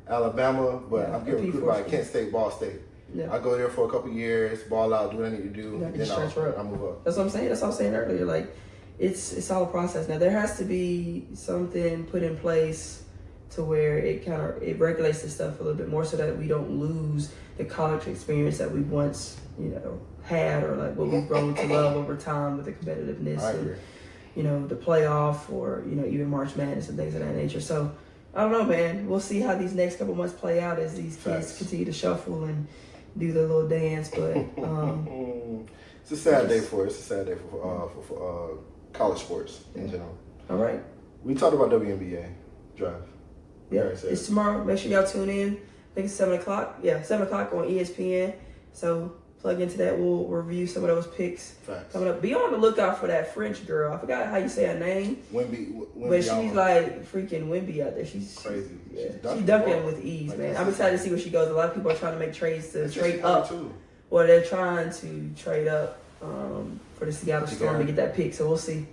Alabama, but I'm getting recruited by Kent State, Ball State. Yeah. I go there for a couple years, ball out, do what I need to do, then I move up. That's what I'm saying. That's what I was saying earlier. Like, it's all a process. Now there has to be something put in place to where it regulates this stuff a little bit more, so that we don't lose the college experience that we once, you know, had, or like what we've grown to love over time with the competitiveness and, you know, the playoff, or, you know, even March Madness and things of that nature. So I don't know, man. We'll see how these next couple months play out as these kids continue to shuffle and do their little dance. But it's a sad day for us. It's a sad day for college sports in general. All right. We talked about WNBA draft. Yeah, it's tomorrow. Make sure y'all tune in. think it's 7 o'clock. Yeah, 7 o'clock on ESPN. So plug into that. We'll review some of those picks coming up. Be on the lookout for that French girl. I forgot how you say her name. Wimby But she's like freaking Wimby out there. She's crazy. Yeah. She's dunking with ease, man. I'm excited to see where she goes. A lot of people are trying to make trades to trade up. Or they're trying to trade up for the Seattle Storm to get that pick. So we'll see.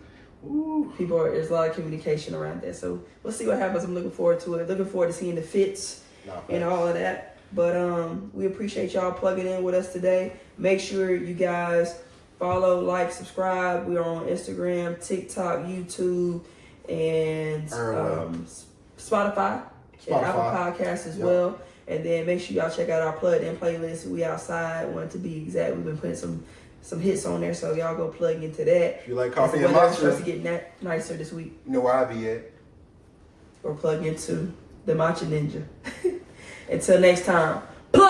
Ooh. There's a lot of communication around that. So we'll see what happens. I'm looking forward to it. Looking forward to seeing the fits and all of that. But we appreciate y'all plugging in with us today. Make sure you guys follow, like, subscribe. We are on Instagram, TikTok, YouTube, and Spotify. And Apple Podcasts as well. And then make sure y'all check out our plugged in playlist. We outside, wanted to be exact. We've been putting some hits on there, so y'all go plug into that. If you like coffee and matcha, supposed to get nicer this week. You know where I be at. Or plug into the Matcha Ninja. Until next time, plug!